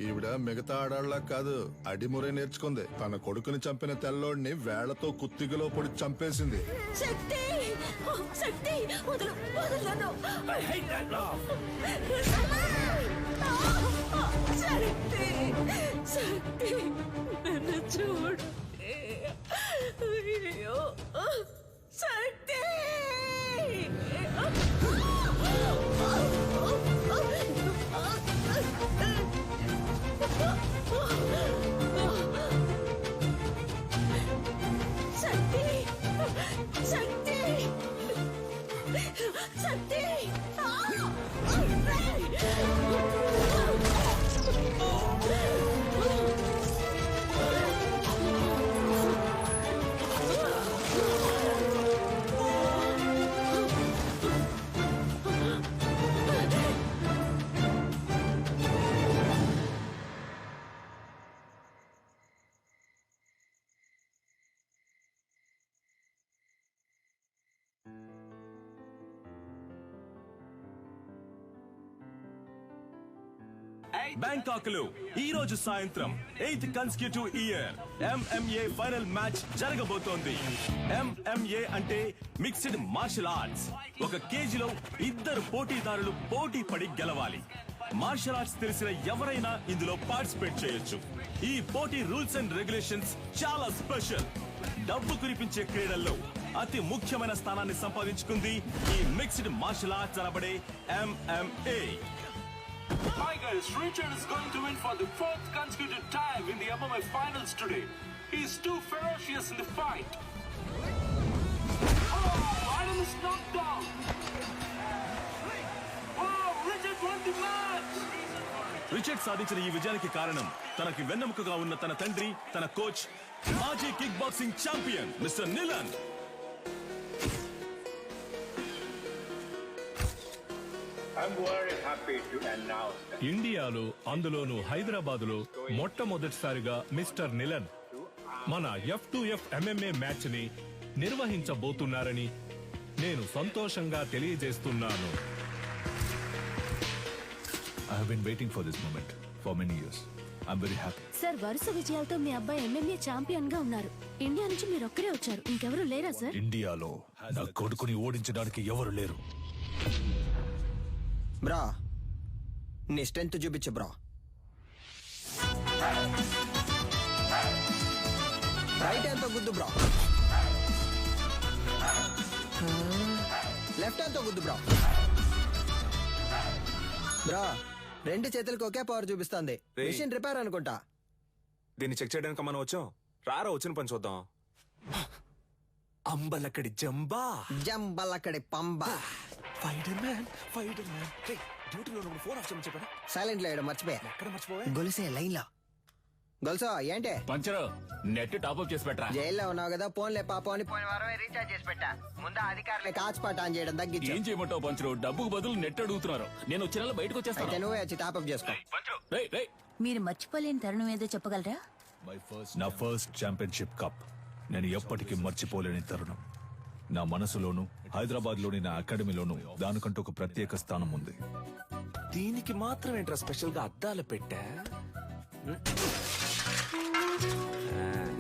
ఈవిడ మిగతా ఆడాళ్ళ కాదు, అడిమురే నేర్చుకుంది. తన కొడుకుని చంపిన తెల్లోడిని వేళ్లతో కుత్తిగలో పొడి చంపేసింది. శక్తి శక్తి వదలు వదలను. శక్తి శక్తి నన్ను చూడు. అయ్యో శక్తి. శక్తి శక్తి శక్తి. బ్యాంకాక్ లో ఈ రోజు సాయంత్రం 8th consecutive year MMA final match జరగబోతోంది. MMA అంటే మిక్స్డ్ మార్షల్ ఆర్ట్స్. ఒక కేజీలో ఇద్దరు పోటీదారులు పోటీ పడి గెలవాలి. మార్షల్ ఆర్ట్స్ తెలిసిన ఎవరైనా ఇందులో పార్టిసిపేట్ చేయొచ్చు. ఈ పోటీ రూల్స్ అండ్ రెగ్యులేషన్స్ చాలా స్పెషల్. డబ్బు కురిపించే క్రీడల్లో అతి ముఖ్యమైన స్థానాన్ని సంపాదించుకుంది ఈ మిక్స్డ్ మార్షల్ ఆర్ట్స్ అనబడే MMA. Tigers, Richard is going to win for the 4th consecutive time in the MMA finals today. He's too ferocious in the fight. Oh, Adam is knocked down. Oh, Richard won the match. Richard సాధించిన ఈ విజయానికి కారణం తనకి వెన్నెముకగా ఉన్న తన తండ్రి, తన coach, మాజీ కిక్ బాక్సింగ్ ఛాంపియన్ మిస్టర్ నిలన్. ఇండియాలో, అందులోనూ హైదరాబాదులో మొట్టమొదటిసారిగా మిస్టర్ నిలన్ మన F2F MMA మ్యాచ్ ని నిర్వహించబోతున్నారని నేను సంతోషంగా తెలియజేస్తున్నాను. I have been waiting for this moment for many years. I'm very happy. Sir, వరుస విజయాలతో మీ అబ్బాయి MMA ఛాంపియన్ గా ఉన్నారు. ఇండియా నుంచి మీరు ఒక్కరే వచ్చారు, ఇంకెవరు లేరా సార్? ఇండియాలో నా కొడుకుని ఓడించడానికి ఎవరు లేరు. బ్రా, నీ స్ట్రెంత్ చూపించు బ్రా. రైట్ హ్యాండ్ తో గుద్దు బ్రా. లెఫ్ట్ హ్యాండ్ తో గుద్దు బ్రా. బ్రా, రెండు చేతులకు ఒకే పవర్ చూపిస్తుంది. మిషన్ రిపేర్ అనుకుంటా. దీన్ని చెక్ చేయడానికి మనం వచ్చాం. రారా వచ్చిన పని చూద్దాం. అంబలక్కడి జంబా, జంబలక్కడి పంబ. Fighter man, fighter man. డ్యూటీలో ఉన్నప్పుడు ఫోన్ ఆఫ్ చేయమని చెప్పారా? సైలెంట్ లో మర్చిపోయా. ఎక్కడ మర్చిపోవా? గొలుసే లైన్ లో. గొలుసా ఏంటే? పంచరు, నెట్ టాప్అప్ చేసి పెట్టరా. జైల్లో ఉన్నావు కదా, ఫోన్లే పాపం అని పోయిన వారమే రీఛార్జ్ చేసి పెట్టా. ముందు అధికారులే కాచిపాట ఆన్ చేయడం తగ్గించు. ఏం చేయమంటావు పంచరు? డబ్బుకు బదులు నెట్ అడుగుతున్నారు. నేను వచ్చే నెల బయటకు అయితే వచ్చేస్తాను. నువ్వే వచ్చి టాప్అప్ చేసుకో. మీరు మర్చిపోలేని తరుణం ఏదో చెప్పగలరా? నా ఫస్ట్ ఛాంపియన్షిప్ కప్ నేను ఎప్పటికీ మర్చిపోలేని తరుణం. నా మనసులోను, హైదరాబాద్ లోని నా అకాడమీలోను దానికంటూ ఒక ప్రత్యేక స్థానం ఉంది. దీనికి మాత్రం ఏంట్రా స్పెషల్ గా అద్దాలు పెట్టా?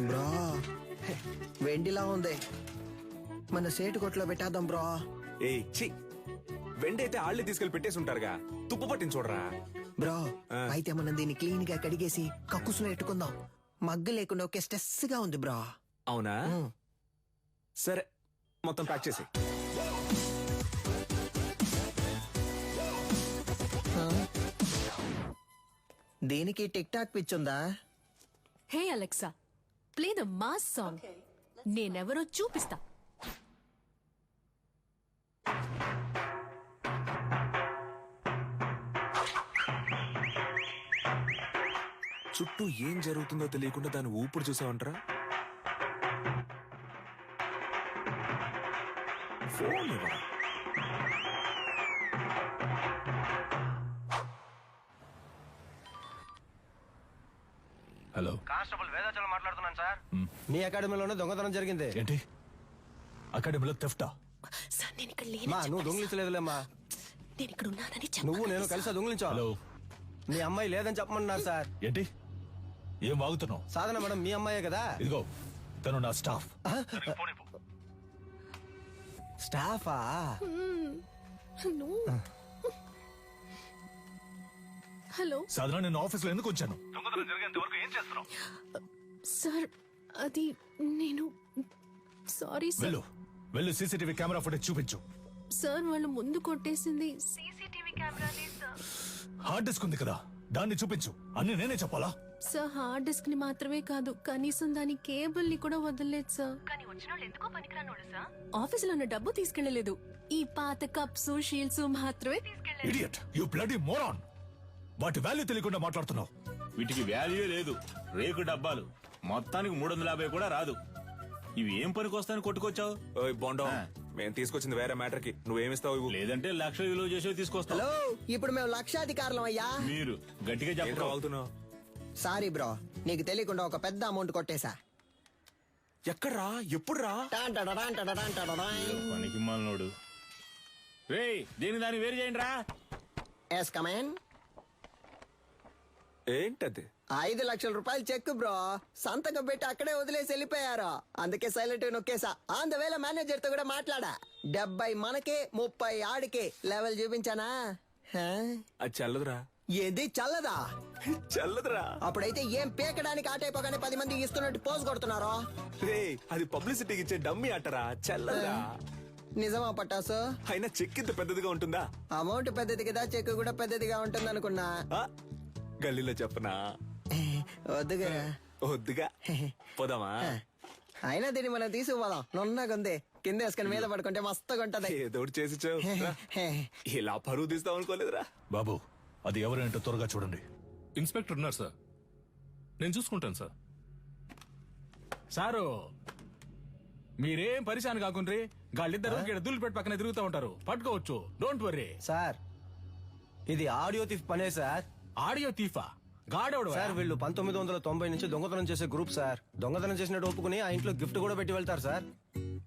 బ్రో, వెండిలా ఉంది. మన సేటు కొట్లో పెట్టేద్దాం బ్రో. ఏ చి, వెండైతే ఆళ్ళే తీసుకెళ్లి పెట్టేసి ఉంటారుగా. తుప్పు పట్టించి చూడరా. బ్రో, అయితే మనం దీన్ని క్లీన్ గా కడిగేసి కక్కుసులో ఎట్టుకుందాం. మగ్గు లేకుండా ఒకే స్ట్రెస్ గా ఉంది బ్రో. అవునా? సరే, మొత్తం ప్యాక్ చేసి. దీనికి టిక్ టాక్ పిచ్చుందా? Hey Alexa, play the mass song. నేనెవరో చూపిస్తా. చుట్టూ ఏం జరుగుతుందో తెలియకుండా దాన్ని ఊపిరి చూసావంటరా. ఫోన్ ఇవ్వరా. హలో, కానిస్టేబుల్ వేదాచలం మాట్లాడుతున్నాను సార్. మీ అకాడమీలోనే దొంగతనం జరిగింది. ఏంటి? అకాడమీలో థెఫ్టా? సార్, నేను ఇక్కడ మా నువ్వు దొంగిలించలేదులేమ్మా. నేను ఇక్కడ ఉన్నానని నువ్వు నేను కలిసి దొంగిలించావు. హలో, మీ అమ్మాయి లేదని చెప్పమన్నారు సార్. ఏంటి ఏం వాగుతున్నావు? సాధన మేడం మీ అమ్మాయే కదా. ఇదిగో తను నా స్టాఫ్. స్టాఫా? హలో సాధారణ నేను ఆఫీస్లో ఎందుకు వచ్చాను? సార్, అది నేను సారీ సార్. వెళ్ళు వెళ్ళు సీసీటీవీ కెమెరా ఫుటేజ్ చూపించు. సార్ వాళ్ళు ముందు కొట్టేసింది హార్డ్ డిస్క్ ఉంది కదా, దాన్ని చూపించు. అన్ని నేనే చెప్పాలా? సార్ హార్డ్ డిస్క్ ని మాత్రమే కాదు, కనీసం దాని కేబుల్ ని కూడా వదలలేదు సార్. ఆఫీసులో ఉన్న డబ్బు తీసుకెళ్లలేదు, ఈ పాత కప్స్ షీల్డ్స్ మాత్రమే తీసుకెళ్లారు. Idiot, you bloody moron. వాటి వాల్యూ తెలియకుండా మాట్లాడుతున్నావు. వీటికి వాల్యూ లేదు, రేకు డబ్బాలు. మొత్తానికి 350 కూడా రాదు. ఇవి ఏం పనికి వస్తాయని కొట్టుకొచ్చావు? ఓయ్ బోండా, మేము తీసుకొచ్చింది వేరే మ్యాటర్ కి. నువ్వేమిస్తావు ఇవ్వు. లేదంటే 1,00,000 విలువ చేసేవి తీసుకొస్తావు. హలో, ఇప్పుడు మేము లక్షాధికారులం అయ్యా. మీరు గట్టిగా ఏంట్రా చెప్పరు. వాగుతున్నావు? సారీ బ్రో, నీకు తెలియకుండా ఒక పెద్ద అమౌంట్ కొట్టేశా. ఎక్కడ్రా? ఎప్పుడురా? పనికి మాలినోడు. రేయ్, దీని దాన్ని వేరు చేయండి రా. Yes come on. ఏంటది? 5 లక్షల రూపాయలు చెక్ బ్రో, సంతకం పెట్టి అక్కడే వదిలేసి వెళ్ళిపోయారు. అందుకే సైలెంట్ నొక్కేసా. ఆన్ ద వేళ మేనేజర్ తో కూడా మాట్లాడా. 70 మనకే 30 ఆడికే లెవెల్ చూపించానా? అది చల్లదురా. ఏంది చల్లదా? చల్లదురా. అప్పుడైతే ఏం పీకడానికి ఆటైపోగానే 10 మంది ఇస్తున్నట్టు పోజ్ కొడుతున్నారో. రే, అది పబ్లిసిటీకి ఇచ్చే డమ్మీ అట్టరా, చల్లదురా. నిజమా పట్టాసు? అయినా చెక్ ఇంత పెద్దదిగా ఉంటుందా? అమౌంట్ పెద్దది కదా, చెక్ కూడా పెద్దదిగా ఉంటుంది అనుకున్నా. ఆ, గల్లీలో చెప్పనా? వద్దుగా. వద్దుగా, పోదామా? అయినా దీన్ని మనం తీసుకుపోదాం. నున్నగుంది, కింద వేసుకుని మీద పడుకుంటే మస్తుగా ఉంటది. ఏదో ఒకటి చేసి చావు. ఇలా పరువు తీస్తాం అనుకోలేదురా. బాబు, అది ఎవరంటే త్వరగా చూడండి. ఇన్స్పెక్టర్ ఉన్నారు సార్, నేను చూసుకుంటాను సార్. సారు మీరేం పరిశాన్ కాకుండ్రి, గాళ్ళిద్దరు దుల్లు పెట్టి పక్కన తిరుగుతూ ఉంటారు, పట్టుకోవచ్చు. డోంట్ వర్రీ సార్, ఇది ఆడియో థీఫ్ పనే సార్. ఆడియో తీఫా? గాడోడు సార్ వీళ్ళు 1990 నుంచి దొంగతనం చేసే గ్రూప్ సార్. దొంగతనం చేసినట్టు ఒప్పుకుని ఆ ఇంట్లో గిఫ్ట్ కూడా పెట్టి వెళ్తారు సార్.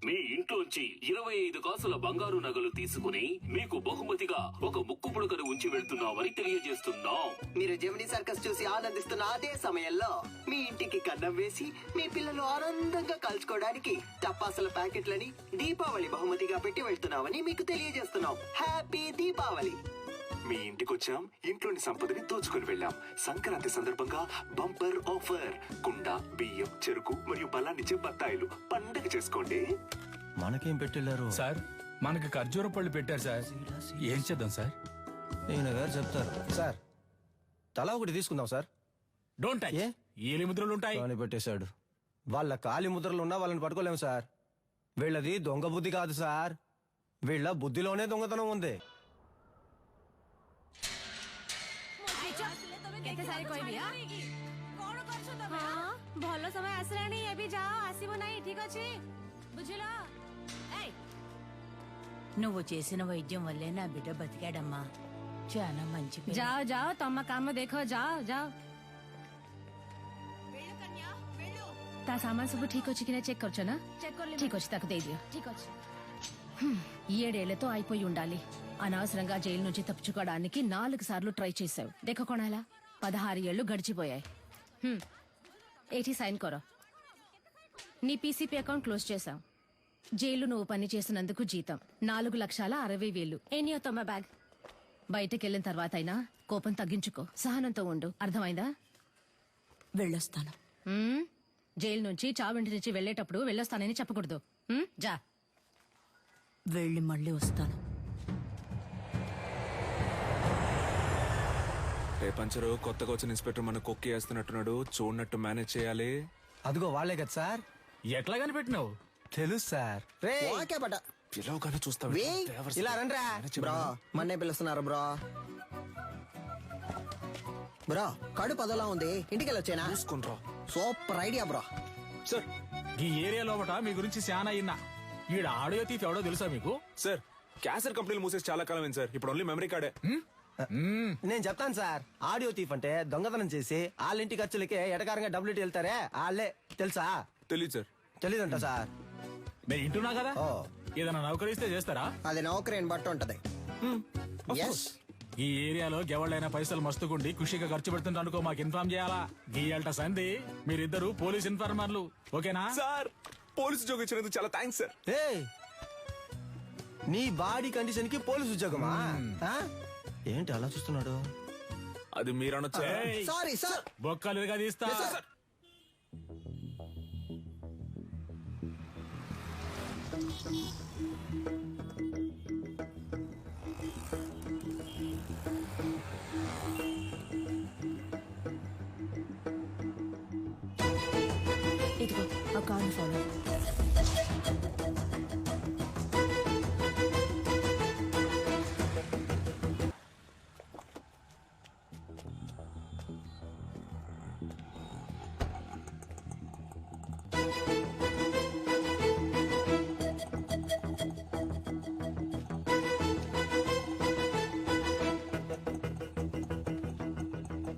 మీ ఇంట్లోంచి 25 కాసుల బంగారు నగలు తీసుకుని మీకు బహుమతిగా ఒక ముక్కు పుడకను ఉంచి వెళ్తున్నామని తెలియజేస్తున్నాం. మీరు జెమినీ సర్కస్ చూసి ఆనందిస్తున్న అదే సమయంలో మీ ఇంటికి కన్నం వేసి మీ పిల్లలు ఆనందంగా కలుసుకోవడానికి టపాసుల ప్యాకెట్లని దీపావళి బహుమతిగా పెట్టి వెళ్తున్నామని మీకు తెలియజేస్తున్నాం. హ్యాపీ దీపావళి. మీ ఇంటికి వచ్చాం, ఇంట్లోని సంపదని దోచుకుని వెళ్ళాం. సంక్రాంతి సందర్భంగా బంపర్ ఆఫర్. కుండ, బియ్యం, చెరుకు మరియు బలాన్నిచ్చే బత్తాయిలు. పండగ చేసుకోండి. మనకేం పెట్టెళ్ళారు సార్? మనకి ఖర్జూర పళ్ళు పెట్టారు సార్. ఏం చేద్దాం సార్? ఈయన గారు చెప్తారు సార్. తలా ఒకటి తీసుకుందాం సార్. Don't touch. ఏలి ముద్రలు ఉంటాయి. అని పెట్టేశాడు. వాళ్ళ కాలి ముద్రలు ఉన్నా వాళ్ళని పట్టుకోలేము సార్. వీళ్ళది దొంగ బుద్ధి కాదు సార్, వీళ్ళ బుద్ధిలోనే దొంగతనం ఉంది. ଭଲ ସମୟ ଆସିଲାଣି, ଏବେ ଯାଅ, ଆସିବ ନାହିଁ, ଠିକ ଅଛି? ବୁଝିଲ? నువ్వు చేసిన వైద్యం వల్లే నా బిడ్డ బతికాడమ్మా. చాలా మంచి పిల్ల. ଯାଅ ଯାଅ, ତମ କାମ ଦେଖ, ଯାଅ ଯାଅ. ତା ସାମାନ ସବୁ ଠିକ ଅଛି କି ନା చెక్ କରୁଛ ନା? ଠିକ ଅଛି, ତାକୁ ଦେଇଦିଅ. ଠିକ ଅଛି. 7 ఏళ్లతో అయిపోయి ఉండాలి. అనవసరంగా జైలు నుంచి తప్పించుకోవడానికి 4 సార్లు ట్రై చేశావు. దేఖ కొనాలా, 16 ఏళ్లు గడిచిపోయాయి. ఏటి సైన్ కొరో. నీ పీసీపీ అకౌంట్ క్లోజ్ చేశాం. జైలు నువ్వు పని చేసినందుకు జీతం 4,60,000. Any తొమ్మ bag. బయటకెళ్ళిన తర్వాత అయినా కోపం తగ్గించుకో, సహనంతో ఉండు, అర్థమైందా? వెళ్ళొస్తాను. జైలు నుంచి చావింటి నుంచి వెళ్ళేటప్పుడు వెళ్ళొస్తానని చెప్పకూడదు. జా. వెళ్ళి మళ్ళీ వస్తాను. పంచరు కొత్తగా వచ్చిన ఇన్స్పెక్టర్ మన కొక్కి వేస్తున్నట్టున్నాడు. చూడనట్టు మేనేజ్ చేయాలి. అదిగో వాళ్ళే కదా సార్. ఎట్లా కనిపెట్టినావు? తెలుసు సార్. ఓకే బట. పిలవగానే చూస్తావు. ఇలా రండ్రా బ్రో, మన్నే పిలుస్తున్నారు బ్రో. బ్రో, కడుపు అదోలా ఉంది, ఇంటికి వెళ్ళొచ్చేనా? చూసుకుంట్రా. Super idea bro. సార్, ఈ ఏరియా లోపట మీ గురించి చాలా అయినా. ఈడ ఆడియో తీఫ్ ఎవడో తెలుసా మీకు? సార్, క్యాసెట్ కంపెనీలు మూసేసి చాలా కాలం అయింది సార్. ఇప్పుడు ఓన్లీ మెమరీ కార్డే. నేను చెప్తాను సార్. ఆడియో తీఫ్ అంటే దొంగతనం చేసి వాళ్ళ ఇంటి ఖర్చులకే ఎటకారంగా డబ్బులు వెళ్తారే వాళ్ళే. తెలుసా? తెలీదు సార్. తెలీదంట సార్. నేను ఇంటున్నా కదా, ఏదైనా నౌకరిస్తే చేస్తారా? అది నౌకరీని బట్టి ఉంటది. ఈ ఏరియాలో ఎవళ్ళైనా పైసలు మస్తుకుండి ఖుషిగా ఖర్చు పెడుతుంటే అనుకో మాకు ఇన్ఫార్మ్ చేయాలా గీయాలట సంధి మీరిద్దరు పోలీస్ ఇన్ఫార్మర్లు ఓకేనా సార్ పోలీసు ఉద్యోగం ఇచ్చినందుకు చాలా థ్యాంక్స్ సార్. ఏయ్, నీ బాడీ కండిషన్ కి పోలీసు ఉద్యోగమా? ఆ? ఏంటి అలా చూస్తున్నాడు? అది మీరు అనొచ్చా? Sorry sir. బొక్కలుగా తీస్తా. ఇదిగో ఆ కార్ని ఫాలో.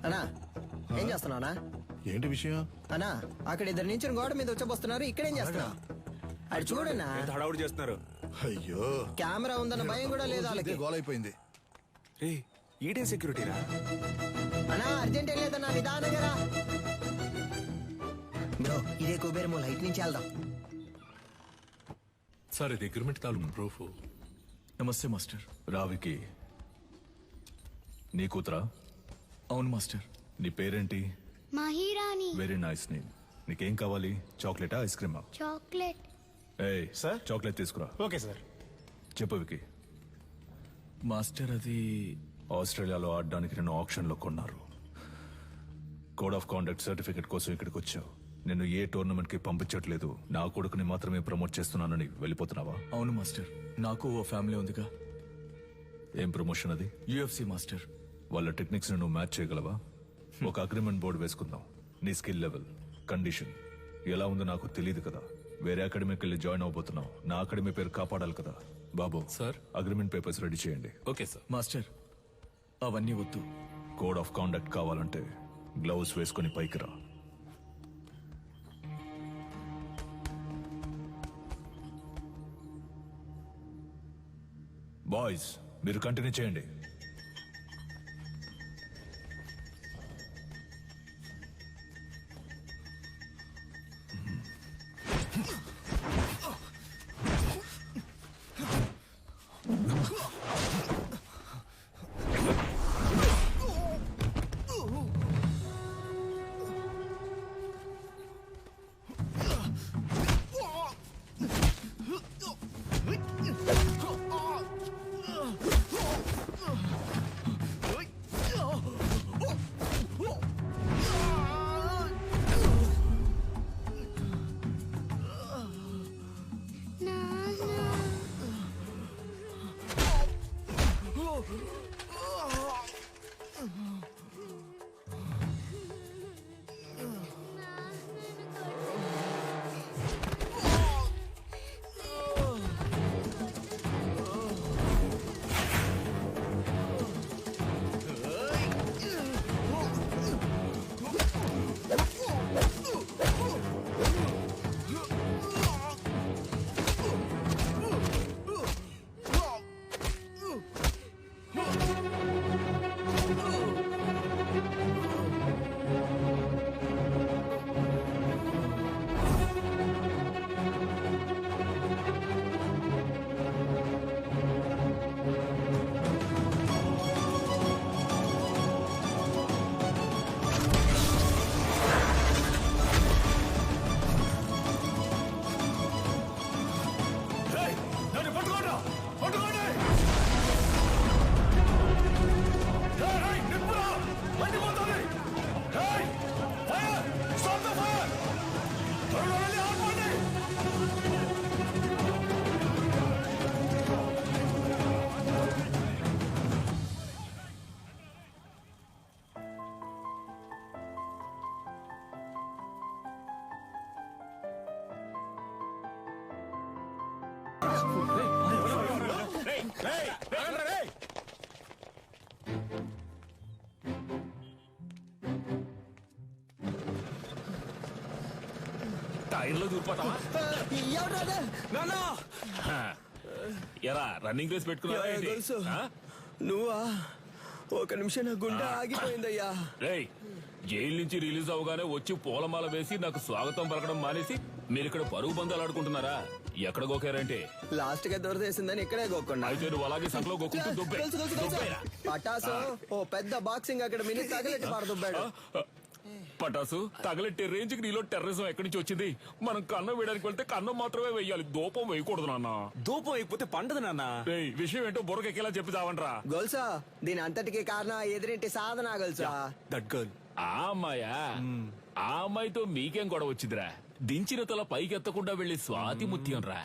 అన్నా ఏం చేస్తున్నావునా? ఏంటి విషయం? అన్నా అక్కడ ఇద్దరు నుంచి గోడ మీద వచ్చబోస్తున్నారు. ఇక్కడేం చేస్తున్నావు? అది చూడన్నా. ఎంత హడావుడి చేస్తున్నారు? అయ్యో, కెమెరా ఉందన్న భయం కూడా లేదు వాళ్ళకి. గోలైపోయింది. రే ఈడేం సెక్యూరిటీరా? అన్నా అర్జెంట్ ఏం లేదన్నా, నిదానంగా రా. బ్రో ఇదే కుబేరమో, లైట్ నుంచి వెళ్దాం. సార్ ఇది అగ్రిమెంట్ తాలూకు ప్రూఫ్. నమస్తే మాస్టర్. రావికి నీ కూతురా? అవును మాస్టర్. నీ పేరేంటి? మహిరాణి. Very nice name. నీకేం కావాలి? చాక్లెటా, ఐస్ క్రీమా? చాక్లెట్. ఏయ్ సార్, చాక్లెట్ తీసుకురా. Okay sir. చెప్పు వికి. మాస్టర్ అది ఆస్ట్రేలియాలో ఆడడానికి నిన్ను ఆప్షన్ లో కొన్నారు. కోడ్ ఆఫ్ కాండక్ట్ సర్టిఫికెట్ కోసం ఇక్కడికి వచ్చావు. నిన్ను ఏ టోర్నమెంట్ కి పంపించట్లేదు, నా కొడుకుని మాత్రమే ప్రమోట్ చేస్తున్నానని వెళ్ళిపోతున్నావా? అవును మాస్టర్. నాకు ఓ ఫ్యామిలీ ఉందిగా. ఏం ప్రమోషన్ అది? UFC master. వాళ్ళ టెక్నిక్స్ ను నువ్వు మ్యాచ్ చేయగలవా? ఒక అగ్రిమెంట్ బోర్డు వేసుకుందాం. నీ స్కిల్ లెవెల్, కండిషన్ ఎలా ఉందో నాకు తెలియదు కదా. వేరే అకాడమీకి వెళ్ళి జాయిన్ అవబోతున్నావు. నా అకాడమీ పేరు కాపాడాలి కదా. బాబు సార్, అగ్రిమెంట్ పేపర్స్ రెడీ చేయండి. Okay sir. మాస్టర్ అవన్నీ వద్దు. కోడ్ ఆఫ్ కాండక్ట్ కావాలంటే గ్లౌస్ వేసుకుని పైకి రా. బాయ్స్ మీరు కంటిన్యూ చేయండి. టైర్లో దూరిపోతావా? ఎరా రన్నింగ్ రేస్ పెట్టుకున్నావా ఏంటి? తెలుసు. ఆ? నువ్వా? ఒక నిమిషం నా గుండె ఆగిపోయిందయ్యా. రేయ్ జైలు నుంచి రిలీజ్ అవగానే వచ్చి పూలమాల వేసి నాకు స్వాగతం పలకడం మానేసి మీరు ఇక్కడ పరుగు బంధాలు ఆడుకుంటున్నారా? ఎక్కడ గోకారంటే లాస్ట్ గా దొరదేసిందని ఇక్కడే గోక్కున్నా. అయితే నువ్వు అలాగే సంకలో గోకుంటూ దుబ్బే దుబ్బేరా. పటాసు ఓ పెద్ద బాక్సింగ్ అక్కడ మినీ తగలెట్టి పారదుబ్బాడు. పటాసు తగలెట్టే రేంజ్ కి నీలో టెర్రరిజం ఎక్కడి నుంచి వచ్చింది? మనం కన్నం వేయడానికి వెళ్తే కన్నం మాత్రమే వేయాలి, దూపం వేయకూడదు నాన్న. ధూపం అయిపోతే పండదు నాన్న. రేయ్ విషయం ఏంటో బుర్రకెక్కేలా చెప్పి చావంట్రా. గొల్సా దీని అంతటికి కారణం ఎదురింటి సాధన గొల్సా. That girl. ఆ అమ్మాయా? ఆ అమ్మాయితో మీకేం గొడవ వచ్చిందిరా? దించిన తల పైకెత్తకుండా వెళ్లి స్వాతి ముత్యం రా.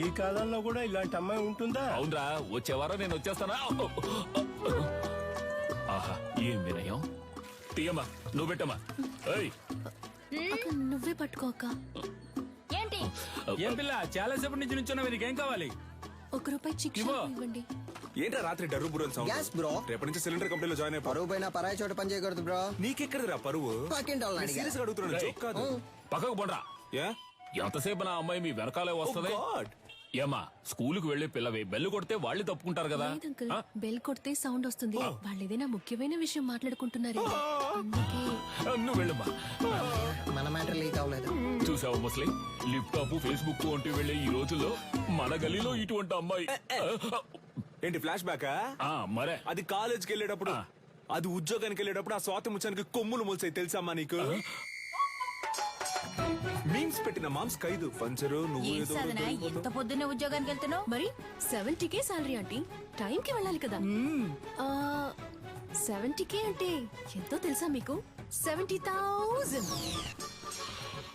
ఈ కాలంలో కూడా ఇలాంటి అమ్మాయి ఉంటుందా? అవునరా, వచ్చే వారం నేను వచ్చేస్తానా? ఆహా ఏం వినయం. తీయమ్మా, నువ్వు పెట్టమ్మా. ఏయ్ నువ్వే పట్టుకోక. ఏంటి ఏం పిల్ల చాలా సేపటి నుంచి నుంచున్నావు, నీకేం కావాలి? ₹1 చికెన్ ఇవ్వండి. ఏంట్రా రాత్రి డర్రు బుర్రలు సౌండ్? Gas bro. రేపటి నుంచి సిలిండర్ కంపెనీలో జాయిన్ అయిపో. పరువు పైన పరాయి చోట పని చేయకూడదు బ్రో. నీకెక్కడరా పరువు? పక్కింటి వాళ్ళని అడిగా. సీరియస్ గా అడుగుతున్నాను, రేయ్, జోక్ కాదు. పక్కకు పోండ్రా. యా ఎంతసేపు నా అమ్మాయి మీ వెనకాలే వస్తుంది? Oh God. ఏమా స్కూలుకు వెళ్లే పిల్లవి బెల్లు కొడితే వాళ్ళు తప్పుకుంటారు కదా. లేదు అంకుల్, బెల్ కొడితే సౌండ్ వస్తుంది. వాళ్ళు ఏదైనా ముఖ్యమైన విషయం మాట్లాడుకుంటున్నారు, అందుకే. నువ్వు వెళ్ళమ్మా. మన మ్యాటర్ లీక్ అవ్వలేదు. చూసావా ముస్లిం, లిప్టాప్ ఫేస్బుక్ వంటి వెళ్లే ఈ రోజుల్లో మన గలీలో ఇటువంటి అమ్మాయి. ఏంటి ఫ్లాష్ బ్యాకా? మరే అది కాలేజ్కి వెళ్ళేటప్పుడు, అది ఉద్యోగానికి వెళ్ళేటప్పుడు ఆ స్వాతి ముచ్చానికి కొమ్ములు మొలిసాయి తెలుసమ్మా నీకు? మీమ్స్ పెట్టిన మామ్స్ ఖైదు పంచరు. నువ్వు ఏం ఏదో సాధన ఎంత పొద్దున్నే ఉద్యోగానికి వెళ్తున్నావు? మరి 70K సాలరీ ఆంటీ, టైంకి వెళ్ళాలి కదా. 70K అంటే ఎంతో తెలుసా మీకు? 70,000.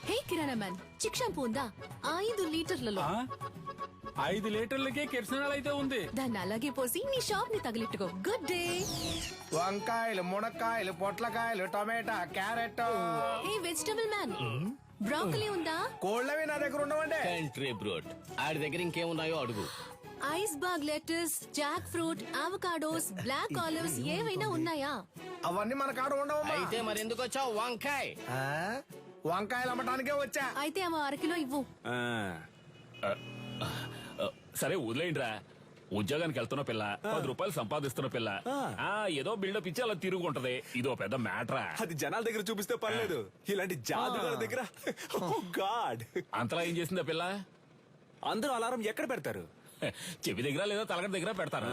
హే కిరాణా మ్యాన్, చిక్ షాంపూ ఉందా? 5 లీటర్లలో. 5 లీటర్లకే కిరసనాలు అయితే ఉంది. దాన్ని అలాగే పోసి నీ షాప్ ని తగిలిట్టుకో. Good day. వంకాయలు, మునక్కాయలు, పొట్లకాయలు, tomato, carrot. Hey vegetable man, broccoli ఉందా? కోళ్ళవి నా దగ్గర ఉండవండి. కంట్రీ బ్రోడ్ ఆడి దగ్గర ఇంకేమున్నాయో అడుగు. Iceberg lettuce, jackfruit, avocados, black olives ఏవైనా ఉన్నాయా? అవన్నీ మన కాడ ఉండవమ్మా. అయితే మరి ఎందుకు వచ్చావు? వంకాయ వంకాయలు అమ్మటానికే వచ్చా. అయితే అవ 1 కిలో ఇవ్వు. సరే వదిలేయండిరా. ఉద్యోగానికి వెళ్తున్న పిల్ల, ₹10 సంపాదిస్తున్న పిల్ల, ఏదో బిల్డప్ ఇచ్చి అలా తిరుగుంటది. ఇదో పెద్ద మ్యాటరా? అది జనాల దగ్గర చూపిస్తే పర్లేదు, ఇలాంటి జాదుగాల దగ్గర గాడ్. అంతలా ఏం చేసిందా పిల్ల? అందరూ అలారం ఎక్కడ పెడతారు? చెవి దగ్గర లేదా తలగడ దగ్గర పెడతారు.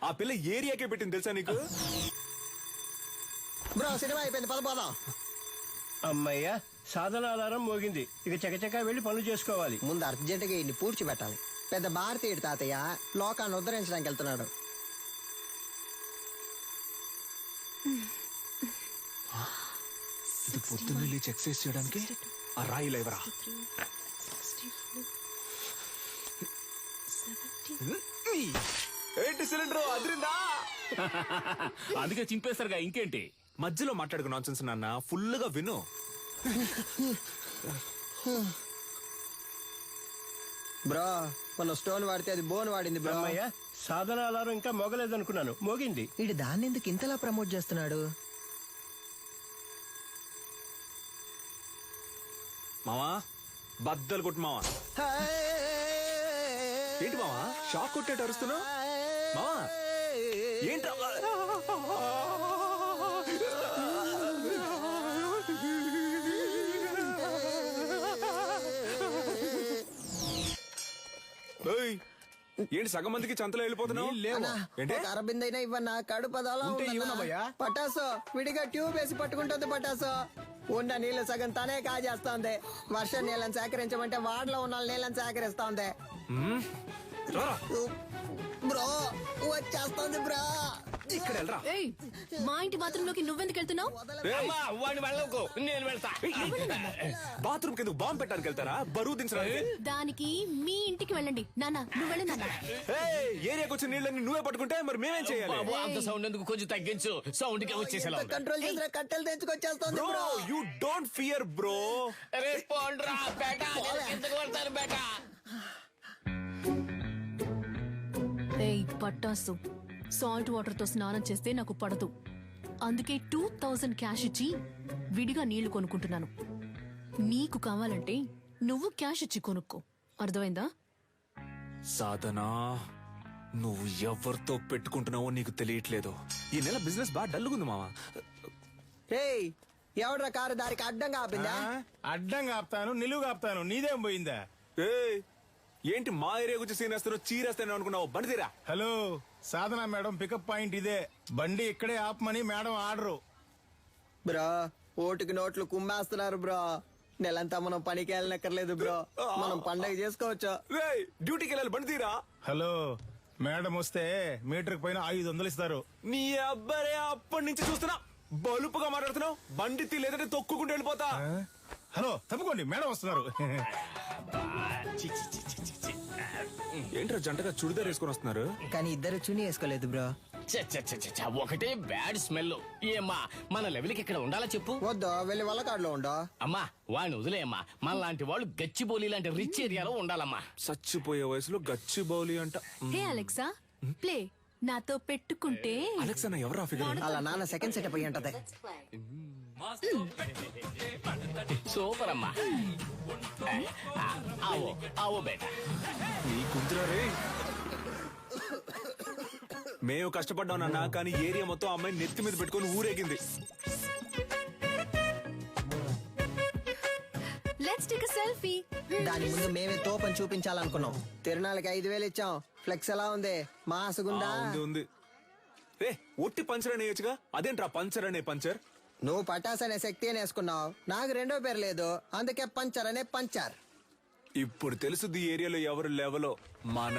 ఆ పిల్ల ఏరియాకే పెట్టింది తెలుసా నీకు? బ్రో సినిమా అయిపోయింది, పదపోదాం. అమ్మయ్యా, సాధన అలారం మోగింది. ఇక చకచకా వెళ్లి పనులు చేసుకోవాలి. ముందు అర్జెంటుగా ఇన్ని పూడ్చి పెట్టాలి. పెద్ద భారతీయుడు తాతయ్య లోకాన్ని ఉద్ధరించడానికి వెళ్తున్నాడు. ఇది పొద్దున్న చెక్ చేయడానికి ఆ రాయి లేవరా? ఏంటి సిలిండర్ అదిరిందా? అందుకే చింపేస్తారుగా, ఇంకేంటి? మధ్యలో మాట్లాడుకు నాన్సెన్స్ నాన్న, ఫుల్ గా విను. బ్రో మన స్టోన్ వాడితే అది బోన్ వాడింది బ్రో. అమ్మయ్యా, సాధన అలారం ఇంకా మోగలేదనుకున్నాను, మోగింది. వీడు దాన్ని ఎందుకు ఇంతలా ప్రమోట్ చేస్తున్నాడు? మావా బద్దలు కొట్టు మావా. ఏంటి మావా షాక్ కొట్టేట అరుస్తున్నావు? మావా ఏంట్రా? ఏంటి సగం మందికి చంతలో వెళ్ళిపోతున్నావు? అరబిందైనా ఇవ్వన్నా, కడుపు అదోలా ఉందన్నా. పటాసు విడిగా ట్యూబ్ వేసి పట్టుకుంటుంది. పటాసు ఉన్న నీళ్లు సగం తనే కాజేస్తోంది. వర్షం నీళ్ళని సేకరించమంటే వాడలో ఉన్న నీళ్ళని సేకరిస్తోంది. బ్రో వచ్చేస్తోంది బ్రో. ఇక్కడ వెళ్ళరా. మా ఇంటి బాత్రూంలోకి నువ్వెందుకు వెళ్తున్నావు? నేను వెళ్తా. బాత్రూమ్ కింద బాంబు పెట్టడానికి వెళ్తారా? బరువు దించడానికి? దానికి మీ ఇంటికి వెళ్ళండి. నాన్న నువ్వు వెళ్ళి నాన్న. ఏరియాకి వచ్చిన నీళ్ళని నువ్వే పట్టుకుంటే మరి మేమేం చేయాలి? అంత సౌండ్ ఎందుకు, కొంచెం తగ్గించు. సౌండ్ కి వచ్చేసేలా కంట్రోల్ చేసిన కట్టెలు తెచ్చుకొచ్చేస్తోంది bro. You don't fear bro. పోండ్రా బేటా, ఎందుకు వెళ్తారు బేటా? ఏయ్ పట్టాసు, సాల్ట్ వాటర్ తో స్నానం చేస్తే నాకు పడదు. అందుకే 2000 క్యాష్ ఇచ్చి విడిగా నీళ్లు కొనుక్కుంటున్నాను. నీకు కావాలంటే నువ్వు క్యాష్ ఇచ్చి కొనుక్కో, అర్థమైందా? సాధనా నువ్వు ఎవరితో పెట్టుకుంటున్నావో నీకు తెలియట్లేదు. ఈ నెల బిజినెస్ బాగా డల్లుగుంది మావా. రేయ్ ఎవడ్రా కారు దారికి అడ్డంగా ఆపిందా? అడ్డంగా ఆపుతాను, నిలువుగా ఆపుతాను, నీదేం పోయిందా? ఏయ్, ఏంటి మా ఏరియా గురించి సీన్ వేస్తాను చీరేస్తాను అనుకున్నావు? బండి తీరా. హలో, సాధన మేడం పికప్ పాయింట్ ఇదే. బండి ఇక్కడే ఆపమని మేడం ఆర్డరు. బ్రో ఓటుకి నోట్లు కుమ్మేస్తున్నారు బ్రో. నెలంతా మనం పనికి వెళ్ళనక్కర్లేదు బ్రో, మనం పండగ చేసుకోవచ్చు. డ్యూటీకి వెళ్ళాలి, బండి తీరా. హలో, మేడం వస్తే మీటర్ పైన 500 ఇస్తారు. నీ అబ్బారే అప్పటి నుంచి చూస్తున్నా బలుపుగా మాట్లాడుతున్నావు. బండి తీ లేదంటే తొక్కుకుంటూ వెళ్ళిపోతా. హలో తప్పుకోండి, మేడం వస్తున్నారు. ఏంట్రా జంటగా చుడిదార్ వేసుకొని వస్తున్నారు? కానీ ఇద్దరు చుని వేసుకోలేదు బ్రో. ఒకటే బ్యాడ్ స్మెల్. ఏమ్మా మన లెవెల్కి ఇక్కడ ఉండాలా చెప్పు? వద్దు, వెళ్ళి వాళ్ళ కాడులో ఉండో. అమ్మా వాడిని వదిలేయమ్మా. మన లాంటి వాళ్ళు గచ్చిబౌలి లాంటి రిచ్ ఏరియాలో ఉండాలమ్మా. చచ్చిపోయే వయసులో గచ్చి బౌలి అంట. హే అలెక్సా, ప్లే. నాతో పెట్టుకుంటే అలెక్సా ఎవరా ఫిగర్? అలా నాన్న సెకండ్ సెటప్ అయ్యి ఉంటది. సూపర్ అమ్మా. ఆవో ఆవో బేటా. నీ కుంతురా రే. మేము కష్టపడ్డాం నాన్న, కానీ ఏరియా మొత్తం అమ్మాయి నెత్తి మీద పెట్టుకొని ఊరేగింది. Let's take a selfie. దాని ముందు మేమే తోపని చూపించాలనుకున్నాం. తిరునాళ్ళకి 5,000 ఇచ్చాం. ఫ్లెక్స్ ఎలా ఉంది? మాసుగుందా? ఉంది. రే ఒట్టి పంచర్ అనేయచ్చుగా, అదేంట్రా పంచర్ అనే పంచర్? నువ్వు పటాస్ అనే శక్తి అని వేసుకున్నావు, నాకు రెండో పేరు లేదు, అందుకే పంచర్ అనే పంచర్. ఇప్పుడు తెలుసుది ఏరియాలో ఎవరు లెవలో. మన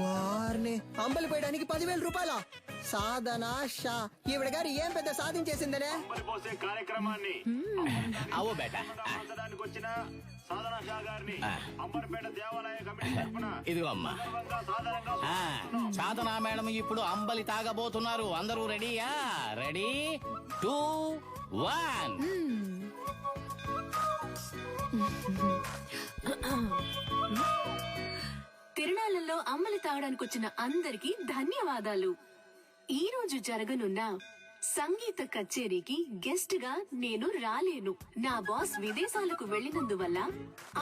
వారిని అంబలి పోయడానికి 10,000 రూపాయల సాధన షా. ఈవిడ గారు ఏం పెద్ద సాధించేసిందనే కార్యక్రమాన్ని ఆవో బేటా. వచ్చిన సాధన షా గారిని అంబర్పేట దేవాలయ కమిటీ తరపున ఇదిగో అమ్మా. సాధనా మేడం ఇప్పుడు అంబలి తాగబోతున్నారు. అందరూ రెడీయా? రెడీ 2 1. తిరునాళ్ళలో అమ్మలి తాగడానికి వచ్చిన అందరికీ ధన్యవాదాలు. ఈ రోజు జరగనున్న సంగీత కచేరీకి గెస్ట్ గా నేను రాలేను. నా బాస్ విదేశాలకు వెళ్లినందువల్ల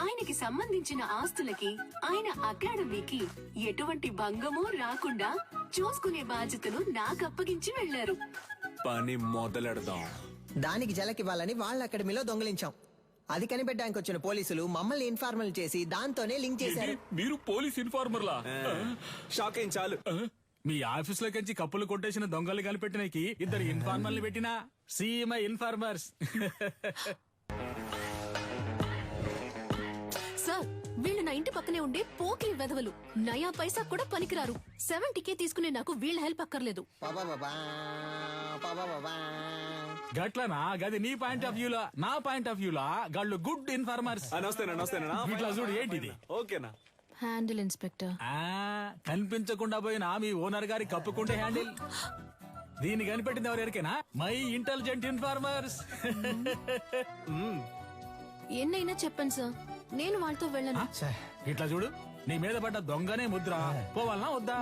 ఆయనకి సంబంధించిన ఆస్తులకి ఆయన అకాడమీకి ఎటువంటి భంగమూ రాకుండా చూసుకునే బాధ్యతను నాకు అప్పగించి వెళ్లారు. పని మొదలెడదాం. దానికి జలకివ్వాలని వాళ్ళ అకాడమీలో దొంగిలించాం. అది కనిపెట్టడానికి వచ్చిన పోలీసులు మమ్మల్ని ఇన్ఫార్మల్ చేసి దాంతోనే లింక్ చేశారు. మీరు పోలీస్ ఇన్ఫార్మర్లా? షాక్ అయిన చాలు. మీ ఆఫీస్ లోకి కప్పులు కొట్టేసిన దొంగలు కనిపెట్టినకి 2 ఇన్ఫార్మర్లు పెట్టినా సీఎంఐ ఇన్ఫార్మర్స్. సార్, వీళ్ళు నా ఇంటి పక్కనే ఉండే పోకిరి వెధవలు. నయా పైసా కూడా పనికిరారు. 70K తీసుకునే నాకు వీళ్ళ హెల్ప్ అక్కర్లేదు. గట్లనా? గది నీ పాయింట్ ఆఫ్ వ్యూలా. నా పాయింట్ ఆఫ్ వ్యూలా గాళ్ళు గుడ్ ఇన్ఫార్మర్స్. నమస్తేనా. ఇట్లా చూడు ఏంటిది. ఓకేనా? Handle inspector. కనిపించకుండా పోయినా మీ ఓనర్ గారి కప్పుకుంటే హ్యాండిల్. దీన్ని కనిపెట్టింది ఎవరికైనా? My intelligent informers. ఎన్నైనా చెప్పండి సార్, నేను వాళ్ళతో వెళ్ళను. ఇట్లా చూడు, నీ మీద పడ్డ దొంగనే ముద్ర. పోవాలనా వద్దా?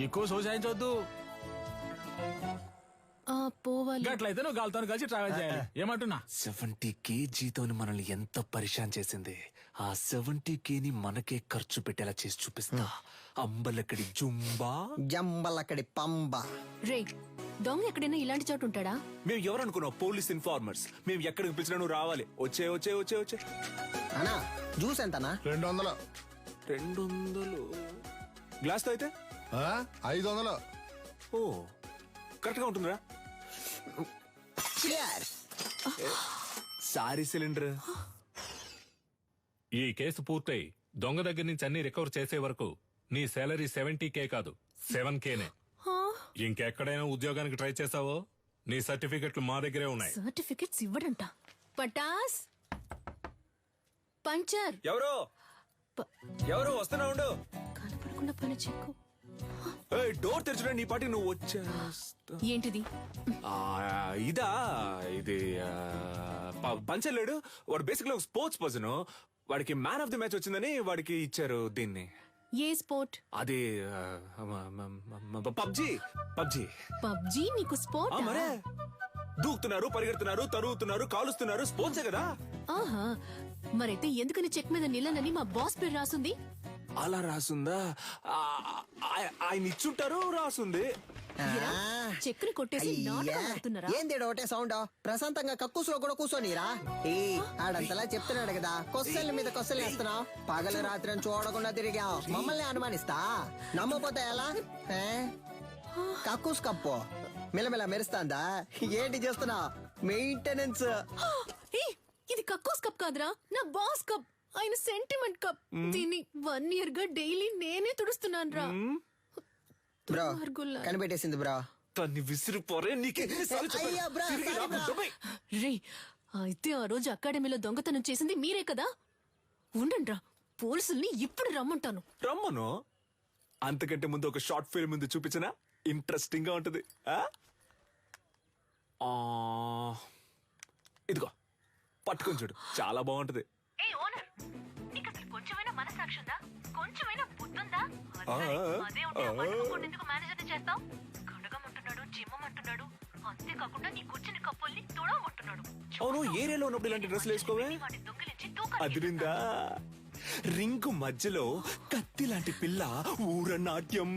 ఎక్కువ సోసాయించవద్దు. పోవాలి. గట్లయితే నువ్వు గాలితో కలిసి ట్రావెల్ చేయాలి. ఏమంటున్నా? 70K జీతోని మనల్ని ఎంత పరిశాన్ చేసింది. ఆ 70K ని మనకే ఖర్చు పెట్టేలా చేసి చూపిస్తా. అంబలక్కడి జుంబా, జంబలక్కడి పంబ. రే, దొంగ ఎక్కడైనా ఇలాంటి చోటు ఉంటాడా? మేము ఎవరనుకున్నావు? Police informers. మేము ఎక్కడికి పిలిచినా నువ్వు రావాలి. వచ్చే అన్నా జ్యూస్ ఎంతనా? 200. 200 గ్లాస్ తో అయితే 500. ఓ కరెక్ట్ గా ఉంటుందిరా. Sorry cylinder. ఈ కేసు పూర్తయి దొంగ దగ్గర నుంచి అన్ని రికవర్ చేసే వరకు నీ సాలరీ 70K కాదు 7Kనే. ఇంకెక్కడైనా ఉద్యోగానికి ట్రై చేసావో నీ సర్టిఫికెట్లు మా దగ్గరే ఉన్నాయి. సర్టిఫికెట్స్ ఇవ్వడంట. పటాస్ పంచర్. ఎవరు వస్తున్నా ఉండు. కనపడకుండా పని చెక్కు. డోర్ తెరచుడా, నీ పాటికి నువ్వు వచ్చా. ఏంటిది? ఇదా? ఇది పంచర్ లేడు. వాడు బేసిక్లీ ఒక స్పోర్ట్స్ పర్సన్. వాడికి మ్యాన్ ఆఫ్ ది మ్యాచ్ వచ్చిందని వాడికి ఇచ్చారు దీన్ని. ఏ స్పోర్ట్? అది పబ్జీ. పబ్జీ నీకు స్పోర్ట్? మరే దూకుతున్నారు, పరిగెడుతున్నారు, తరుగుతున్నారు, కాలుస్తున్నారు. స్పోర్ట్సే కదా. ఆహా, మరైతే ఎందుకని చెక్ మీద నిలనని మా బాస్ పేరు రాసుంది? అలా రాసుందా? ఆయన ఇచ్చుంటారు, రాసుంది. చెక్కుని కొట్టేసి నాటకం ఆడుతున్నారా? ఏంది ఒకటే సౌండ్? ప్రశాంతంగా కక్కుసులో కూడా కూర్చోనిరా? ఏ ఆడంతలా చెప్తున్నాడు కదా, కొస్సల మీద కొస్సలు వేస్తున్నావు. పగలు రాత్రి అని చూడకుండా తిరిగావు, మమ్మల్ని అనుమానిస్తా. నమ్మపోతే ఎలా? కక్కుస్ కప్పు మిలమిల మెరుస్తాందా? ఏంటి చేస్తున్నావు? మెయింటెనెన్స్. ఇది కక్కోస్ కప్ కాదురా, నా బాస్ కప్. ఆయన సెంటిమెంట్ కప్. దీన్ని 1 year గా డైలీ నేనే తుడుస్తున్నాను రా. బ్రో కనిపెట్టేసింది బ్రో. తన్ని విసిరిపోరే. రే అయితే ఆ రోజు అకాడమీలో దొంగతనం చేసింది మీరే కదా? ఉండండ్రా, పోలీసుల్ని ఇప్పుడు రమ్మంటాను. రమ్మను. అంతకంటే ముందు ఒక షార్ట్ ఫిల్మ్ ముందు చూపించనా? ఇంట్రెస్టింగ్ గా ఉంటది. ఇదిగో పట్టుకొని చూడు, చాలా బాగుంటది. కొంచెమైనా మనసాక్షి ఉందా? కొంచెమైనా బుద్ధుందా? చేస్తావు కడగమంటున్నాడు, చిమ్మమంటున్నాడు. అంతేకాకుండా నీ కూర్చుని కప్పుల్ని తుడవమంటున్నాడు. అవును, ఏరియాలో ఉన్నప్పుడు ఇలాంటి డ్రెస్సులు వేసుకోవే? అదిరిందా? రింగు మధ్యలో కత్తి లాంటి పిల్ల ఊరనాట్యం.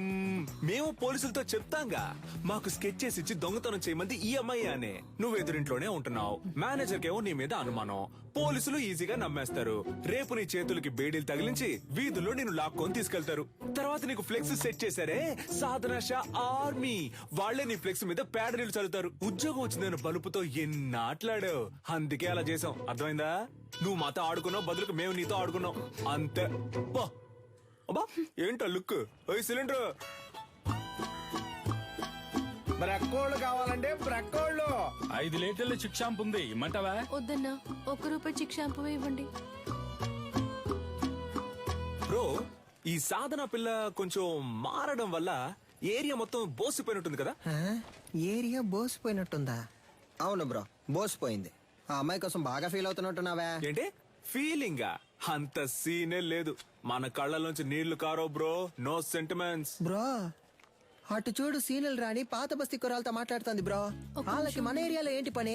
మేము పోలీసులతో చెప్తాంగా, మాకు స్కెచ్ చేసి ఇచ్చి దొంగతనం చేయమంది ఈ అమ్మాయి అనే. నువ్వు ఎదురింట్లోనే ఉంటున్నావు, మేనేజర్ కేమో నీ మీద అనుమానం. పోలీసులు ఈజీగా నమ్మేస్తారు. రేపు నీ చేతులకి బేడీలు తగిలించి వీధుల్లో నేను లాక్కొని తీసుకెళ్తారు. తర్వాత నీకు ఫ్లెక్స్ సెట్ చేశారే, సాధన షా ఆర్మీ, వాళ్లే నీ ఫ్లెక్స్ మీద పేడ నీళ్లు చల్లుతారు. ఉద్యోగం వచ్చిందని బలుపుతో ఎన్నాట్లాడావు. అందుకే అలా చేసాం, అర్థమైందా? నువ్వు మాతో ఆడుకున్నావు, బదులుకు మేము నీతో ఆడుకున్నాం అంతే. అబ్బా ఏంటో లుక్. సిలిండర్ బ్రక్కోళ్ళు కావాలంటే బ్రక్కోళ్ళు. 5 లీటర్ల చిక్ షాంపూ ఉంది, ఇమ్మంటావా? వద్దన్నా, ₹1 చిక్ షాంపూ ఇవ్వండి. బ్రో, ఈ సాధన పిల్ల కొంచెం మారడం వల్ల ఏరియా మొత్తం బోసిపోయినట్టుంది కదా? ఏరియా బోసిపోయినట్టుందా? అవును బ్రో, బోసిపోయింది. ఆ అమ్మాయి కోసం బాగా ఫీల్ అవుతున్నట్టున్నావా? ఏంటి ఫీలింగా? అంత సీనే లేదు. మన కళ్ళలోంచి నీళ్లు కారో బ్రో. No sentiments bro. అటు చూడు, సీనియల్ రాణి పాత బస్తీ కురాలతో మాట్లాడుతుంది బ్రో. వాళ్ళకి మన ఏరియాలో ఏంటి పని?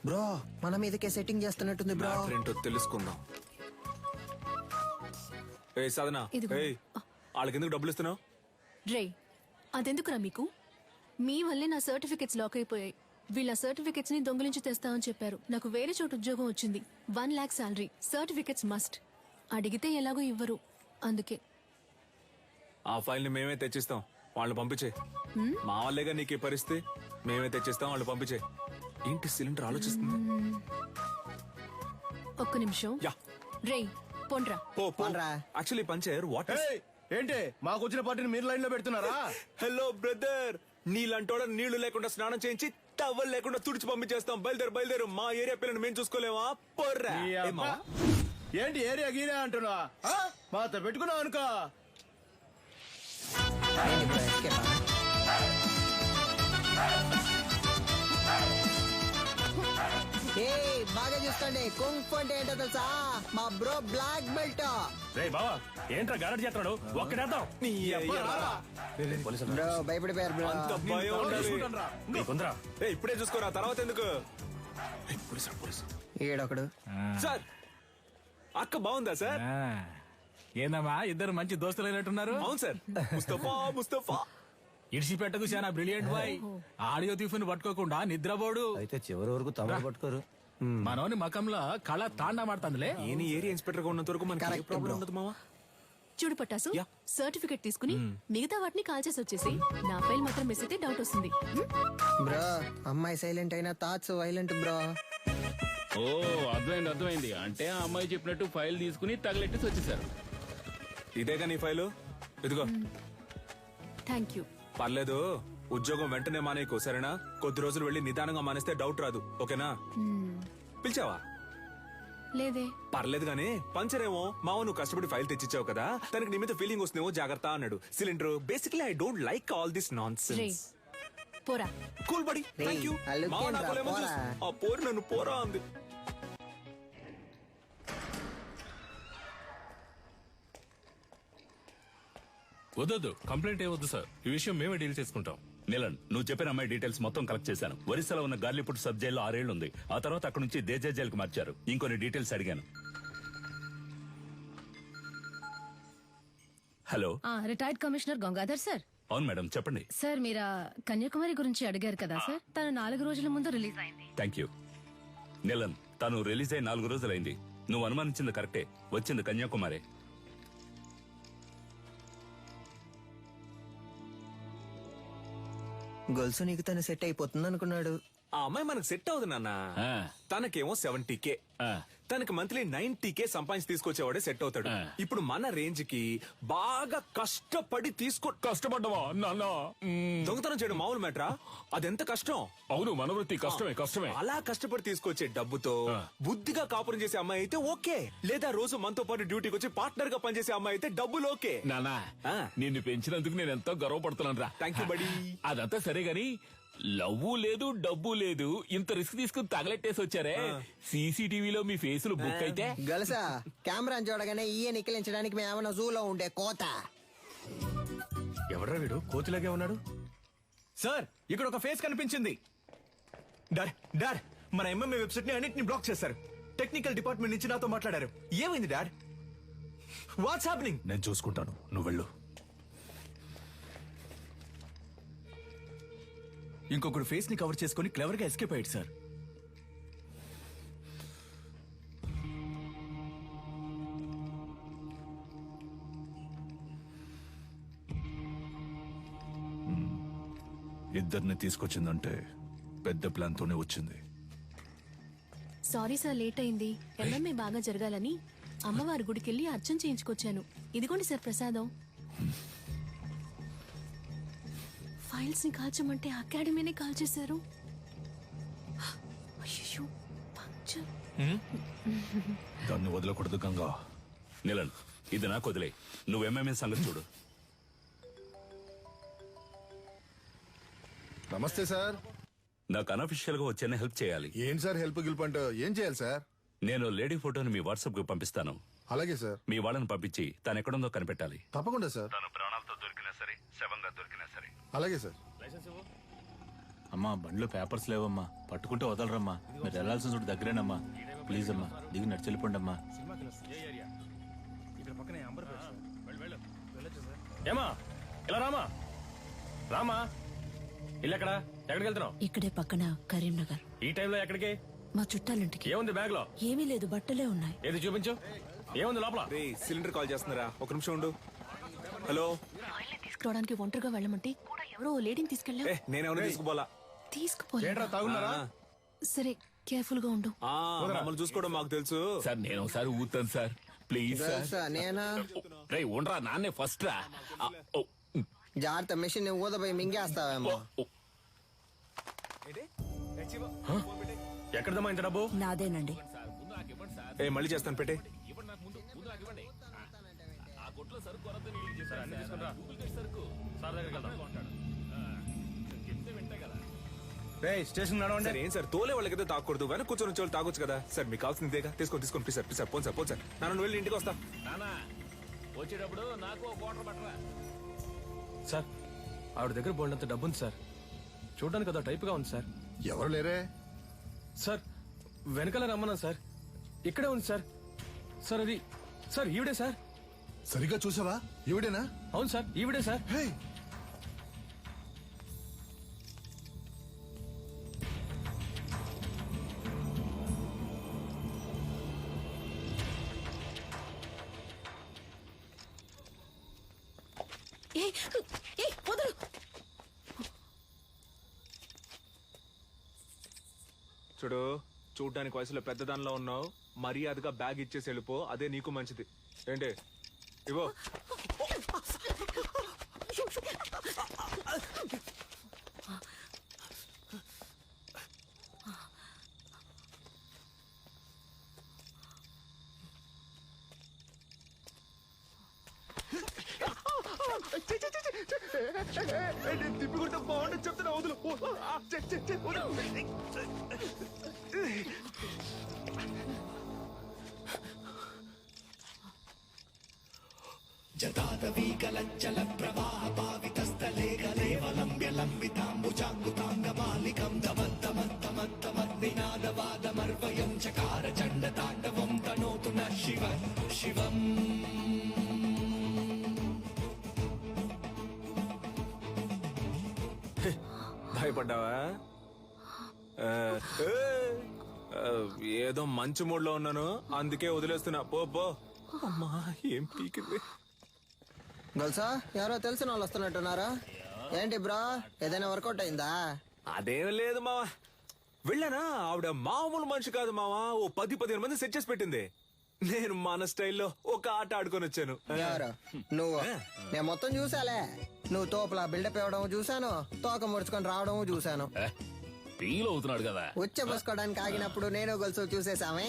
బ్రో మన మీదకే సెట్టింగ్ చేస్తున్నట్టుంది బ్రో. ఏంటో తెలుసుకుందాం. ఏ సాధన, వాళ్ళకి ఎందుకు డబ్బులు ఇస్తున్నావు? రే అదెందుకురా మీకు? మీ వల్లే నా సర్టిఫికెట్స్ లాక్ అయిపోయాయి. వీళ్ళ సర్టిఫికెట్స్ ని దొంగిలించి తెస్తామని చెప్పారు. నాకు వేరే చోటు ఉద్యోగం వచ్చింది. 1 lakh శాలరీ. Certificates must. అడిగితే ఎలాగో ఇవ్వరు, అందుకే. ఆ ఫైల్ ని మేమే తెచ్చిస్తాం, వాళ్ళు పంపించే. మా వాళ్ళేగా నీకు పరిస్థితి. మేమే తెచ్చిస్తాం, వాళ్ళు పంపించే. ఏంటి సిలిండర్ ఆలోచిస్తుంది? ఒక్క నిమిషం. రే పొండ్రా. యాక్చువల్లీ పంచర్ వాట్ ఏంటి మాకు వచ్చిన పార్టీని మీరు లైన్ లో పెడుతున్నారా? హలో బ్రదర్, నీళ్ళంటోడ నీళ్లు లేకుండా స్నానం చేయించి టవల్ లేకుండా తుడిచి పంపించేస్తాం. బయలుదేరు. మా ఏరియా పిల్లని మేము చూసుకోలేమా? పొర్రా. ఏంటి ఏరియా గీరియా అంటున్నా? మాతో పెట్టుకున్నావు అనుకో. బాగా చూసుకోండి, కుంఫ్ అంటే ఏంటో తెలుసా? మా బ్రో బ్లాక్ బెల్ట్. రే బావా, ఏంట్రా గారడి చేస్తున్నాడు? ఒక్కడేద్దాం. బ్రో భయపడిపోయారు బ్రో. అంత భయం ఉండాలి. ఇప్పుడే చూసుకోరా, తర్వాత ఎందుకు? ఈడొకడు. సార్ అక్క బాగుందా సార్? ఏందమ్మా, ఇద్దరు మంచి దోస్తులు అయినట్టున్నారు. అవును సార్. ముస్తఫా ఇడిచిపెట్టకు, చాలా బ్రిలియంట్ బాయ్. ఆడియో తీఫుని పట్టుకోకుండా నిద్రపోడు. అయితే చివరి వరకు తమ పట్టుకోరు. మనోని మకంలో కళ తాండా మాడుతుందిలే. ఏని ఏరియా ఇన్స్పెక్టర్ గా ఉన్నంత వరకు మనకి ప్రాబ్లం ఉండదు మావా. చూడు పట్టాసు, సర్టిఫికెట్ తీసుకుని మిగతా వాటిని కాల్ చేసి వచ్చేసి నా ఫైల్ మాత్రం మిస్ అయితే డౌట్ వస్తుంది. బ్రో అమ్మాయి సైలెంట్ అయినా థాట్స్ వైలెంట్ బ్రో. ఓ అర్థమైంది. అంటే ఆ అమ్మాయి చెప్పినట్టు ఫైల్ తీసుకుని తగలెట్టేసి వచ్చేసారు. ఇదేగా నీ ఫైలు, ఇదిగో. Thank you. పర్లేదు, ఉద్యోగం వెంటనే మానేయకు, సరేనా? కొద్ది రోజులు వెళ్ళి నిదానంగా మానేస్తే డౌట్ రాదు, ఓకేనా? పిలిచావా? లేదే. పర్లేదు గానీ, పంచరేమో మావ నువ్వు కష్టపడి ఫైల్ తెచ్చిచ్చావు కదా, తనకి నీ మీద ఫీలింగ్ వస్తుందేమో, జాగ్రత్త అన్నాడు. Cylinder basically I don't like all this nonsense. పోరా. Cool buddy, thank you. మావ నాకు ఆ పోరు నన్ను పోరా అంది. వద్దు, కంప్లైంట్ ఏ వద్దు సార్. ఈ విషయం మేమే డీల్ చేసుకుంటాం. నీలన్, నువ్వు చెప్పిన అమ్మాయి డీటెయిల్స్ మొత్తం కలెక్ట్ చేశాను. ఒరిస్సాలో ఉన్న గార్లీపుట్ సబ్ జైల్లో 6 ఏళ్లు ఉంది. ఆ తర్వాత అక్కడ నుంచి దేజా జైలుకు మార్చారు. ఇంకొన్ని డీటెయిల్స్ అడిగాను. Hello, retired commissioner Gangadhar sir. అవును మేడం, చెప్పండి. సార్ మీరు కన్యాకుమారి గురించి అడిగారు కదా సార్, తను 4 రోజుల ముందు రిలీజ్ అయింది. Thank you. నీలన్, తను రిలీజ్ అయి 4 రోజులైంది. నువ్వు అనుమానించింది కరెక్టే, వచ్చింది కన్యాకుమారి. గొలుసు నీకు తను సెట్ అయిపోతుంది అనుకున్నాడు. ఆ అమ్మాయి మనకు సెట్ అవుతుంది నాన్న. తనకేమో 70K, తనకి మంత్లీ 90K సంపాదించి తీసుకొచ్చేవాడే సెట్ అవుతాడు. ఇప్పుడు మన రేంజ్ కి బాగా కష్టపడి కష్టపడ్డవా నాన్న? దొంగతనం చేయడం మామూలు మ్యాటరా? అదెంత కష్టం. అవును, మన వృత్తి కష్టమే. అలా కష్టపడి తీసుకొచ్చే డబ్బుతో బుద్ధిగా కాపురం చేసే అమ్మాయి అయితే ఓకే. లేదా రోజు మనతో పాటు డ్యూటీకి వచ్చి పార్ట్నర్ గా పనిచేసే అమ్మాయి అయితే డబ్బులు ఓకే. నానా, నిన్ను పెంచినందుకు నేను ఎంతో గర్వపడుతున్నాను రా. థ్యాంక్ యూ బడి. అదంతా సరే గాని లవ్వు లేదు, డబ్బు లేదు, ఇంత రిస్క్ తీసుకుని తగలెట్టేసి వచ్చారే. సీసీటీవీలో మీ ఫేసులు బుక్ అయితే గలసా కెమెరా చూడగానే ఈయ నిక్కిలించడానికి మేమన్నా జూలో ఉండే కోత. ఎవడ్రా వీడు కోతిలాగే ఉన్నాడు? సార్, ఇక్కడ ఒక ఫేస్ కనిపించింది. డాడ్, మన ఎంఎంఏ వెబ్సైట్ ని అన్నిటిని బ్లాక్ చేశారు. టెక్నికల్ డిపార్ట్మెంట్ నుంచి నాతో మాట్లాడారు. ఏమైంది డాడ్? What's happening? నేను చూసుకుంటాను, నువ్వు వెళ్ళు. ఇంకొకడు ఫేస్ ని కవర్ చేసుకుని క్లవర్ గా ఎస్కేప్ అయ్యాడు సార్. ఇద్దరిని తీసుకొచ్చిందంటే పెద్ద ప్లాన్ తోనే వచ్చింది. సారీ సార్, లేట్ అయింది. ఎంఎంఏ బాగా జరగాలని అమ్మవారి గుడికెళ్ళి అర్చన చేయించుకొచ్చాను. ఇదిగోండి సార్ ప్రసాదం. ఫైల్స్ ని కాల్చమంటే అకాడమీనే కాల్చేశారు. అయ్యో, పంక్చర్. దాన్ని వదలకూడదు గంగా. నీలన్, ఇది నాకు వదిలే. నువ్వు ఎంఎంఏ సంగతి చూడు. నమస్తే సార్. నాకు అనఫిషియల్ గా వచ్చేనే హెల్ప్ చేయాలి. ఏం సార్ హెల్ప్ గిల్పంటే ఏం చేయాలి సార్? నేను లేడీ ఫోటోని మీ వాట్సాప్ కి పంపిస్తాను. అలాగే సార్. మీ వాళ్ళని పంపించి తను ఎక్కడుందో కనిపెట్టాలి. తప్పకుండా సార్. తను ప్రాణాలతో దొరికినా సరే, శవంగా దొరికినా సరే. అలాగే సార్. అమ్మా, బండ్లో పేపర్స్ లేవమ్మా, పట్టుకుంటే వదలరమ్మా. మీరు వెళ్లాల్సిన చోటు దగ్గరేనమ్మా. ప్లీజ్ అమ్మా, దిగి నడిచి వెళ్ళిపోండి అమ్మా. ఏమా, ఇలా రామా. ఇల్లు ఎక్కడికి వెళ్తున్నావు? ఇక్కడే పక్కన కరీంనగర్. ఈ టైంలో ఎక్కడికి? మా చుట్టాలింటికి. ఏముంది బ్యాగ్ లో? ఏమీ లేదు, బట్టలే ఉన్నాయి. ఏది చూపించు. ఏముంది లోపల? సిలిండర్ కాల్ చేస్తున్నారా? ఒక నిమిషం ఉండు. హలో. తీసుకురావడానికి ఒంటరిగా వెళ్ళమంటే కూడా ఎవరో లేడీని తీసుకెళ్ళా. నేనేమన్నా తీసుకుపోలా. తీసుకుపోలా. సరే, కేర్ఫుల్ గా ఉండు. మమ్మల్ని చూసుకోవడం మాకు తెలుసు సార్. నేను ఒకసారి ఊతాను సార్, ప్లీజ్ సార్. నేనా? రే ఉండరా, నాన్నే ఫస్ట్ రా. జాగ్రత్త, మెషిన్ ఊదపోయి మింగేస్తావేమో. ఎక్కడదమ్మా ఇంత డబ్బు? నాదేనండి. మళ్ళీ చేస్తాను, పెట్టే. స్టేషన్ సార్, ఏం సార్ తోలే వాళ్ళకైతే తాగకూడదు, వెనక కూర్చొని వచ్చే వాళ్ళు తాగొచ్చు కదా సార్. మీకు కావాల్సిందేగా, తీసుకోండి please sir. Please sir, phone sir. నన్ను వెళ్ళి ఇంటికి వస్తా. వచ్చేటప్పుడు నాకు ఒక వాటర్ పట్టరా. సార్, ఆవిడ దగ్గర బోల్డంత డబ్బు ఉంది సార్. చూడడానికి అదో టైప్ గా ఉంది సార్. ఎవరు లేరే సార్? వెనకాల రమ్మన్నా సార్. ఇక్కడే ఉంది సార్. సార్, అది సార్ ఈవిడే సార్. సరిగ్గా చూసావా? ఈవిడేనా? అవును సార్, ఈవిడే సార్. చూడు, చూడ్డానికి వయసులో పెద్దదానిలో ఉన్నావు. మర్యాదగా బ్యాగ్ ఇచ్చేసి వెళ్ళిపో, అదే నీకు మంచిది. ఏంటి ఇవో. తిప్పుకుంటే బాగుండదు చెప్తున్నా, వదులు. భయపడ్డావా? ఏదో మంచి మూడ్ లో ఉన్నాను, అందుకే వదిలేస్తున్నా. పో పో. అమ్మా, ఏం పీకింది. గొలుసా ఎవరో తెలిసిన వాళ్ళు వస్తున్నట్టున్నారా ఏంటి బ్రో? ఏదైనా వర్కౌట్ అయిందా? అదేం లేదు మావా. వెళ్ళానా, ఆవిడ మామూలు మనిషి కాదు మావా. ఓ 10-15 మంది సెట్ చేసి పెట్టింది. నేను మన స్టైల్లో ఒక ఆట ఆడుకొని వచ్చాను. ఎవరు నువ్వు? నేను మొత్తం చూసాలే. నువ్వు తోపులా బిల్డప్ ఇవ్వడం చూసాను, తోక ముడుచుకొని రావడం చూసాను. ఫీల్ అవుతున్నాడు కదా. ఉచ్చ పోసుకోవడానికి ఆగినప్పుడు నేను గొలుసు చూసేసామే.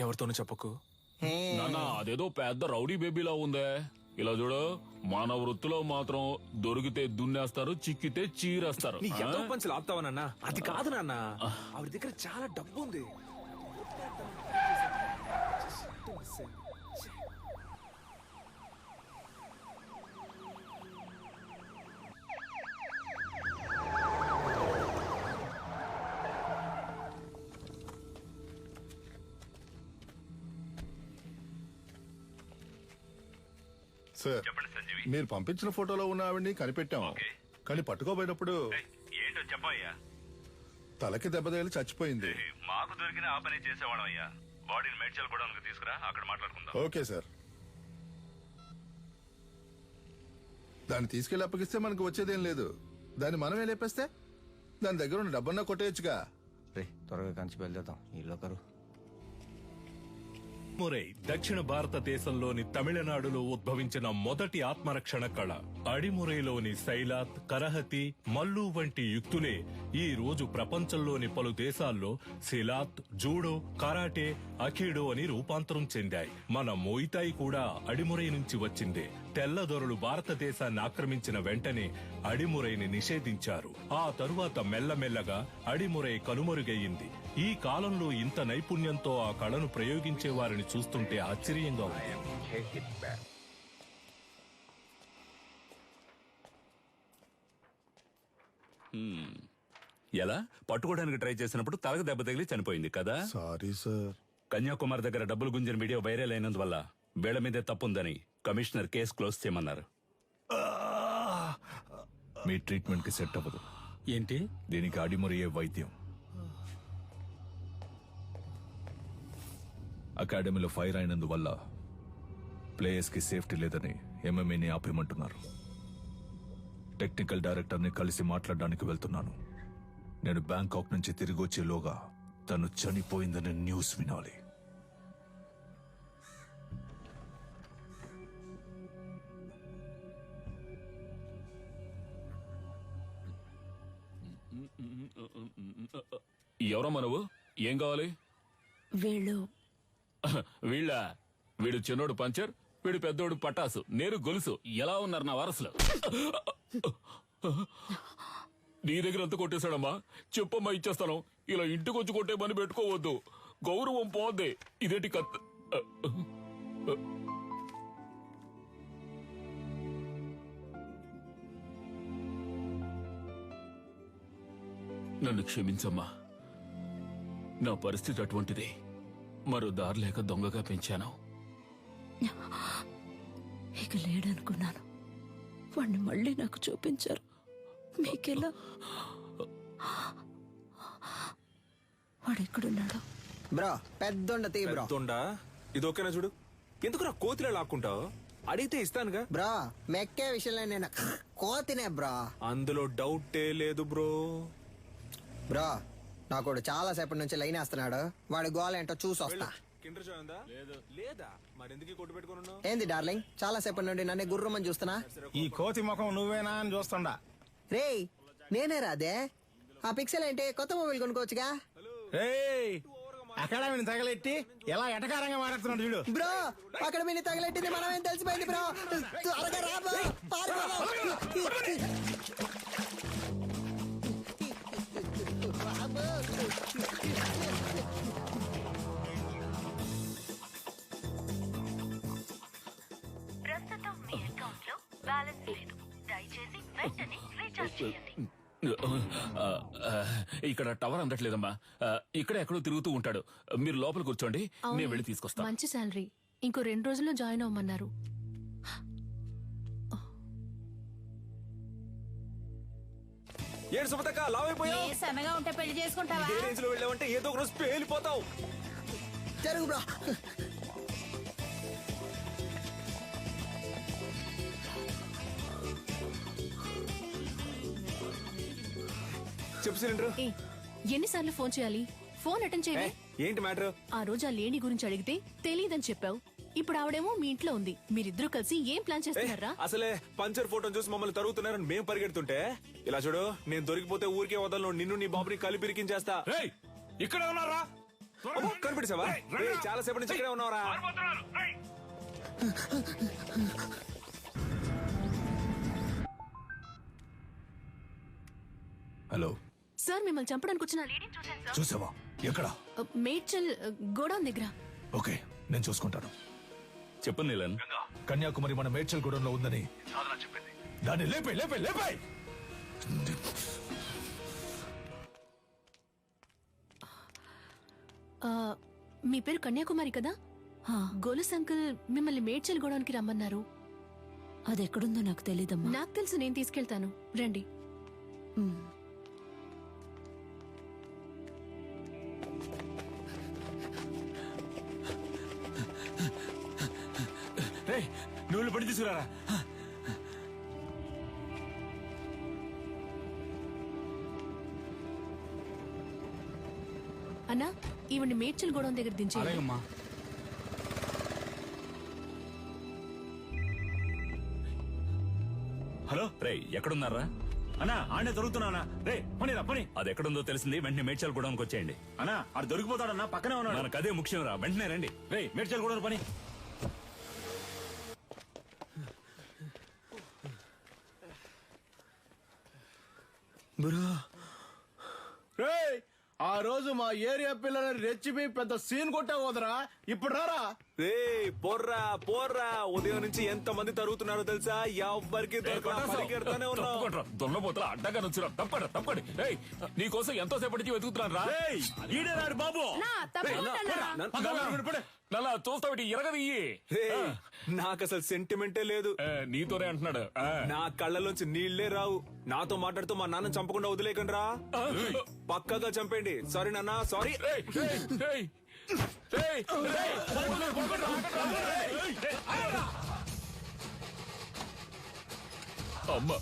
ఎవరితోనూ చెప్పకు. నాన్న, అదేదో పెద్ద రౌడీ బేబీలా ఉందే. ఇలా చూడు, మన వృత్తిలో మాత్రం దొరికితే దున్నేస్తారు, చిక్కితే చీరేస్తారు. నీ ఎంతో పంచులు ఆపుతావా నాన్న? అది కాదు నాన్న, ఆవిడ దగ్గర చాలా డబ్బు ఉంది. సార్, మీరు పంపించిన ఫోటోలో ఉన్న ఆవిడ్ని కనిపెట్టాము, కానీ పట్టుకోబోయినప్పుడు ఏంటో చెప్పయ్యా. తలకి దెబ్బ తగిలి చచ్చిపోయింది. మాకు దొరికిన ఆ పని చేసేవాళ్ళం అయ్యా. బాడీని మేడ్చల్ గోడౌన్కి తీసుకురా, అక్కడ మాట్లాడుకుందాం. Okay sir. దాన్ని తీసుకెళ్లి అప్పగిస్తే మనకు వచ్చేదేం లేదు. దాన్ని మనమే లేపేస్తే దాని దగ్గర ఉన్న డబ్బన్నా కొట్టేయచ్చుగా. రే, త్వరగా కంచి బయలుదేద్దాం. ఈ లోకరు మురై దక్షిణ భారతదేశంలోని తమిళనాడులో ఉద్భవించిన మొదటి ఆత్మరక్షణ కళ. అడిమురైలోని సైలాత్, కరహతి, మల్లు వంటి యుక్తులే ఈ రోజు ప్రపంచంలోని పలు దేశాల్లో సిలాత్, జూడో, కరాటే, అఖీడో అని రూపాంతరం చెందాయి. మన మోయితాయి కూడా అడిమురై నుంచి వచ్చిందే. తెల్లదొరలు భారతదేశాన్ని ఆక్రమించిన వెంటనే అడిమురైని నిషేధించారు. ఆ తరువాత మెల్లమెల్లగా అడిమురై కనుమరుగయ్యింది. ఈ కాలంలో ఇంత నైపుణ్యంతో ఆ కళను ప్రయోగించే వారిని చూస్తుంటే ఆశ్చర్యంగా ఉంది. ఎలా పట్టుకోవడానికి ట్రై చేసినప్పుడు తలకు దెబ్బ తగిలి చనిపోయింది కదా. Sorry sir. కన్యాకుమారి దగ్గర డబ్బులు గుంజిన వీడియో వైరల్ అయినందువల్ల వీళ్ళ మీదే తప్పుందని కమిషనర్ కేసు క్లోజ్ చేయమన్నారు. మీ ట్రీట్మెంట్ కి సెట్ అవ్వదు. ఏంటి? దీనికి అడిమురయ్యే వైద్యం. అకాడమీలో ఫైర్ అయినందువల్ల ప్లేయర్స్ కి సేఫ్టీ లేదని ఎంఎంఏని ఆపేయమంటున్నారు. టెక్నికల్ డైరెక్టర్ ని కలిసి మాట్లాడడానికి వెళ్తున్నాను. నేను బ్యాంకాక్ నుంచి తిరిగి వచ్చేలోగా తను చనిపోయిందని న్యూస్ వినాలి. ఎవరమ్మా నువ్వు? ఏం కావాలి? వీడు చిన్నోడు పంచర్, వీడు పెద్దోడు పటాసు, నేను గొలుసు. ఎలా ఉన్నారు నా వారసులు? నీ దగ్గర అంత కొట్టేశాడమ్మా. చెప్పమ్మా, ఇచ్చేస్తాను. ఇలా ఇంటికొచ్చి కొట్టే పని పెట్టుకోవద్దు, గౌరవం పోద్ది. ఇదేంటి కత్ నన్ను క్షమించమ్మా, నా పరిస్థితి అటువంటిది. మరో దారి లేక దొంగగా పెంచాను. ఇక లేడనుకున్నాను. వాణ్ణి మళ్ళీ నాకు చూపించారు. మీకెలా? వాడెక్కడున్నాడు? బ్రో పెద్దొండ తీ బ్రో. పెద్దొండ ఇది ఓకేనా? చూడు, ఎందుకు నా కోతిలో లాక్కుంటావు? అడిగితే ఇస్తానుగా. బ్రో మెక్కే విషయంలో నేను కోతినే బ్రో, అందులో డౌటే లేదు బ్రో. బ్రో నాకు చాలా సేపటి నుంచి లైన్ వేస్తున్నాడు. వాడి గోల్ ఏంటో చూసి వస్తా. లేదా మరెందుకు కొట్టు పెట్టుకున్నావు? ఏంది డార్లింగ్, చాలా సేపటి నుండి నన్ను గుర్రమని చూస్తున్నా. ఈ కోతి ముఖం నువ్వేనా అని చూస్తుండా. రేయ్ నేనే రాదే. ఆ పిక్సెల్ ఏంటి? కొత్త మొబైల్ కొనుక్కోవచ్చుగా. అకాడమీని తగలెట్టి ఎలా ఎటకారంగా మాట్లాడుతున్నాడు చూడు. బ్రో అకాడమీని తగలెట్టింది మనమేం తెలిసిపోయింది బ్రో. త్వరగా రా బ్రో, ఇక్కడ టవర్ అందట్లేదమ్మా. ఇక్కడ ఎక్కడో తిరుగుతూ ఉంటాడు. మీరు లోపల కూర్చోండి, నేను వెళ్ళి తీసుకొస్తాను. మంచి శాలరీ. ఇంకో 2 రోజుల్లో జాయిన్ అవ్వమన్నారు. ఏడు సుమతక్క లావైపోయావు. సన్నగా ఉంటే పెళ్లి చేసుకుంటావా? ఇదే రేంజ్ లో వెళ్ళావంటే ఏదో ఒక రోజు పేలిపోతావు. జరుగు బ్రో. చెప్పు సిలిండర్. ఎన్నిసార్లు ఫోన్ చేయాలి? ఫోన్ అటెండ్ చేయాలి. ఏంటి మ్యాటర్? ఆ రోజు ఆ లేడీ గురించి అడిగితే తెలీదని చెప్పావు. ఇప్పుడు ఆవిడేమో మీ ఇంట్లో ఉంది. మీరిద్దరూ కలిసి ఏం ప్లాన్ చేస్తున్నారా? అసలే పంచర్ ఫోటోని చూసి మమ్మల్ని తరుగుతున్నారని మేము పరిగెడుతుంటే, ఇలా చూడు, నేను దొరికిపోతే ఊరికే వదలను. నిన్ను నీ బాబుని కలిపి ఇరికించేస్తా. ఇక్కడ ఉన్నారా? కనిపెట్టావా? చాలా సేపటి నుంచి ఇక్కడే ఉన్నావరా? హలో సార్, మిమ్మల్ని చంపడానికి వచ్చిన లేడీని చూశాను సార్. చూసావా? ఎక్కడ? మేడ్చల్ గోడౌన్ దగ్గర. ఓకే, నేను చూసుకుంటాను. చెప్పు నీలన్. కన్యాకుమారి మన మేడ్చల్ గూడెంలో ఉందని దాన్ని లేపే లేపే లేపే. మీ పేరు కన్యాకుమారి కదా? గోలస్ అంకుల్ మిమ్మల్ని మేడ్చల్ గోడౌన్కి రమ్మన్నారు. అది ఎక్కడుందో నాకు తెలీదమ్మా. నాకు తెలుసు, నేను తీసుకెళ్తాను. రండి. నువ్వు పడి తీసుకురారా. అన్నా, ఈవిడ్ని మేడ్చల్ గోడౌన్ దగ్గర దించే. హలో రే, ఎక్కడున్నారా? అన్నా ఆడే దొరుకుతున్నా. రే పని రా పని. అది ఎక్కడుందో తెలిసింది, వెంటనే మేడ్చల్ గూడెంకి వచ్చేయండి. అన్నా ఆడు దొరికిపోతాడన్నా, పక్కనే ఉన్నాడు. మనకు అదే ముఖ్యం రా, వెంటనే రండి. రే మేడ్చల్ గూడెం పని. రేయ్, ఆ రోజు మా ఏరియా పిల్లలని రెచ్చిపి పెద్ద సీన్ కొట్టావు వదరా. ఇప్పుడు రారా. రే పోర్రా పోర్రా. ఉదయం నుంచి ఎంత మంది తరుగుతున్నారో తెలుసా? ఎవ్వరికి పరిగెడతానే ఉన్నావు. దొన్నపోతల అడ్డగా నుంచురా. తప్పండి తప్పండి. నీకోసం ఎంతో సేపటి నుంచి వెతుకుతున్నాను రా. ఈడేనాడు బాబు. నల్లా చూస్తావిటి ఎరగదియ్యి. నాకు అసలు సెంటిమెంటే లేదు. నీతోనే అంటున్నాడు. నా కళ్ళలోంచి నీళ్లే రావు. నాతో మాట్లాడుతూ మా నాన్న చంపకుండా వదిలేకండి రా. పక్కగా చంపండి. సారీ నాన్న, సారీ. అమ్మ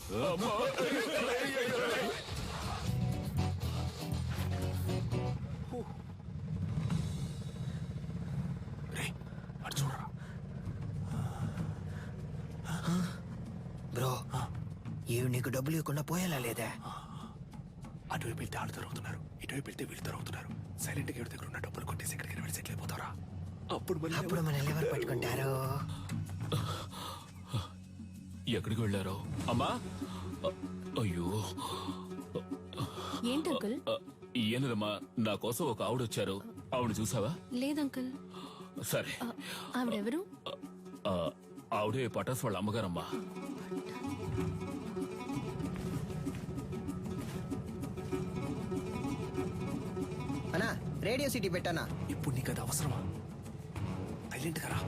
బ్రో, ఇవి నీకు డబ్బులు ఇవ్వకుండా పోయేలా లేదా? అటువైపు వెళ్తే వాళ్ళు తరుగుతున్నారు, ఇటువైపు వెళ్తే వీళ్ళు తరుగుతున్నారు. సైలెంట్ గా ఎవరి దగ్గర ఉన్న డబ్బులు కొట్టేసి ఎక్కడికైనా వెళ్ళి సెటిల్ అయిపోతారా? అప్పుడు మన ఎవరు పట్టుకుంటారు? ఎక్కడికి వెళ్ళారో? అమ్మా, అయ్యో. ఏంటి అంకుల్? ఏనదమ్మా, నా కోసం ఒక ఆవిడ వచ్చారు. ఆవిడ చూసావా? లేదంకుల్. సరే. ఆవిడెవరు? ఆవిడే పటాస్ వాళ్ళ అమ్మగారమ్మా. అన్నా, రేడియో సిటీ పెట్టానా? ఇప్పుడు నీకు అది అవసరమా? సైలెంట్ గా రా.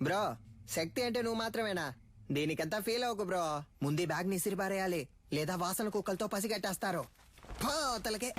బ్రో, శక్తి అంటే నువ్వు మాత్రమేనా? దీనికంతా ఫీల్ అవ్వకు బ్రో. ముందు బ్యాగ్ ని ఇసిరిపారేయాలి, లేదా వాసన కుక్కలతో పసిగట్టేస్తారు. పోతలకే.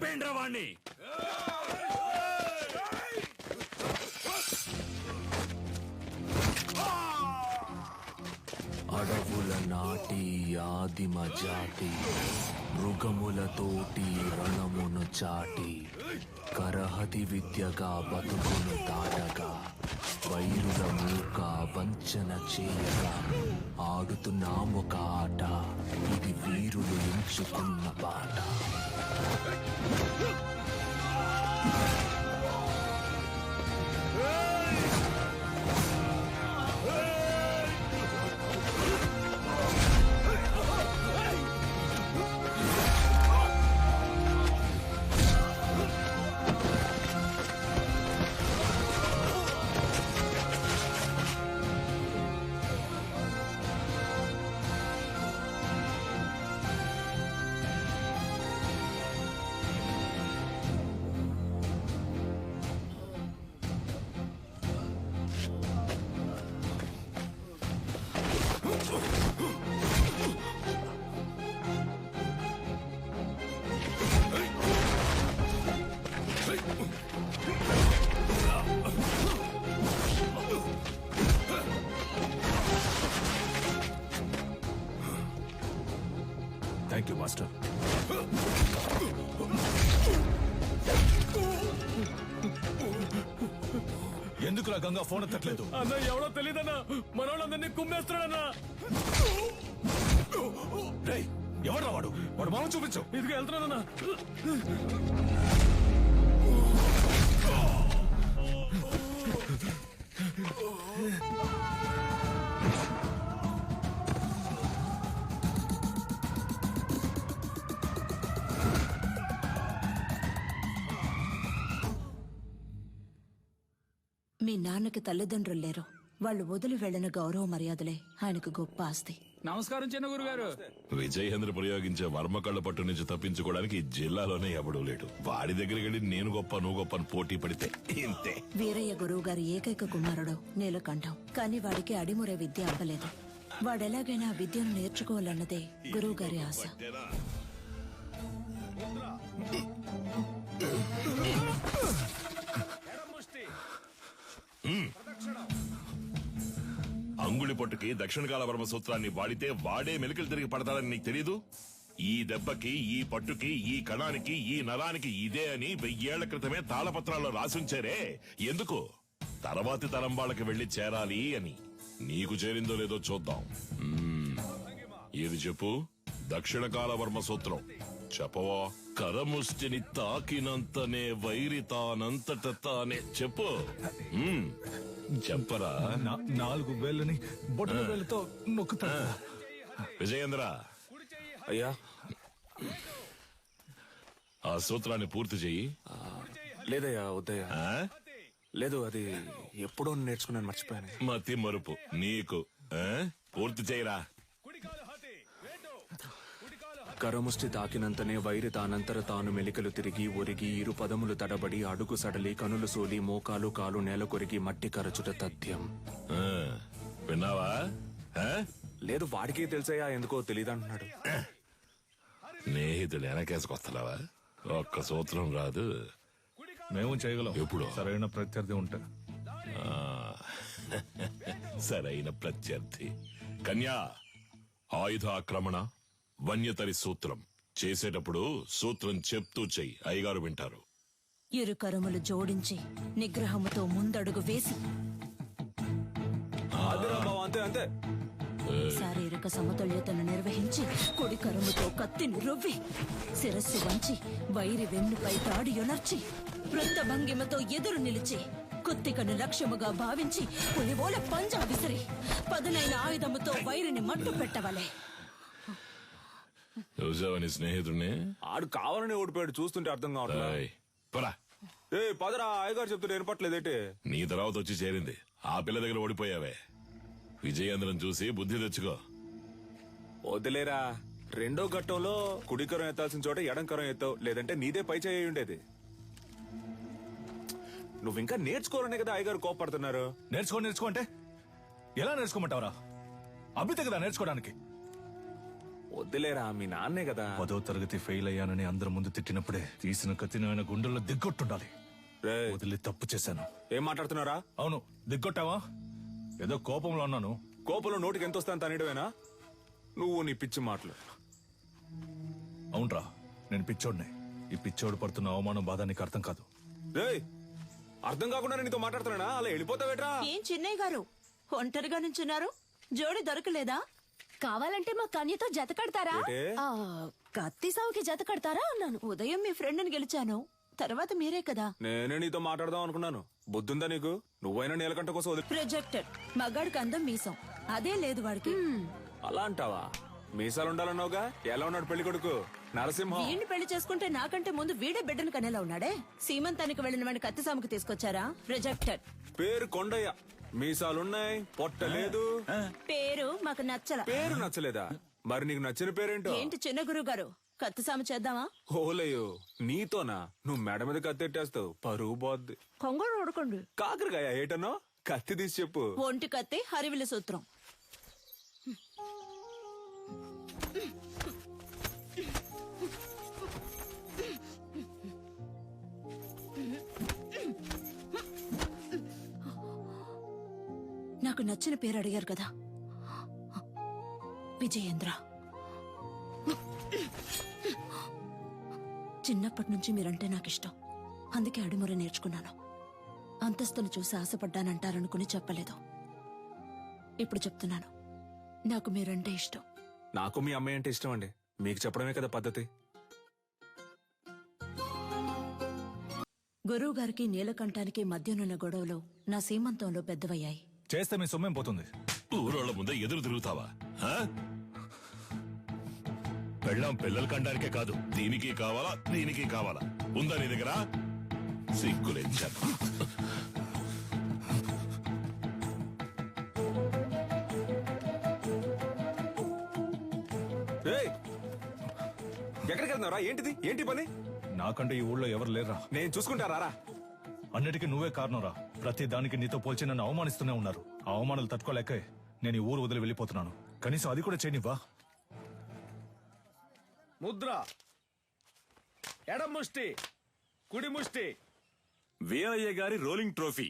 లేపేండ్రా వాణ్ణి. అడవుల నాటి ఆదిమ జాతి మృగములతోటి రణమును చాటి కరహతి విద్యగా బతుకును దాటగా వైరుల మూక వంచన చేయగా ఆడుతున్నామొక ఆట, ఇది వీరులు ఎంచుకున్న బాట. Thank you master. ఎందుకురా గంగా ఫోన్ ఎత్తట్లేదు? అన్న ఎవడో తెలియదన్నా, మనోళ్ళందరినీ కుమ్మేస్తున్నాడన్నా. ఎవడ్రా వాడు? వాడు మామూలు చూపించు. ఇదిగా వెళ్తున్నానన్నా. మీ నాన్నకి తల్లిదండ్రులు లేరు. వాళ్ళు వదిలి వెళ్లిన గౌరవ మర్యాదలే ఆయనకు గొప్ప ఆస్తి. నమస్కారం చిన్న గురుగారు. విజయేంద్ర ప్రయోగించే వర్మ కళ్ళ పట్టు నుంచి తప్పించుకోవడానికి ఈ జిల్లాలోనే ఎవడూ లేడు. వాడి దగ్గరికి వెళ్ళి నేను గొప్ప నువ్వు గొప్ప అని పోటీ పడితే ఇంతే. వీరయ్య గురువు గారి ఏకైక కుమారుడు నీలకంఠం. కానీ వాడికి అడిమురే విద్య అవ్వలేదు. వాడెలాగైనా విద్యను నేర్చుకోవాలన్నదే గురువు గారి ఆశ. అంగుళి పొట్టుకి దక్షిణ కాల వర్మ సూత్రాన్ని వాడితే వాడే మెలికలు తిరిగి పడతాడని నీకు తెలీదు? ఈ దెబ్బకి, ఈ పట్టుకి, ఈ కణానికి, ఈ నరానికి ఇదే అని 1000 ఏళ్ల క్రితమే తాళపత్రాల్లో రాసుంచారే. ఎందుకు? తర్వాతి తరం వాళ్ళకి వెళ్లి చేరాలి అని. నీకు చేరిందో లేదో చూద్దాం. ఇది చెప్పు. దక్షిణ కాల వర్మ సూత్రం చెప్పవా? కరముష్టిని తాకినంతనే వైరి తానంతట తానే. చెప్పు. చెప్పరా? 4 వేళ్ళని బొట్ల వేళ్ళతో నొక్కుతా. విజయేంద్ర, అయ్యా ఆ సూత్రాన్ని పూర్తి చెయ్యి. లేదయ్యా, వద్దయ్యా. లేదు, అది ఎప్పుడో నేర్చుకున్నాను, మర్చిపోయాను. మతి మరుపు నీకు. పూర్తి చేయరా. కరముష్టి తాకినంతనే వైరి తానంతర తాను మెలికలు తిరిగి ఒరిగి ఇరు పదములు తడబడి అడుగు సడలి కనులు సోలి మోకాలు కాలు నేల కొరిగి మట్టి కరచుట తథ్యం. విన్నావా? లేదు, వాడికే తెలుసయ్యా, ఎందుకో తెలియదంటున్నాడు. స్నేహితుడు వెనకేసుకొస్తున్నావా? ఒక్క సూత్రం రాదు. మేము చేయగలం. ఎప్పుడు? సరైన ప్రత్యర్థి ఉంటే. సరైన ప్రత్యర్థి. కన్యా, ఆయుధ ఆక్రమణ వన్యతరి సూత్రం చేసేటప్పుడు సూత్రం చెప్తూ చెయ్యి. అయ్యగారు వింటారు. ఇరు కరములు జోడించి నిగ్రహముతో ముందడుగు వేసి అంతే శారీరక సమతుల్యతను నిర్వహించి కుడి కరముతో కత్తిని రువ్వి శిరస్సు వంచి వైరి వెన్నుపై తాడి యొనర్చి వృత్త భంగిమతో ఎదురు నిలిచి కుత్తికను లక్ష్యముగా భావించి పులివోల పంజా విసిరి పదునైన ఆయుధముతో వైరిని మట్టు పెట్టవలే. చూసావని స్నేహితుడిని? ఆడు కావాలని ఓడిపోయాడు, చూస్తుంటే అర్థం కావట్లేదు. పదరా, అయ్యగారు చెప్తుంటే వినపట్లేదేంటి? నీ తర్వాత వచ్చి చేరింది. ఆ పిల్ల దగ్గర ఓడిపోయావే. విజయేంద్రం చూసి బుద్ధి తెచ్చుకో. వదిలేరా, రెండో ఘట్టంలో కుడికరం ఎత్తాల్సిన చోట ఎడంకరం ఎత్తావు, లేదంటే నీదే పై చేయి ఉండేది. నువ్వు ఇంకా నేర్చుకోవాలనే కదా అయ్యగారు కోపడుతున్నారు. నేర్చుకో అంటే ఎలా నేర్చుకోమంటావరా? అభితే కదా నేర్చుకోవడానికి. వద్దులేరా మీ నాన్నే కదా. 10వ తరగతి ఫెయిల్ అయ్యానని అందరి ముందు తిట్టినప్పుడే తీసిన కత్తిని ఆయన గుండెల్లో దిగ్గొట్టుండాలి. వదిలి తప్పు చేశాను. ఏం మాట్లాడుతున్నారా? అవును, దిగ్గొట్టావా? ఏదో కోపంలో అన్నాను. కోపంలో నోటికి ఎంత వస్తాను తనేయడమేనా? నువ్వు నీ పిచ్చి మాటలు. అవునరా, నేను పిచ్చోడ్నే. ఈ పిచ్చోడు పడుతున్న అవమానం బాధ నీకు అర్థం కాదు. అర్థం కాకుండా నీతో మాట్లాడుతున్నానా? అలా వెళ్ళిపోతావేట్రా? ఏం చిన్నయ్య గారు ఒంటరిగా నుంచున్నారు? జోడి దొరకలేదా? కావాలంటే మా కన్యతో జత కడతారా? కత్తి సావుకి జత కడతారా అన్నాను. ఉదయం మీ ఫ్రెండ్ని గెలిచాను, తర్వాత మీరే కదా. నేనే నీతో మాట్లాడదాం అనుకున్నాను. బుద్ధుందా నీకు? నువ్వైనా నీలకంట కోసం వదిలి. ప్రొజెక్టెడ్ మగాడికి అందం మీసం, అదే లేదు వాడికి. అలా అంటావా? మీసాలు ఉండాలన్నావుగా. ఎలా ఉన్నాడు పెళ్లి కొడుకు? నరసింహం. వీడిని పెళ్లి చేసుకుంటే నాకంటే ముందు వీడే బిడ్డను కనేలా ఉన్నాడే. సీమంతానికి వెళ్ళిన వాడిని కత్తి సాముకి తీసుకొచ్చారా? ప్రొజెక్టెడ్. పేరు కొండయ్య, మీసాలున్నాయి, పొట్ట లేదు. పేరు మాకు నచ్చల. పేరు నచ్చలేదా? మరి నీకు నచ్చిన పేరేంటో? ఏంటి చిన్న గురువు గారు, కత్తి సాము చేద్దామా? ఓలయ్యో, నీతోనా? నువ్వు మెడ మీద కత్తెట్టేస్తావు, పరువు పోద్ది. కొంగడు ఉడకండి. కాకరకాయ ఏటనో కత్తి తీసి చెప్పు. ఒంటి కత్తి హరివిల సూత్రం. నాకు నచ్చిన పేరు అడిగారు కదా, విజయేంద్ర. చిన్నప్పటి నుంచి మీరంటే నాకు ఇష్టం, అందుకే అడిముర నేర్చుకున్నాను. అంతస్తును చూసి ఆశపడ్డానంటారనుకుని చెప్పలేదు. ఇప్పుడు చెప్తున్నాను, నాకు మీరంటే ఇష్టం. నాకు మీ అమ్మాయి అంటే ఇష్టం అండి. మీకు చెప్పడమే కదా పద్ధతి. గురువు గారికి నీలకంఠానికి మధ్యనున్న గొడవలు నా సీమంతంలో పెద్దవయ్యాయి. చేస్తే మీ సొమ్మేం పోతుంది? ఊరోళ్ళ ముందే ఎదురు తిరుగుతావా? పెళ్ళాం పిల్లల కండానికే కాదు, దీనికి కావాలా దీనికి కావాలా? ఉందా నీ దగ్గర? సిగ్గులేంచాను. ఎక్కడికి వెళ్తున్నారా? ఏంటిది? ఏంటి పని? నాకంటే ఈ ఊళ్ళో ఎవరు లేరా? నేను చూసుకుంటారా? అన్నిటికీ నువ్వే కారణంరా. ప్రతి దానికి నీతో పోల్చి నన్ను అవమానిస్తూనే ఉన్నారు. ఆ అవమానాలు తట్టుకోలేక నేను ఈ ఊరు వదిలి వెళ్ళిపోతున్నాను. కనీసం అది కూడా చేయనివ్వా? ముద్ర, ఎడం ముష్టి, కుడి ముష్టి. వీరయ్య గారి రోలింగ్ ట్రోఫీ,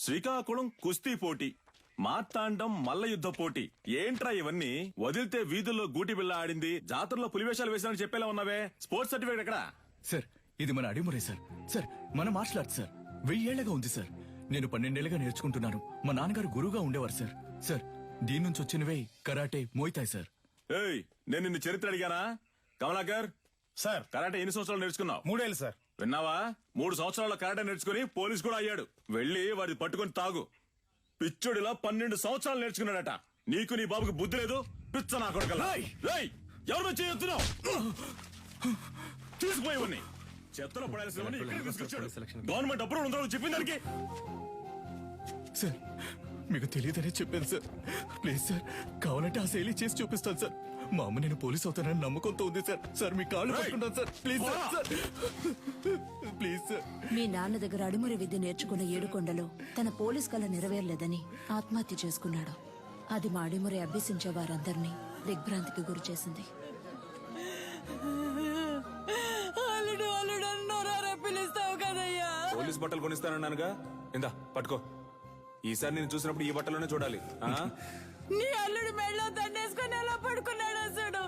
శ్రీకాకుళం కుస్తీ పోటీ, మార్తాండం మల్ల యుద్ధ పోటీ. ఏంట్రా ఇవన్నీ? వదిలితే వీధుల్లో గూటి బిళ్ళ ఆడింది, జాతరలో పులివేషాలు వేసానని చెప్పేలా ఉన్నావే. స్పోర్ట్స్ సర్టిఫికేట్ ఎక్కడా? సార్, ఇది మన అడిమురే సార్. సార్, మన మార్షల్ ఆర్ట్స్ సార్. 1000 ఏళ్లగా ఉంది సార్. నేను 12 ఏళ్లుగా నేర్చుకుంటున్నాను. మా నాన్నగారు గురువుగా ఉండేవారు సార్. సార్, దీని నుంచి వచ్చినవే కరాటే, మోయితాయ్ సార్. ఏయ్, నేను నిన్ను చరిత్ర అడిగానా? కమలాకర్ సార్, కరాటే ఎన్ని సంవత్సరాలు నేర్చుకున్నావు? 3 ఏళ్ళు సార్. విన్నావా? 3 సంవత్సరాల కరాటే నేర్చుకుని పోలీస్ కూడా అయ్యాడు. వెళ్ళి వాడి పట్టుకొని తాగు. పిచ్చోడిలా 12 సంవత్సరాలు నేర్చుకున్నాడట. నీకు నీ బాబుకి బుద్ధి లేదు. పిచ్చ నా కొడుకల్లా. ఎవరు చేయొద్దున్నావు? తీసుకుపోయేవన్నీ చెత్తలో పడాల్సినవన్నీ ఇక్కడికి తీసుకొచ్చాడు. గవర్నమెంట్ అప్రూవల్ ఉందో చెప్పిన దానికి. సార్, మీకు తెలియదనే చెప్పాను సార్. ప్లీజ్ సార్, కావాలంటే ఆ శైలి చేసి చూపిస్తాను సార్. మా అమ్మ నేను పోలీస్ అవుతానని నమ్మకంతో ఉంది సార్. సార్, మీ కాళ్ళు పట్టుకుంటాను sir. Please sir, please sir. మీ నాన్న దగ్గర అడిమురి విద్య నేర్చుకున్న ఏడుకొండలో తన పోలీస్ కళ నెరవేరలేదని ఆత్మహత్య చేసుకున్నాడు. అది మా అడిమురి అభ్యసించే వారందరినీ దిగ్భ్రాంతికి గురి చేసింది. పోలీస్ బట్టలు కొనిస్తానన్నానుగా. ఇందా పట్టుకో. ఈసారి నేను చూసినప్పుడు ఈ బట్టలోనే చూడాలి. నీ అల్లుడు మెడలో దండేసుకుని ఎలా పడుకున్నాడు అసలు?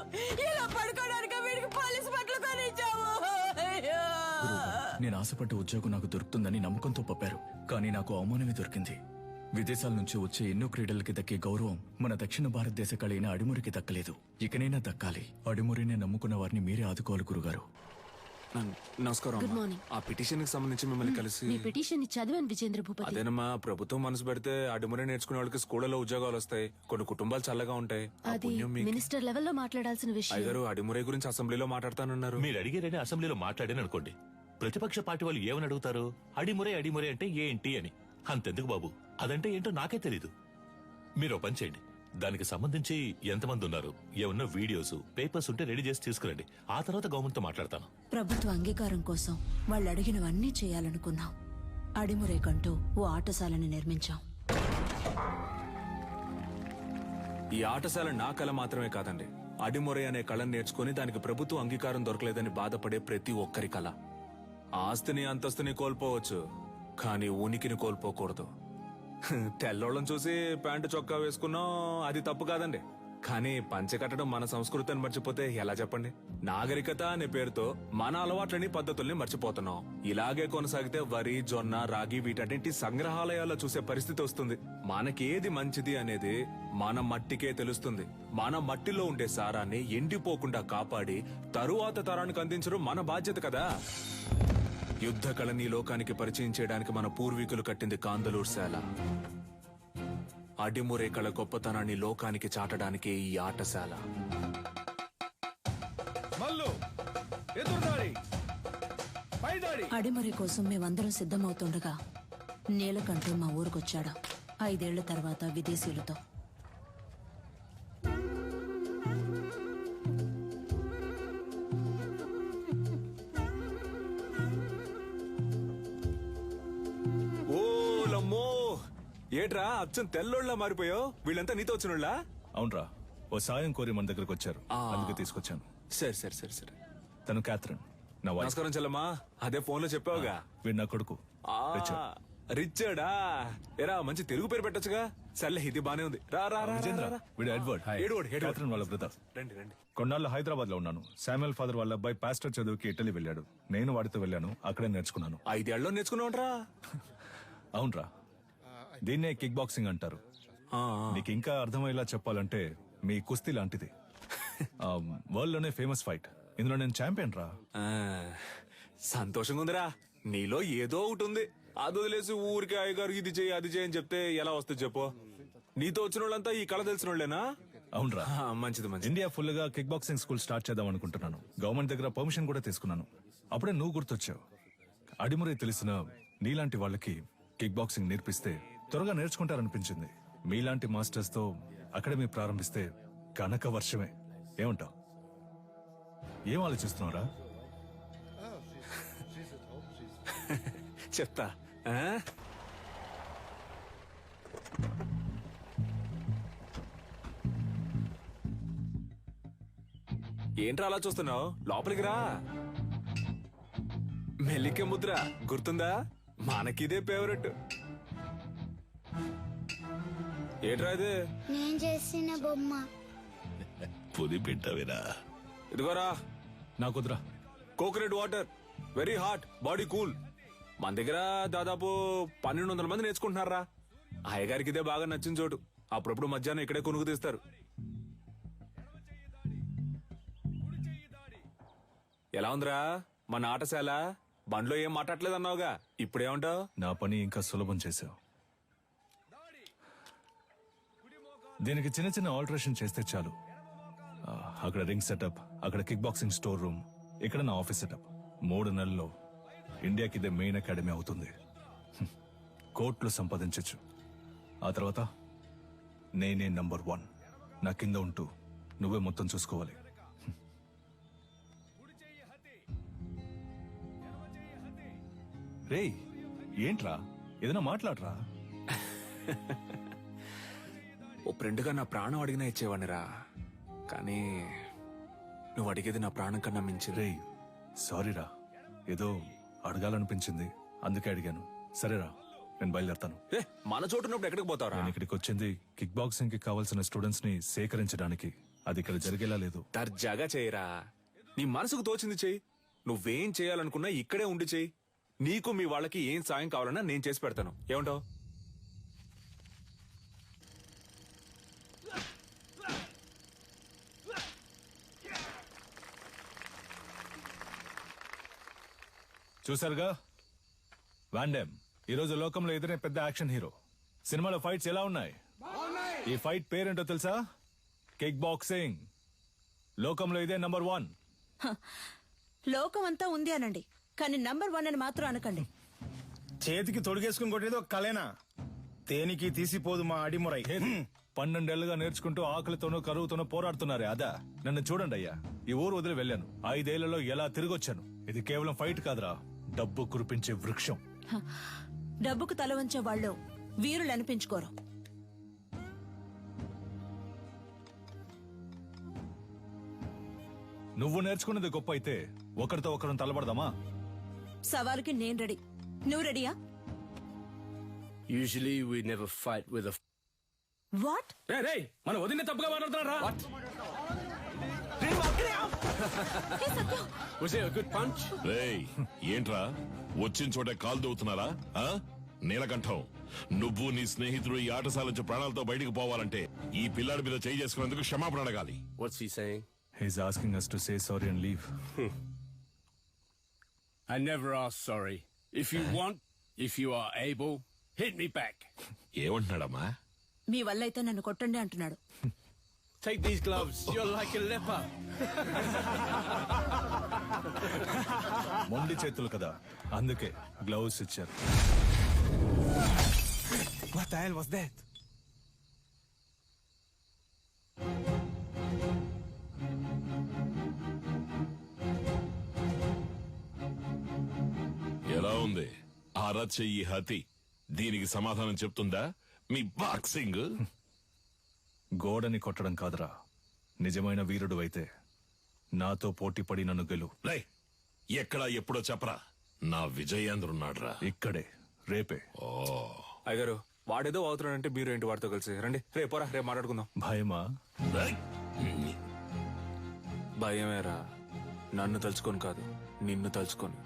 ఇలా పడుకోవడానికి వీడికి పోలీస్ బట్టలు కొనిచ్చావు. నేను ఆశపడ్డ ఉద్యోగం నాకు దొరుకుతుందని నమ్మకంతో పంపారు, కానీ నాకు అవమానమే దొరికింది. విదేశాల నుంచి వచ్చే ఎన్నో క్రీడలకి దక్కే గౌరవం మన దక్షిణ భారతదేశ కళైన అడిమురికి దక్కలేదు. ఇకనైనా దక్కాలి. అడిమురినే నమ్ముకున్న వారిని మీరే ఆదుకోవాలి గురుగారు. నమస్కారం. Good morning. ఆ పిటిషన్ కి సంబంధించి మిమ్మల్ని కలిసి. మీ పిటిషన్ చదివాను విజేంద్ర భూపతి. అదేనమ్మా, ప్రభుత్వం మనసు పెడితే అడిమురే నేర్చుకునే వాళ్ళకి స్కూళ్ళలో ఉద్యోగాలు వస్తాయి. కొన్ని కుటుంబాలు చల్లగా ఉంటాయి. ఆ అది పుణ్యం మీకు. మినిస్టర్ లెవెల్లో మాట్లాడాల్సిన విషయం. అయ్యగారు అడిమురే గురించి అసెంబ్లీలో మాట్లాడతానన్నారు. మీరు అడిగారని అసెంబ్లీలో మాట్లాడాను అనుకోండి, ప్రతిపక్ష పార్టీ వాళ్ళు ఏమని అడుగుతారు? అడిమురే అడిమురే అంటే ఏంటి అని. అంతెందుకు బాబు, అదంటే ఏంటో నాకే తెలీదు. మీరు ఓ పని చేయండి, దానికి సంబంధించి ఎంతమంది ఉన్నారు, ఏమన్నా వీడియోస్ పేపర్స్ ఉంటే రెడీ చేసి తీసుకురండి. ఆ తర్వాత గవర్నమెంట్ తో మాట్లాడతాను. ప్రభుత్వ అంగీకారం కోసం వాళ్ళు అడిగినవన్నీ చేయాలనుకున్నాం. అడిమురేకంటూ ఓ ఆటశాలని నిర్మించాం. ఈ ఆటశాల నా కళ మాత్రమే కాదండి, అడిమొరే అనే కళను నేర్చుకుని దానికి ప్రభుత్వ అంగీకారం దొరకలేదని బాధపడే ప్రతి ఒక్కరి కళ. ఆస్తిని అంతస్తుని కోల్పోవచ్చు, కానీ ఉనికిని కోల్పోకూడదు. తెల్లోళ్ళని చూసి ప్యాంటు చొక్కా వేసుకున్నాం, అది తప్పు కాదండి. కానీ పంచె కట్టడం మన సంస్కృతిని మర్చిపోతే ఎలా చెప్పండి? నాగరికత అనే పేరుతో మన అలవాట్లని పద్ధతుల్ని మర్చిపోతున్నాం. ఇలాగే కొనసాగితే వరి, జొన్న, రాగి వీటన్నింటి సంగ్రహాలయాల్లో చూసే పరిస్థితి వస్తుంది. మనకేది మంచిది అనేది మన మట్టికే తెలుస్తుంది. మన మట్టిలో ఉండే సారాన్ని ఎండిపోకుండా కాపాడి తరువాత తరానికి అందించడం మన బాధ్యత కదా. యుద్ధ కళని లోకానికి పరిచయం చేయడానికి మన పూర్వీకులు కట్టింది కాందలూరు శాల. అడిమురే కళ గొప్పతనాన్ని లోకానికి చాటడానికి ఈ ఆటశాల. అడిమరి కోసం మేమందరం సిద్ధమవుతుండగా నీలకంఠు మా ఊరికొచ్చాడు 5 ఏళ్ల తర్వాత విదేశీయులతో. ఓలమ్మో, ఏట్రా అచ్చం తెల్లోళ్ళ మారిపోయావు? వీళ్ళంతా నీతో వచ్చినోళ్ళ? అవునరా, ఓ సాయం కోరి మన దగ్గరకు వచ్చారు, అందుకే తీసుకొచ్చాను. సరే సరే సరే సరే. తను క్యాథరిన్, నా వైఫ్. నమస్కారం చెల్లమ్మా. అదే ఫోన్ లో చెప్పావుగా. వీడు నా కొడుకు రిచర్డ్. రిచర్డా? ఎరా మంచి తెలుగు పేరు పెట్టొచ్చుగా. సర్లే, ఇది బానే ఉంది. రా రా రా, విజేంద్ర, రా, రా. వీడు ఎడ్వర్డ్. క్యాథరిన్ వాళ్ళ బ్రదర్. రండి రండి. కొన్నాళ్ళు హైదరాబాద్ లో ఉన్నాను. శామ్యుల్ ఫాదర్ వాళ్ళ అబ్బాయి పాస్టర్ చదువుకి ఇటలీ వెళ్ళాడు. నేను వాడితో వెళ్ళాను, అక్కడే నేర్చుకున్నాను. 5 ఏళ్ళలో నేర్చుకున్నావుంట్రా? అవునరా, దీన్నే కిక్ బాక్సింగ్ అంటారు. నీకు ఇంకా అర్థమయ్యేలా చెప్పాలంటే మీ కుస్తీ లాంటిది. వరల్డ్ లోనే ఫేమస్ ఫైట్. ఇందులో నేను ఛాంపియన్ రా. సంతోషంగా ఉందిరా. నీలో ఏదో ఒకటి ఉంది. అది వదిలేసి ఊరికి అయ్యగారు ఇది చేయి అది చేయని చెప్తే ఎలా వస్తుంది చెప్పు? నీతో వచ్చిన వాళ్ళంతా ఈ కళ తెలిసిన వాళ్ళేనా? అవునరా, మంచిది మంచిది. ఇండియా ఫుల్ గా కిక్ బాక్సింగ్ స్కూల్ స్టార్ట్ చేద్దాం అనుకుంటున్నాను. గవర్నమెంట్ దగ్గర పర్మిషన్ కూడా తీసుకున్నాను. అప్పుడే నువ్వు గుర్తొచ్చావు. అడిమురే తెలిసిన నీలాంటి వాళ్ళకి కిక్ బాక్సింగ్ నేర్పిస్తే త్వరగా నేర్చుకుంటారనిపించింది. మీలాంటి మాస్టర్స్ తో అకాడమీ ప్రారంభిస్తే కనక వర్షమే. ఏమంటావు? ఏం ఆలోచిస్తున్నావురా? చెప్తా. ఏంట్రా అలా చూస్తున్నావు? లోపలికి రా. మెల్లికే ముద్ర గుర్తుందా? మనకిదే ఫేవరెట్. ఏంట్రా ఇది? నేను చేసిన బొమ్మ. పుది పెట్టవేరా? ఇదిగోరా. నా కుదరా. Coconut water, very hot, body cool. మన దగ్గర దాదాపు 1200 మంది నేర్చుకుంటున్నారా. అయ్యగారికి ఇదే బాగా నచ్చిన చోటు. అప్పుడప్పుడు మధ్యాహ్నం ఇక్కడే కొనుక్కు తీస్తారు. ఎలా ఉందిరా మన ఆటశాల? బండ్లో ఏం మాట్లాడలేదన్నావుగా, ఇప్పుడేమంటావు? నా పని ఇంకా సులభం చేశావు. దీనికి చిన్న చిన్న ఆల్టరేషన్ చేస్తే చాలు. అక్కడ రింగ్ సెటప్, అక్కడ కిక్ బాక్సింగ్ స్టోర్ రూమ్, ఇక్కడ నా ఆఫీస్ సెటప్. 3 నెలల్లో ఇండియాకి ఇదే మెయిన్ అకాడమీ అవుతుంది. కోట్లు సంపాదించచ్చు. ఆ తర్వాత నేనే నంబర్ 1. నా కింద ఉంటూ నువ్వే మొత్తం చూసుకోవాలి. రేయ్, ఏంట్రా? ఏదైనా మాట్లాడరా. ఓ ఫ్రెండ్గా నా ప్రాణం అడిగినా ఇచ్చేవాడినిరా. కానీ నువ్వు అడిగేది నా ప్రాణం కన్నా మించి. రేయ్, సారీరా, ఏదో అడగాలనిపించింది, అందుకే అడిగాను. సరేరా, నేను బయలుదేరతాను. మన చోటు ఉన్నప్పుడు ఎక్కడికి పోతావురా? నేను ఇక్కడికి వచ్చింది కిక్ బాక్సింగ్ కి కావాల్సిన స్టూడెంట్స్ ని సేకరించడానికి. అది ఇక్కడ జరిగేలా లేదు. దర్జాగా చేయరా. నీ మనసుకు తోచింది చెయ్యి. నువ్వేం చేయాలనుకున్నా ఇక్కడే ఉండి చెయ్యి. నీకు మీ వాళ్ళకి ఏం సాయం కావాలన్నా నేను చేసి పెడతాను. ఏమంటావు? చూసారుగా, వాండెమ్ ఈరోజు లోకంలో ఎదురే పెద్ద యాక్షన్ హీరో. సినిమాలో ఫైట్స్ ఎలా ఉన్నాయి? ఈ ఫైట్ పేరేంటో తెలుసా? Kick boxing. లోకంలో ఇదే నంబర్ 1. లోకం అంతా ఉంది అనండి, కానీ నంబర్ 1 అని మాత్రం అనకండి. చేతికి తొడిగేసుకుని కొట్టేది ఒక కలేనా? దేనికి తీసిపోదు మా అడిమురై. 12 ఏళ్లుగా నేర్చుకుంటూ ఆకలితోనూ కరువుతోనూ పోరాడుతున్నారే అదా? నన్ను చూడండి అయ్యా, ఈ ఊరు వదిలి వెళ్ళాను. 5 ఏళ్లలో ఎలా తిరిగొచ్చాను. ఇది కేవలం ఫైట్ కాదురా, డబ్బు కురిపించే వృక్షం. డబ్బుకు తల వంచే వాళ్ళు వీరులు అనిపించుకోరు. నువ్వు నేర్చుకున్నది గొప్ప అయితే ఒకరితో ఒకరిని తలబడదామా? సవాలుకి నేను రెడీ. నువ్వు రెడీయా? Usually we never fight with a what? రే మన వదిన తప్పుగా మాట్లాడుతున్నారా? Was it a good punch? రేయ్ ఏంట్రా వచ్చిన చోట కాలు దూవుతున్నారా? నీలకంఠం, నువ్వు నీ స్నేహితుడు ఈ ఆటశాల నుంచి ప్రాణాలతో బయటికి పోవాలంటే ఈ పిల్లాడి మీద చేయి చేసుకునేందుకు క్షమాపణ అడగాలి. What's he saying? He's asking us to say sorry and leave. I never ask sorry. If you want, if you are able, hit me back. ఏమంటున్నాడమ్మా? మీ వల్ల అయితే నన్ను కొట్టండి అంటున్నాడు. Take these gloves. You're like a leper. మొండి చేతులు కదా, అందుకే gloves ఇచ్చారు. What the hell was that? ఎలా ఉంది ఈ హతి? దీనికి సమాధానం చెప్తుందా మీ బాక్సింగ్? గోడని కొట్టడం కాదురా, నిజమైన వీరుడు అయితే నాతో పోటీ పడి నన్ను గెలు. రేయ్ ఎక్కడా ఎప్పుడో చెప్పరా, నా విజయేంద్రున్నాడ్రా ఇక్కడే, రేపే. అయ్యగారు వాడేదో అవుతున్నాడంటే మీరు ఏంటి వాడితో కలిసి రండి. రేపోరా, రేపు మాట్లాడుకుందాం. భయమా? భయమేరా, నన్ను తలుచుకొని కాదు నిన్ను తలుచుకొని.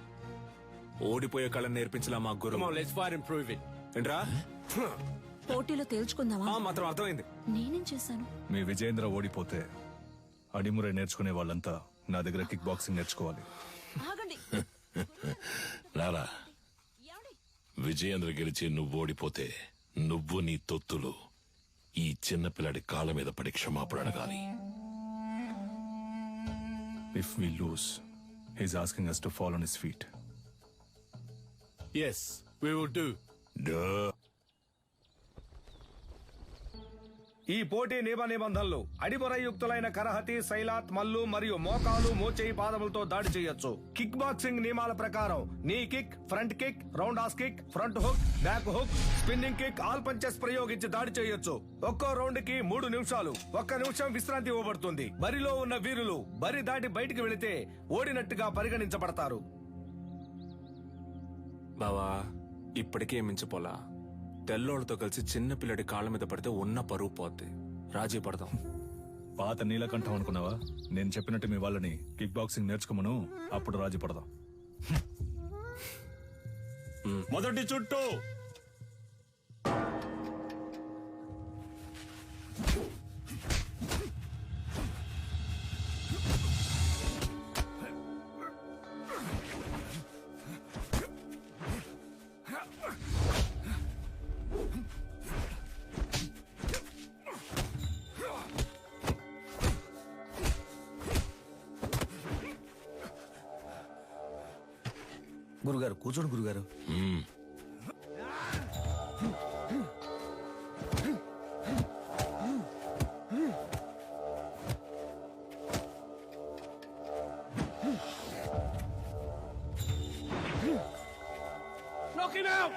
ఓడిపోయే కళను నేర్పించలా మా గురు. Come on, let's fight and prove it. ఏంట్రా పోటీలో తేల్చుకుందామా? మాత్రం అర్థమైంది. నేనేం చేశాను? మీ విజయేంద్ర ఓడిపోతే అడిమురే నేర్చుకునే వాళ్ళంతా నా దగ్గర కిక్ బాక్సింగ్ నేర్చుకోవాలి. ఆగండి. రారా, విజయేంద్ర గెలిచి నువ్వు ఓడిపోతే నువ్వు నీ తొత్తులు ఈ చిన్నపిల్లాడి కాళ్ళ మీద పడి క్షమాపణ అడగాలి. If we lose, he's asking us to fall on his feet. Yes, we will do. ఈ పోటీ నియమ నిబంధనలు: అడిమొరయుక్తులైన కరహతి, శైలాత్, మల్లు మరియు మోకాలు, మోచేయి, పాదములతో దాడి చేయొచ్చు. కిక్ బాక్సింగ్ నియమాల ప్రకారం నీ kick, front kick, round has kick, front hook, back hook, spinning kick, all punches ప్రయోగించి దాడి చేయొచ్చు. ఒక్కో రౌండ్ కి 3 నిమిషాలు. 1 నిమిషం విశ్రాంతి ఇవ్వబడుతుంది. బరిలో ఉన్న వీరులు బరి దాటి బయటికి వెళితే ఓడినట్టుగా పరిగణించబడతారు. బావా ఇప్పటికే మించిపోలా. తెల్లోడితో కలిసి చిన్న పిల్లడి కాళ్ళ మీద పడితే ఉన్న పరువు పోద్ది. రాజీ పడదాం. పాత నీలకంఠం అనుకున్నావా? నేను చెప్పినట్టు మీ వాళ్ళని కిక్ బాక్సింగ్ నేర్చుకోమను, అప్పుడు రాజీ పడదాం. మొదటి చుట్టూ గురుగారు కూర్చోండి గురుగారు. Knock him out!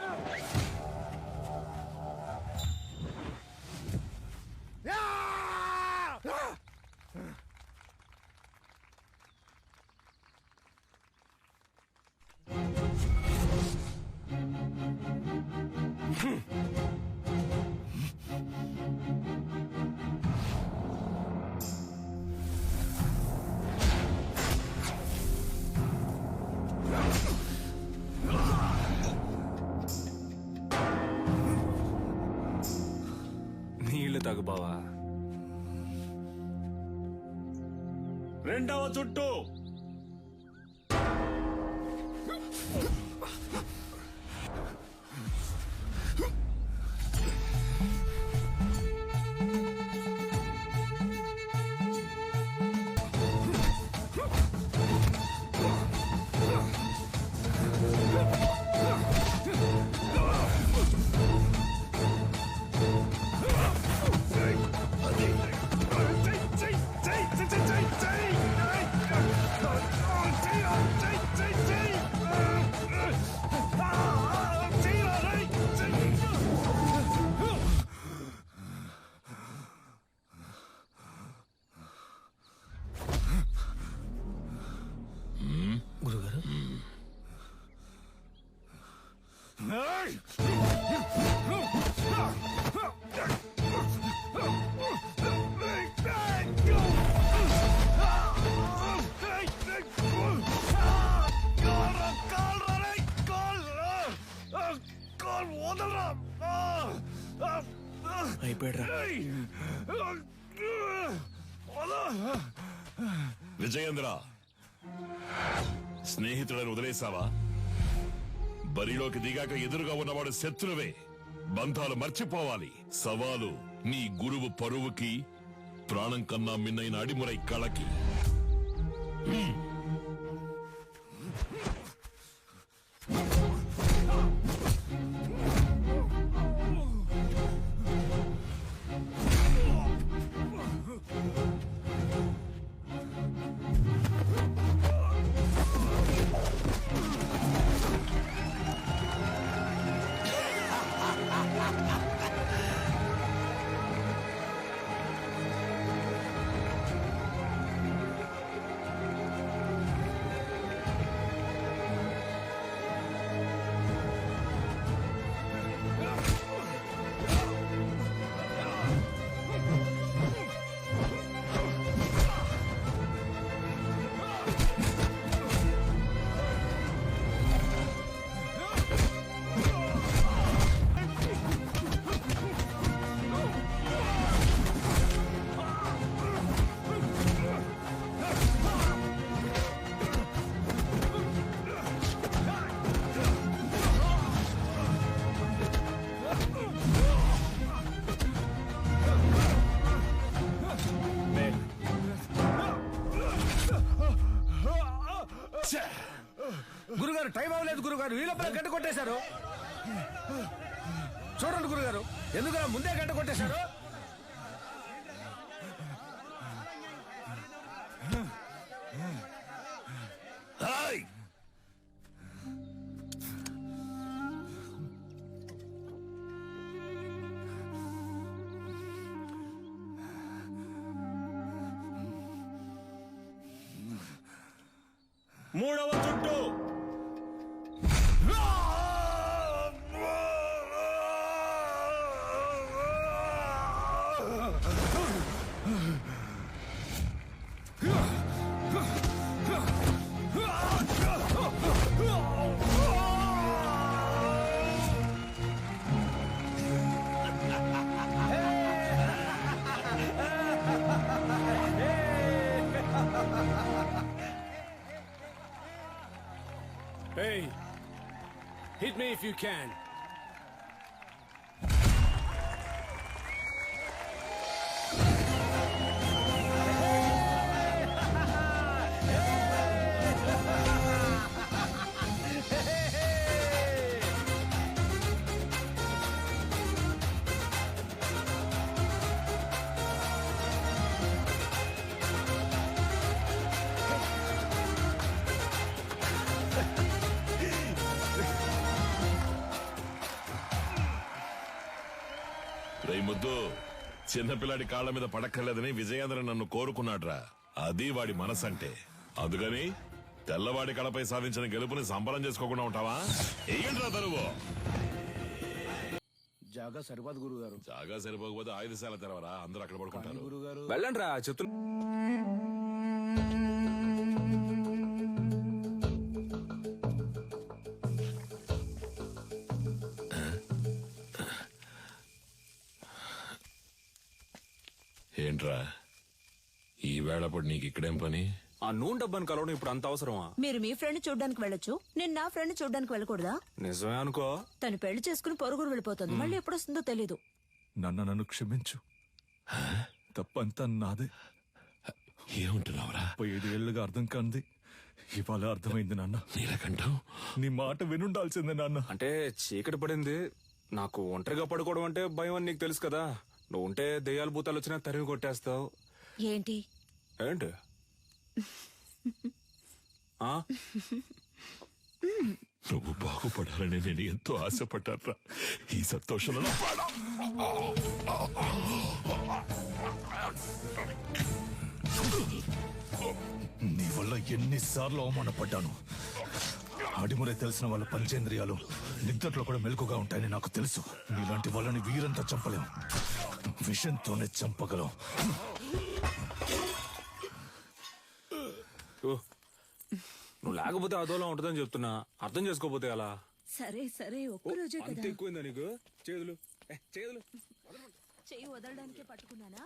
నీళ్లు తాగు బావా. రెండవ చుట్టూ అయిపోయాడు. విజయేంద్ర, స్నేహితులను వదిలేసావా? బరిలోకి దిగాక ఎదురుగా ఉన్నవాడు శత్రువే. బంధాలు మర్చిపోవాలి. సవాలు నీ గురువు పరువుకి, ప్రాణం కన్నా మిన్నైన అడిమురై కళకి. గురుగారు టైం అవ్వలేదు గురుగారు, ఈ లోపల గంట కొట్టేశారు. చూడండి గురుగారు, ఎందుకలా ముందే గంట కొట్టేశారు? మూడవ చుట్టూ. Hey, hit me if you can. రేయ్ ముద్దు, చిన్నపిల్లాడి కాళ్ల మీద పడక్కర్లేదని విజయేంద్ర నన్ను కోరుకున్నాడ్రా. అది వాడి మనసంటే. అందుకని తెల్లవాడి కళపై సాధించిన గెలుపుని సంబరం చేసుకోకుండా ఉంటావా? ఏంట్రా తరువు? జాగా సరిపోదు గురుగారు. జాగా సరిపోకపోతే ఆయుధశాల తెరవరా, అందరూ అక్కడ పడుకుంటారు. గురుగారు వెళ్ళండి రా చెప్తున్నా. ఏంట్రా ఈ వేళప్పుడు నీకు ఇక్కడేం పని? ఆ నూనె డబ్బాని కలవడం ఇప్పుడు అంత అవసరమా? మీరు మీ ఫ్రెండ్ చూడ్డానికి వెళ్ళొచ్చు, నేను నా ఫ్రెండ్ చూడ్డానికి వెళ్ళకూడదా? నిజమే అనుకో. తను పెళ్లి చేసుకుని పొరుగురు వెళ్ళిపోతుంది, మళ్ళీ ఎప్పుడు వస్తుందో తెలీదు. నన్ను క్షమించు, తప్పంతా నాదే. ఏముంటున్నావురా? 5 ఏళ్లుగా అర్థం కాంది ఇవాళ అర్థమైంది నాన్న. నీలకంఠం, నీ మాట వినుండాల్సిందే నాన్న. అంటే చీకటి పడింది, నాకు ఒంటరిగా పడుకోవడం అంటే భయం అని నీకు తెలుసు కదా. నువ్వు ఉంటే దెయ్యాలు భూతాలు వచ్చినా తరిమి కొట్టేస్తావు. ఏంటి ఏంటి? నువ్వు బాగుపడాలని నేను ఎంతో ఆశపడ్డారా. ఈ సంతోషంలో నీ వల్ల ఎన్నిసార్లు అవమానపడ్డాను. అడిమురే తెలిసిన వాళ్ళ పంచేంద్రియాలు నిద్రలో కూడా మెలకుగా ఉంటాయని నాకు తెలుసు. నీలాంటి వాళ్ళని వీరంతా చంపలేం, విషంతోనే చంపగలం. నువ్వు లేకపోతే అదోలా ఉంటుందని చెప్తున్నా, అర్థం చేసుకోపోతే అలా. సరే సరే, ఒక్కరోజే అంత కదా. ఎక్కువైందా నీకు? చేదులు చేదులు చెయ్యి వదలడానికే పట్టుకున్నానా?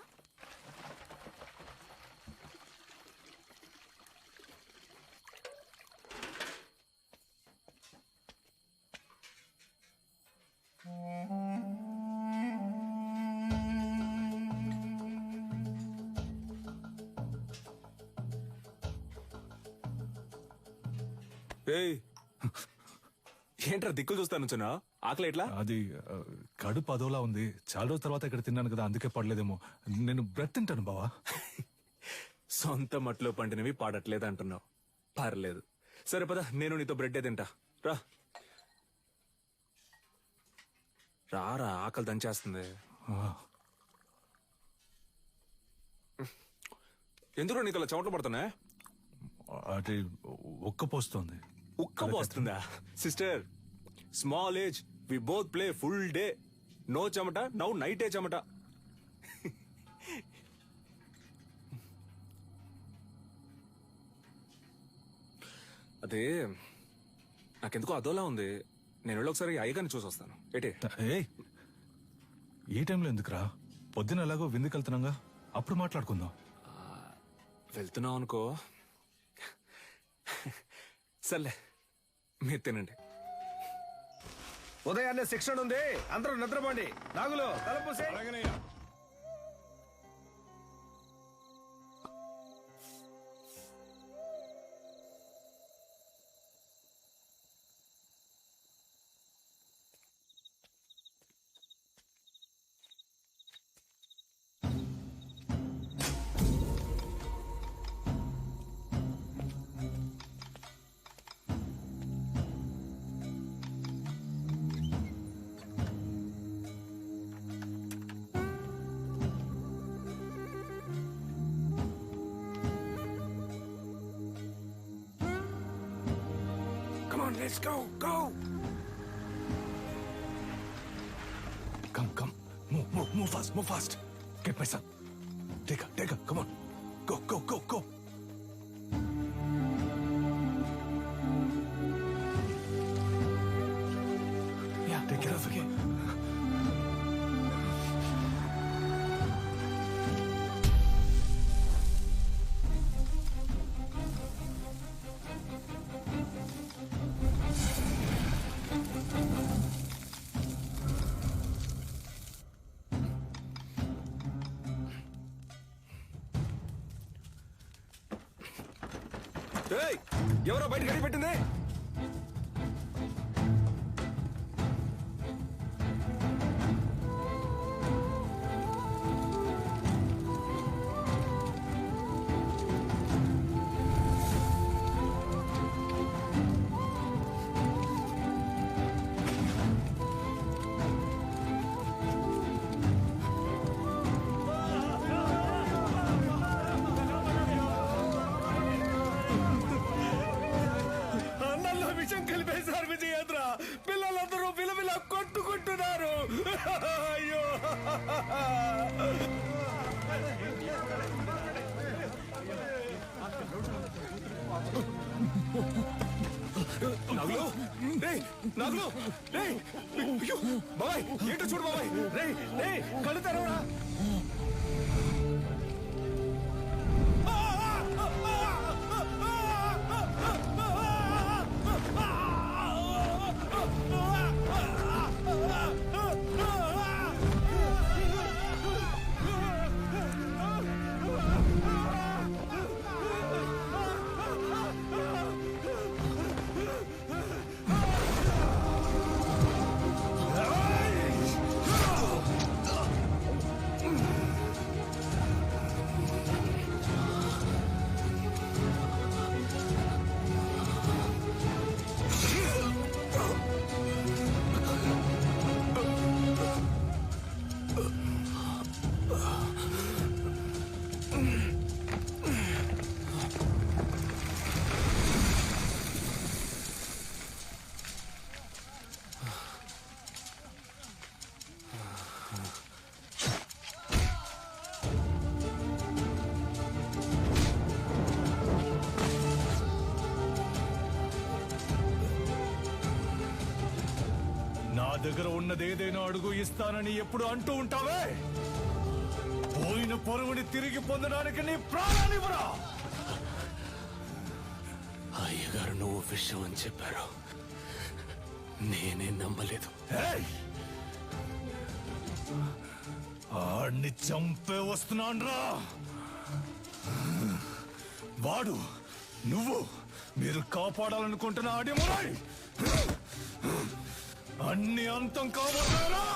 ఏయ్, ఏంట్రా దిక్కులు చూస్తాను చున్నా? ఆకలి ఎట్లా? అది కడుపు అదోలా ఉంది. చాలా రోజుల తర్వాత ఇక్కడ తిన్నాను కదా, అందుకే పడలేదేమో. నేను బ్రెడ్ తింటాను బావా. సొంత మట్లో పండినవి పాడట్లేదు అంటున్నావు. పర్లేదు, సరే పద, నేను నీతో బ్రెడ్డే తింటా. రా రారా, ఆకలి దంచేస్తుంది. ఎందుకు నీకు అలా చెమటలు పడుతున్నా? అది ఉక్కపోస్తుంది. ఉక్కపోస్తుందా? Sister, small age, we both play full day. No చెమట, నౌ నైటే చెమట. అదే నాకెందుకో అదోలా ఉంది. నేను వెళ్ళి ఒకసారి అయ్యగారిని చూసి వస్తాను. ఏటే? ఏ టైంలో ఎందుకురా? పొద్దున ఎలాగో విందుకు వెళ్తున్నాగా, అప్పుడు మాట్లాడుకుందాం. వెళ్తున్నావు అనుకో. సర్లే, మీరు తినండి. ఉదయాన్నే శిక్షణ ఉంది, అందరూ నిద్రపోండి. నాగులు తలపూసే. Let's go, go! Come. Move fast. Get my son. Take her, come on. Go. Yeah, take care of her. ఎవరో బయట గడి పెట్టింది? విషం కలిపేశారు విజయేంద్ర. పిల్లలందరూ విలవిల కొట్టుకుంటున్నారు. అయ్యో, నాగులు, బాబాయ్ ఏంటో చూడు బాబాయ్. రే కళ్ళు తెరవరా. నా దగ్గర ఉన్నదేదైనా అడుగు ఇస్తానని ఎప్పుడు అంటూ ఉంటావే. పోయిన పరువుని తిరిగి పొందడానికి నీ ప్రాణానివ్వరా. అయ్యగారు నువ్వు విషయం అని చెప్పారు, నేనే నమ్మలేదు. ఆడిని చంపే వస్తున్నాన్రా. వాడు నువ్వు మీరు కాపాడాలనుకుంటున్న అడిమురై అన్ని అంతం కావాలరా.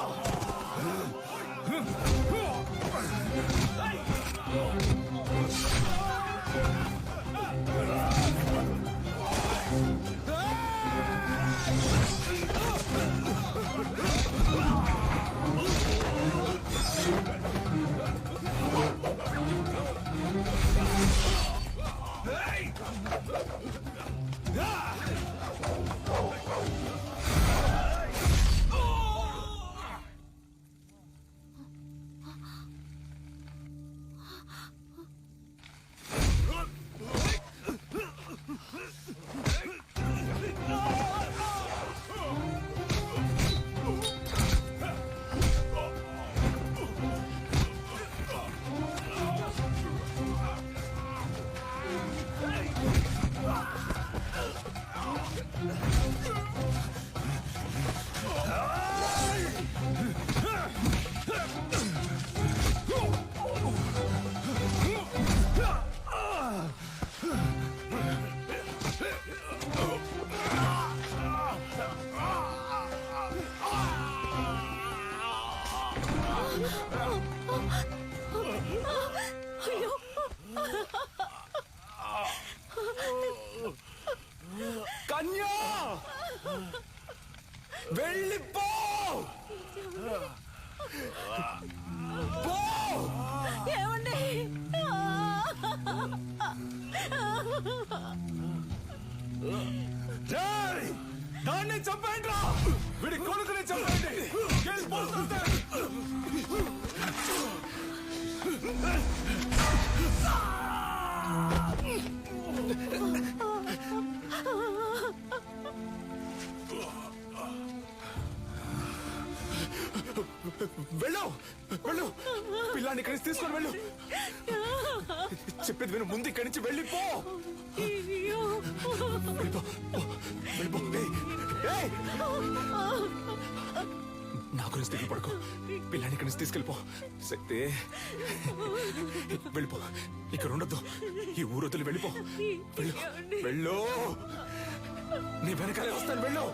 కన్యా వెళ్ళిపో. ఏమండి? దాన్ని చంపేయండి రా. వీడి కొడుకుని చంపేయండి. వెళ్ళిపోతుంటే వెళ్ళు వెళ్ళు, పిల్లాన్ని ఇక్కడి నుంచి తీసుకొని వెళ్ళు. చెప్పేది విను, ముందు ఇక్కడి నుంచి వెళ్ళిపో. వెళ్ళిపో, వెళ్ళిపో. ఏయ్! నా గురించి దిగులు పడుకో, పిల్లాన్ని ఇక్కడి నుంచి తీసుకెళ్ళిపో. శక్తి వెళ్ళిపో, ఇక్కడ ఉండొద్దు. ఈ ఊరు వదిలి వెళ్ళిపో. వెళ్ళు వెళ్ళు, నీ వెనకాలే వస్తాను. వెళ్ళు.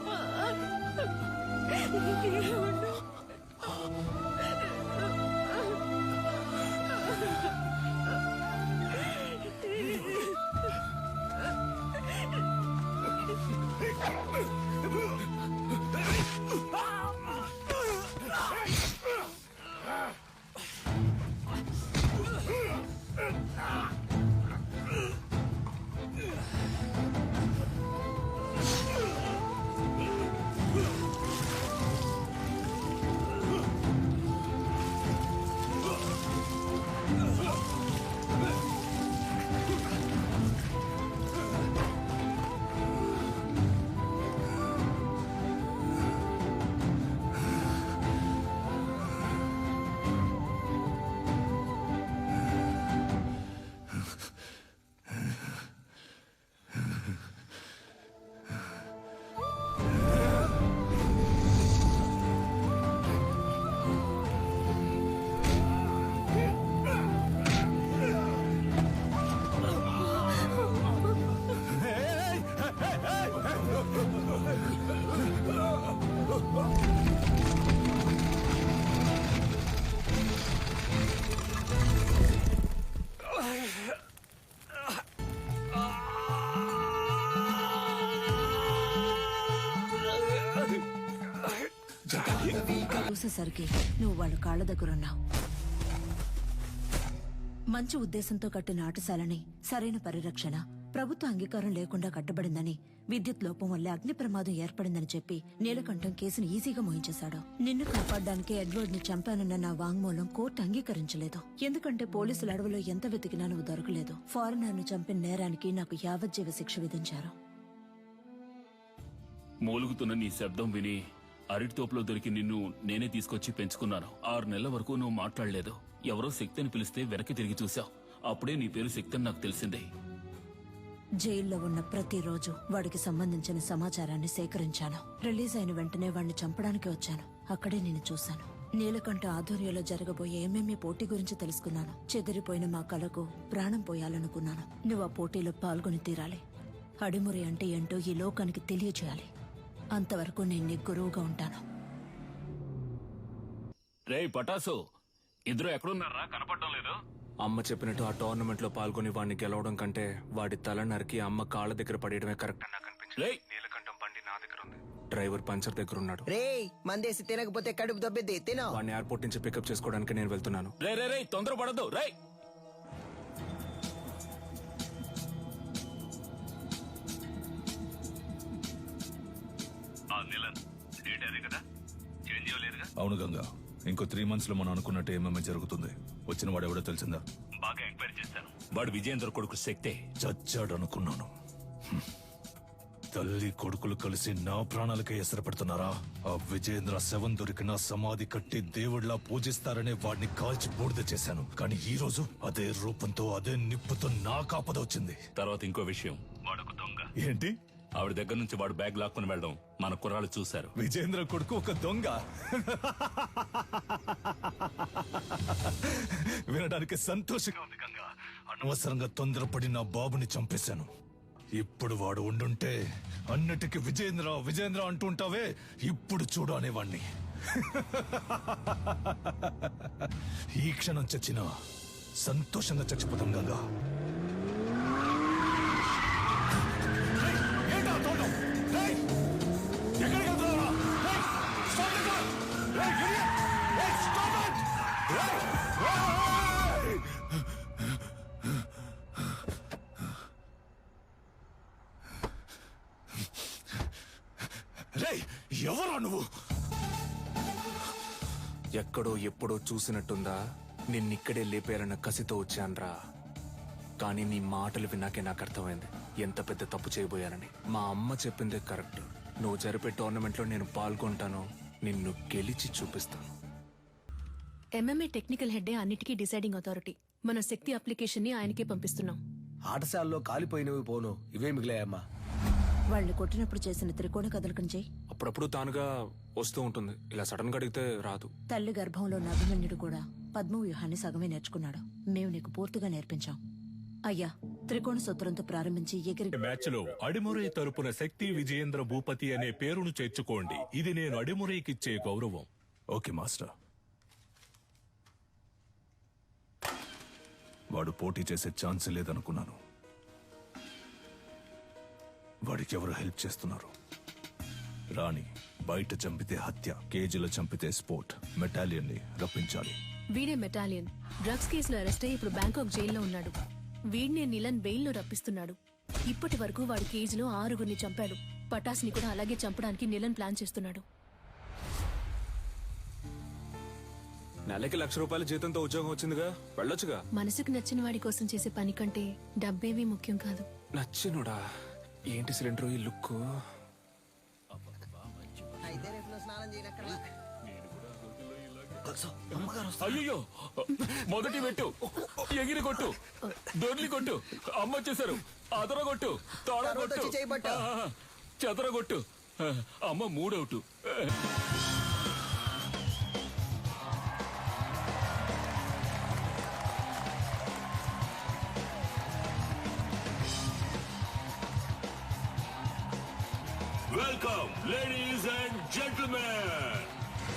చూసేసరికి నువ్వు వాళ్ళ కాళ్ళ దగ్గరున్నావు. మంచి ఉద్దేశంతో కట్టిన ఆటశాలని సరైన పరిరక్షణ, ప్రభుత్వ అంగీకారం లేకుండా కట్టబడిందని, విద్యుత్ లోపం వల్ల అగ్ని ప్రమాదం ఏర్పడిందని చెప్పి నీలకంఠం కేసును ఈజీగా మోయించేశాడు. నిన్ను కాపాడడానికి ఎడ్వర్డ్ ని చంపానన్న నా వాంగ్మూలం కోర్టు అంగీకరించలేదు. ఎందుకంటే పోలీసుల అడవిలో ఎంత వెతికినా నువ్వు దొరకలేదు. ఫారినర్ ను చంపిన నేరానికి నాకు యావజ్జీవ శిక్ష విధించారు. మూలుగుతున్న నీ శబ్దం విని అరటి తోపులో దొరికి నిన్ను నేనే తీసుకొచ్చి పెంచుకున్నాను. 6 నెలల వరకు నువ్వు మాట్లాడలేదు. ఎవరో శక్తి అని పిలిస్తే వెనక్కి తిరిగి చూసావు. అప్పుడే నీ పేరు శక్తి అని నాకు తెలిసిందే. జైల్లో ఉన్న ప్రతిరోజు వాడికి సంబంధించిన సమాచారాన్ని సేకరించాను. రిలీజ్ అయిన వెంటనే వాడిని చంపడానికి వచ్చాను. అక్కడే నేను చూశాను. నీలకంఠ ఆధ్వర్యంలో జరగబోయే ఎంఎంఏ పోటీ గురించి తెలుసుకున్నాను. చెదిరిపోయిన మా కళకు ప్రాణం పోయాలనుకున్నాను. నువ్వు ఆ పోటీలో పాల్గొని తీరాలి. అడిమురి అంటే ఏంటో ఈ లోకానికి తెలియజేయాలి. అంతవరకు నేను నీ గురువుగా ఉంటాను. రే పటాసు, ఇద్దరు ఎక్కడున్నారా? కనపడడం లేదు. అమ్మ చెప్పినట్టు ఆ టోర్నమెంట్ లో పాల్గొని వాడిని గెలవడం కంటే వాడి తల నరికి అమ్మ కాళ్ళ దగ్గర పడేయడమే కరెక్ట్ అని నాకు అనిపించింది. నీలకంఠం బండి నా దగ్గర ఉంది. డ్రైవర్ పంచర్ దగ్గర ఉన్నాడు. రే మందేసి తినకపోతే కడుపు దబ్బిద్ది. తినో. వాడిని ఎయిర్పోర్ట్ నుంచి పికప్ చేసుకోవడానికి నేను వెళ్తున్నాను. రే రే రే తొందరపడద్దు. రే అవును గంగా, ఇంకో 3 months లో మనం అనుకున్నట్టు ఏమేమి జరుగుతుంది. వచ్చిన వాడు ఎవడో తెలిసిందా? బాగా ఎంక్వైరీ చేశాను. వాడు విజయేంద్ర కొడుకు శక్తే. చచ్చాడు అనుకున్నాను. తల్లి కొడుకులు కలిసి నా ప్రాణాలకే ఎసరు పెడుతున్నారా? ఆ విజయేంద్ర శవం దొరికిన సమాధి కట్టి దేవుళ్లా పూజిస్తారనే వాడిని కాల్చి బూడిద చేశాను. కానీ ఈ రోజు అదే రూపంతో అదే నిప్పుతో నా కాపద వచ్చింది. తర్వాత ఇంకో విషయం, వాడొక దొంగ. ఏంటి? ఆవిడ దగ్గర నుంచి వాడు బ్యాగ్ లాక్కుని వెళ్ళడం మన కుర్రాళ్ళు చూశారు. విజయేంద్ర కొడుకు ఒక దొంగ? వినడానికి సంతోషంగా ఉంది గంగా. అనవసరంగా తొందరపడి నా బాబుని చంపేశాను. ఇప్పుడు వాడు ఉండుంటే అన్నిటికీ విజయేంద్ర విజయేంద్ర అంటుంటావే, ఇప్పుడు చూడు అనేవాణ్ణి. ఈ క్షణం చచ్చినా సంతోషంగా చచ్చిపోతాం గంగా. ఎవరా నువ్వు? ఎక్కడో ఎప్పుడో చూసినట్టుందా? నిన్నిక్కడే లేపారన్న కసితో వచ్చాన్రా. కానీ నీ మాటలు విన్నాకే నాకు అర్థమైంది ఎంత పెద్ద తప్పు చేయబోయానని. మా అమ్మ చెప్పిందే కరెక్ట్. నువ్వు జరిపే టోర్నమెంట్ లో నేను పాల్గొంటాను, నిన్ను గెలిచి చూపిస్తాను. ఎంఎంఏ టెక్నికల్ హెడ్డే అన్నిటికీ డిసైడింగ్ అథారిటీ. మన శక్తి అప్లికేషన్ ని ఆయనకే పంపిస్తున్నాం. ఆటశాలలో కాలిపోయినవి పోను, ఇవే మిగిలాయమ్మా. వాళ్ళని కొట్టినప్పుడు చేసిన త్రికోణ కదలికం చేయి. అప్పుడప్పుడు తానుగా వస్తూ ఉంటుంది, ఇలా సడన్ గా అడిగితే రాదు. తల్లి గర్భంలో ఉన్న అభిమన్యుడు కూడా పద్మవ్యూహాన్ని సగమే నేర్చుకున్నాడు. మేము నీకు పూర్తిగా నేర్పించాం. అయ్యా, త్రికోణ సూత్రంతో ప్రారంభించి ఎగిరి మ్యాచ్ లో అడిమురై తరపున శక్తి విజయేంద్ర భూపతి అనే పేరును చేర్చుకోండి. ఇది నేను అడిమురైకిచ్చే గౌరవం. Okay master. వాడు పోటీ చేసే ఛాన్స్ లేదనుకున్నాను. వాడికి ఎవరు హెల్ప్ చేస్తున్నారు? రాణి బయట చంపితే హత్య, కేజీలో చంపితే స్పోర్ట్. మెటాలియన్ ని రప్పించాలి. వీడే మెటాలియన్. డ్రగ్స్ కేసులో అరెస్ట్ అయ్యి ఇప్పుడు బ్యాంకాక్ జైల్లో ఉన్నాడు. వీడినే నిలన్ బెయిల్లో రప్పిస్తున్నాడు. ఇప్పటి వరకు వాడి కేజీలో 6గురిని చంపాడు. పటాస్ని కూడా అలాగే చంపడానికి నిలన్ ప్లాన్ చేస్తున్నాడు. నెలకి ₹1,00,000 జీతంతో ఉద్యోగం వచ్చిందిగా, వెళ్ళొచ్చుగా. మనసుకు నచ్చిన వాడి కోసం చేసే పని కంటే డబ్బేవి ముఖ్యం కాదు. నచ్చినోడా? ఏంటి సిలిండర్ ఈ లుక్? అయ్యో, మొదటి పెట్టు, ఎగిరి కొట్టు, దొర్లి కొట్టు, అమ్మ వచ్చేసారు, అదరగొట్టు, తోడగొట్టు, చెదరగొట్టు. అమ్మ 3 out. Welcome, ladies and gentlemen.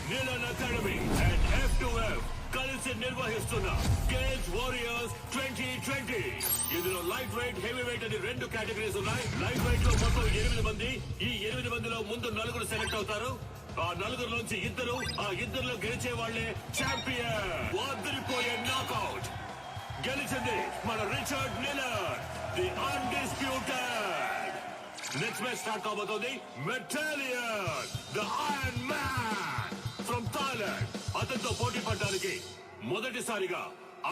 Nilan Academy and F2F కలిసి నిర్వహిస్తున్న కేజ్ వారియర్స్ 2020. ఇందులో లైట్ వెయిట్, హెవీ వెయిట్ అని 2 కేటగిరీస్ ఉన్నాయి. లైట్ వెయిట్ లో మొత్తం 8 మంది. ఈ 8 మందిలో ముందు 4 సెలెక్ట్ అవుతారు. ఆ 4 ఇద్దరు, ఆ ఇద్దరులో గెలిచే వాళ్లే ఛాంపియన్. వాదిరిపోయే నాకౌట్. గెలిచింది మన Richard Nilan, the undisputed. Next match start కాబోతోంది. Metallion, the iron man from Thailand. అతనితో పోటీ పడడానికి మొదటిసారిగా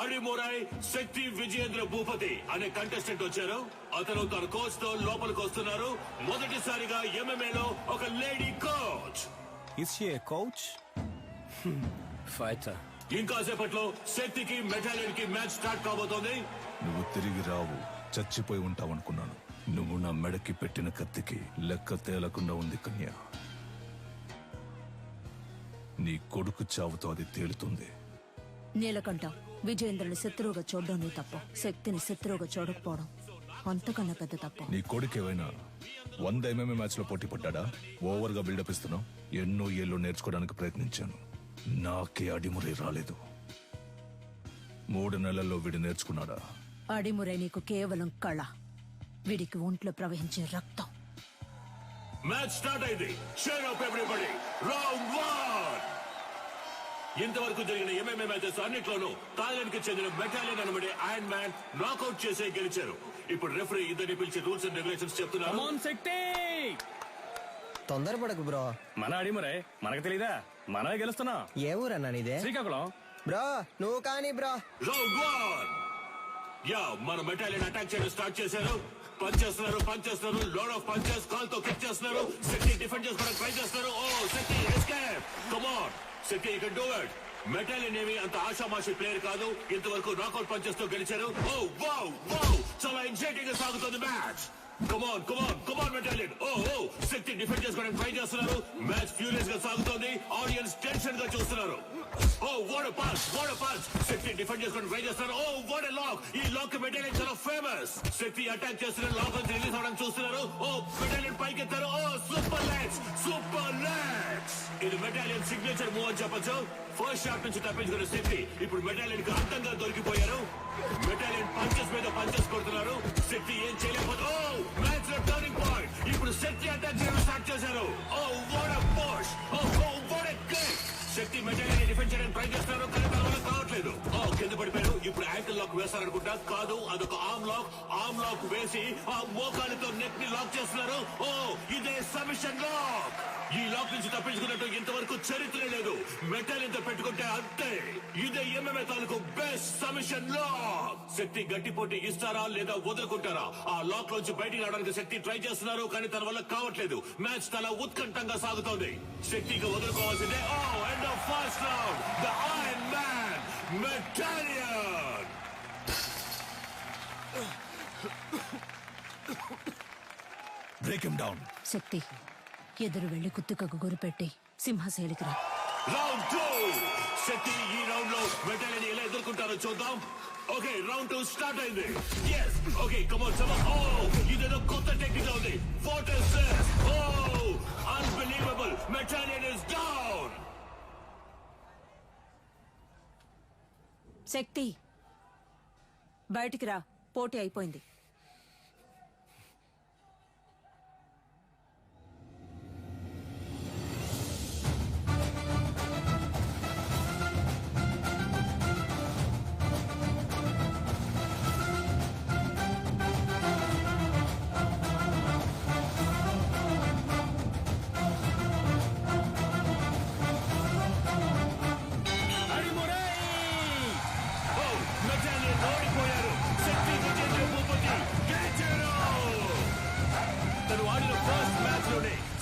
అడిమురై శక్తి విజయేంద్ర భూపతి అనే కంటెస్టెంట్ వచ్చారు. అతను తన కోచ్ తో లోపలికి వస్తున్నారు. మొదటిసారిగా ఎంఎంఏలో ఒక lady coach. Is she a coach? Fighter. ఇంకాసేపట్లో శక్తికి మెటాలియన్ కి మ్యాచ్ స్టార్ట్ కాబోతోంది. నువ్వు తిరిగి రావు, చచ్చిపోయి ఉంటావనుకున్నాను. నువ్వు నా మెడకి పెట్టిన కత్తికి లెక్క తేలకుండా ఉంది కన్య. నీ కొడుకు చావుతో అది తేలుతుంది. నీలకంఠం, విజయేంద్రుని శత్రువుగా చూడడం నీ తప్పు. శక్తిని శత్రువుగా చూడకపోవడం అంతకన్నా పెద్ద తప్పు. నీ కొడుకు ఏమైనా 100 MMA మ్యాచ్ లో పోటీ పడ్డా? ఓవర్ గా బిల్డప్ ఇస్తున్నావు. ఎన్నో ఏళ్ళు నేర్చుకోవడానికి ప్రయత్నించాను, నాకే అడిమురే రాలేదు. 3 నెలల్లో వీడు నేర్చుకున్నాడా? అడిమురే నీకు కేవలం కళ, వీడికి ఒంట్లో ప్రవహించే రక్తం. మ్యాచ్ స్టార్ట్ అయింది. Cheer up everybody. రౌండ్ 1. ఇంతవరకు జరిగిన MMA మ్యాచెస్ అన్నిట్లోనూ థాయిలాండ్ కి చెందిన మెటాలియన్ అనబడే ఐరన్ మ్యాన్ నాకౌట్ చేసే గెలిచారు. ఇప్పుడు రెఫరీ ఇద్దరిని పిలిచి రూల్స్ అండ్ రెగ్యులేషన్స్ చెప్తున్నారు. తొందరపడకు బ్రో. మన అడిమురే మనకు తెలీదా? మనమే గెలుస్తున్నా. ఏ ఊరన్నా నీదే? శ్రీకాకుళం. బ్రో నువ్వు కానీ బ్రో. రౌండ్ 1. యా, మన మెటాలియన్ అటాక్ చేయడం స్టార్ట్ చేశారు. పంచ్ చేస్తున్నారు, లోడ్ ఆఫ్ పంచెస్, కాల్ తో కిక్ చేస్తున్నారు. శక్తి డిఫెండ్ చేసుకోవడానికి ట్రై చేస్తున్నారు. Oh Shakti escape. Come on Shakti, you can do it. Metallion ఏమి అంత ఆషామాషి ప్లేయర్ కాదు. ఇంతవరకు నాకౌట్ పంచెస్ తో గెలిచారు. ఓ వావ్ వావ్, చాలా ఎక్సైటింగ్ గా సాగుతుంది match. Come on Metallion. Oh Shakti defend చేసుకోవడానికి ట్రై చేస్తున్నారు. మ్యాచ్ ఫ్యూరియస్ గా సాగుతోంది. ఆడియన్స్ టెన్షన్ గా చూస్తున్నారు. Oh what a punch. Shakti defend చేసుకోవడానికి ట్రై చేస్తున్నారు. Oh what a lock. ఈ లాక్ మెటాలియన్ చాలా ఫేమస్. శక్తి అటాక్ చేస్తున్నారు, లాక్ నుంచి రిలీజ్ అవడానికి చూస్తున్నారు. ఓ మెటాలియన్ పైకెత్తారు. Oh super legs. ఇది మెటాలియన్ సిగ్నేచర్ మూవ్ అని చెప్పొచ్చు. ఫస్ట్ షాట్ నుంచి తప్పించుకున్న శక్తి ఇప్పుడు మెటాలియన్ కి అంతంగా దొరికిపోయారు. మెటాలియన్ పంచెస్ మీద పంచెస్ కొడుతున్నారు. శక్తి ఏం చేయలేకపోతే ఓ మ్యాచ్ లో టర్నింగ్ పాయింట్. ఇప్పుడు శక్తి అటాక్ చేయడం స్టార్ట్ చేశారు. Oh what a push. Oh what a kick. Shakti Metallion defend చేయడానికి ట్రై చేస్తున్నారు, కానీ తన వల్ల కావట్లేదు. కింద పడిపోయారు. ఇప్పుడు యాంకిల్ లాక్ వేస్తారనుకుంటా. కాదు, అదొక ఆర్మ్ లాక్ వేసి ఆ మోకాలితో నెక్ ని లాక్ చేస్తున్నారు. ఓ ఇదే సబ్మిషన్ లాక్. ఈ లాక్ నుంచి తప్పించుకున్నట్టు ఇంతవరకు చరిత్ర లేదు. మెటాలియన్ తో పెట్టుకుంటే అంతే. ఇదే MMA తాలూకు బెస్ట్ సబ్మిషన్ లాక్. శక్తి గట్టి పోటీ ఇస్తారా లేదా వదులుకుంటారా? ఆ లాక్ నుంచి బయటికి రావడానికి శక్తి ట్రై చేస్తున్నారు, కానీ తన వల్ల కావట్లేదు. మ్యాచ్ చాలా ఉత్కంఠంగా సాగుతోంది. శక్తికి వదులుకోవాల్సిందే. Oh end of first round. The iron man Metallion. Break him down. Shakti, ఎదురు వెళ్లి కుత్తుకకు గురిపెట్టి సింహశైలికి రా. రౌండ్ 2. శక్తి ఈ రౌండ్ లో మెటాలియన్ ఎలా ఎదుర్కొంటారో చూద్దాం. ఓకే, రౌండ్ 2 స్టార్ట్ అయింది. yes okay, come on some. Oh ఇదేదో కొత్త టెక్నిక్ ఉంది. What is this? Oh unbelievable. Metallion is down. Shakti, బయటికి రా, పోటీ అయిపోయింది.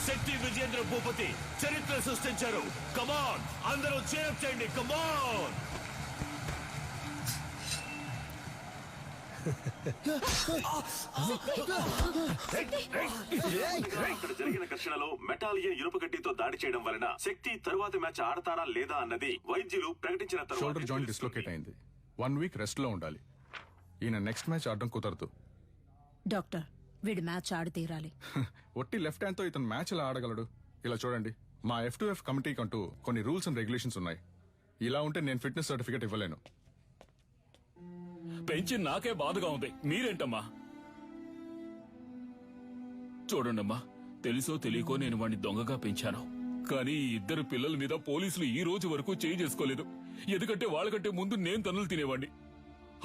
శక్తి విజయేంద్ర భూపతి చరిత్ర సృష్టించారు. కమాన్ అందరూ చేప్ చేయండి. కమాన్. ఇక్కడ జరిగిన ఘర్షణలో మెటాలియన్ ఇనుప గడ్డితో దాడి చేయడం వలన శక్తి తరువాత మ్యాచ్ ఆడతారా లేదా అన్నది వైద్యులు ప్రకటించిన తర్వాత. షోల్డర్ జాయింట్ డిస్లోకేట్ అయింది. 1 వీక్ రెస్ట్ లో ఉండాలి. ఈయన నెక్స్ట్ మ్యాచ్ ఆడడం కుదరదు. డాక్టర్, వీడు మ్యాచ్ ఆడి తీరాలి. ఒట్టి లెఫ్ట్ హ్యాండ్ తో ఇతను మ్యాచ్ ఎలా ఆడగలడు? ఇలా చూడండి, మా F2F కమిటీకి అంటూ కొన్ని రూల్స్ అండ్ రెగ్యులేషన్స్ ఉన్నాయి. ఇలా ఉంటే నేను ఫిట్నెస్ సర్టిఫికేట్ ఇవ్వలేను. పెంచి నాకే బాధగా ఉంది. మీరేంటమ్మా? చూడండమ్మా, తెలుసో తెలియకో నేను వాడిని దొంగగా పెంచాను. కానీ ఈ 2 పిల్లల మీద పోలీసులు ఈ రోజు వరకు చేయి చేసుకోలేదు. ఎందుకంటే వాళ్ళకంటే ముందు నేను తన్నులు తినేవాడిని.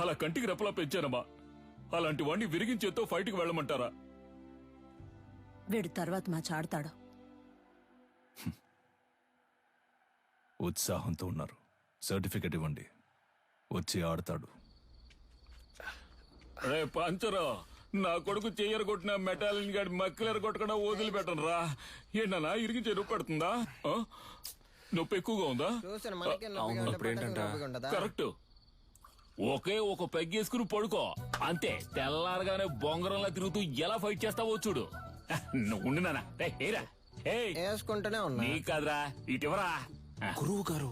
అలా కంటికి రెప్పలా పెంచానమ్మా. అలాంటి వాడిని విరిగించేతో ఫైట్కి వెళ్ళమంటారా? వీడు తర్వాత మ్యాచ్ ఆడతాడు. ఉత్సాహంతో ఉన్నారు. సర్టిఫికెట్ ఇవ్వండి, వచ్చి ఆడతాడు. రే పంచరా, నా కొడుకు చెయ్యరగొట్టిన మెటాలియన్ గాడి మక్కలెర కొట్టకుండా వదిలిపెట్టను రా. ఏంటన్నా ఇరిగి చెరువు పడుతుందా? నొప్పి ఎక్కువగా ఉందా చూసాను మనకి కరెక్ట్. ఒకే ఒక పెగ్గేసుకుని పడుకో అంతే. తెల్లారగానే బొంగరంలా తిరుగుతూ ఎలా ఫైట్ చేస్తావో చూడు. నువ్వు ఉండు నాన్న. వేసుకుంటూనే ఉన్నా. నీ కాదురా, ఇటివరా. గురువు గారు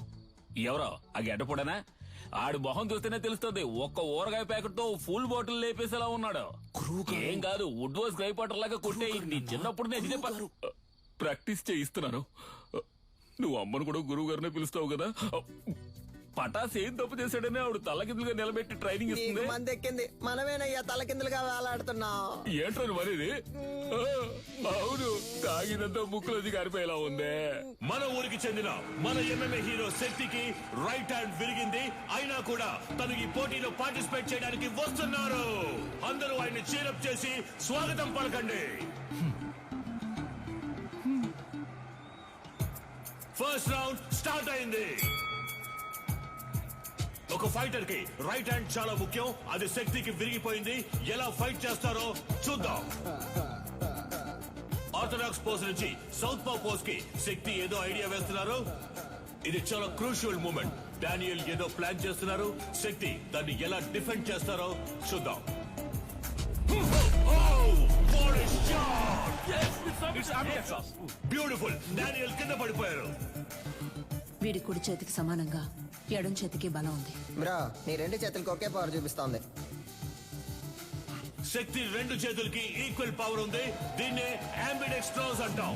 ఎవరో ఆ గడ్డపడనా? ఆడి మొహం చూస్తేనే తెలుస్తుంది. ఒక్క ఊరగాయ ప్యాకెట్ తో ఫుల్ బాటిల్ లేపేసేలా ఉన్నాడు. ఏం కాదు, వుడ్ వాస్ గ్రైపాటర్ లాగా కొట్టే. నీ చిన్నప్పుడు నేను ప్రాక్టీస్ చేయిస్తున్నాను. నువ్వు అమ్మను కూడా గురువు గారినే పిలుస్తావు కదా. పటాస్ ఏం తప్పు చేశాడని ఆవిడ తలకిందులుగా నిలబెట్టి ట్రైనింగ్ ఇస్తుంది. మంది ఎక్కింది, మనమేనయ్యా తలకిందులుగా వేలాడుతున్నావు. ఏంటని మరిది? అవును, తాగినంతా ముక్కులోది గారిపోయేలా ఉందే. మన ఊరికి చెందిన మన MMA హీరో శక్తికి రైట్ హ్యాండ్ విరిగింది. అయినా కూడా తను ఈ పోటీలో పార్టిసిపేట్ చేయడానికి వస్తున్నారు. అందరూ ఆయన్ని చీరప్ చేసి స్వాగతం పలకండి. ఫస్ట్ రౌండ్ స్టార్ట్ అయింది. ఒక ఫైటర్ కి రైట్ హ్యాండ్ చాలా ముఖ్యం. అది శక్తికి విరిగిపోయింది. ఎలా ఫైట్ చేస్తారో చూద్దాం. ఆర్థడాక్స్ పోజ్ నుంచి సౌత్ పా పోజ్ కి శక్తి ఏదో ఐడియా వేస్తున్నారు. ఇది చాలా క్రూషియల్ మూమెంట్. డానియల్ ఏదో ప్లాన్ చేస్తున్నారు. శక్తి దాన్ని ఎలా డిఫెండ్ చేస్తారో చూద్దాం. బ్యూటిఫుల్. డానియల్ కింద పడిపోయారు. వీడి కుడి చేతికి సమానంగా ఎడం చేతికి బలం ఉంది. బ్రో, నీ రెండు చేతులకు ఒకే పవర్ చూపిస్తోంది. శక్తి రెండు చేతులకి ఈక్వల్ పవర్ ఉంది. దీన్నే అంబిడెక్స్ట్రోస్ అంటాం.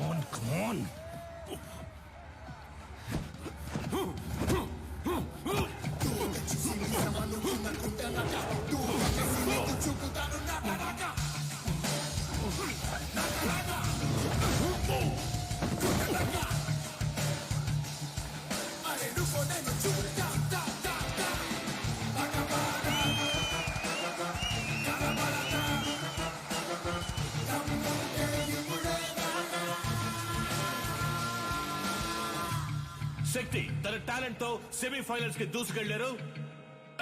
శక్తి తన టాలెంట్ తో సెమీఫైనల్స్ కి దూసుకెళ్లారు.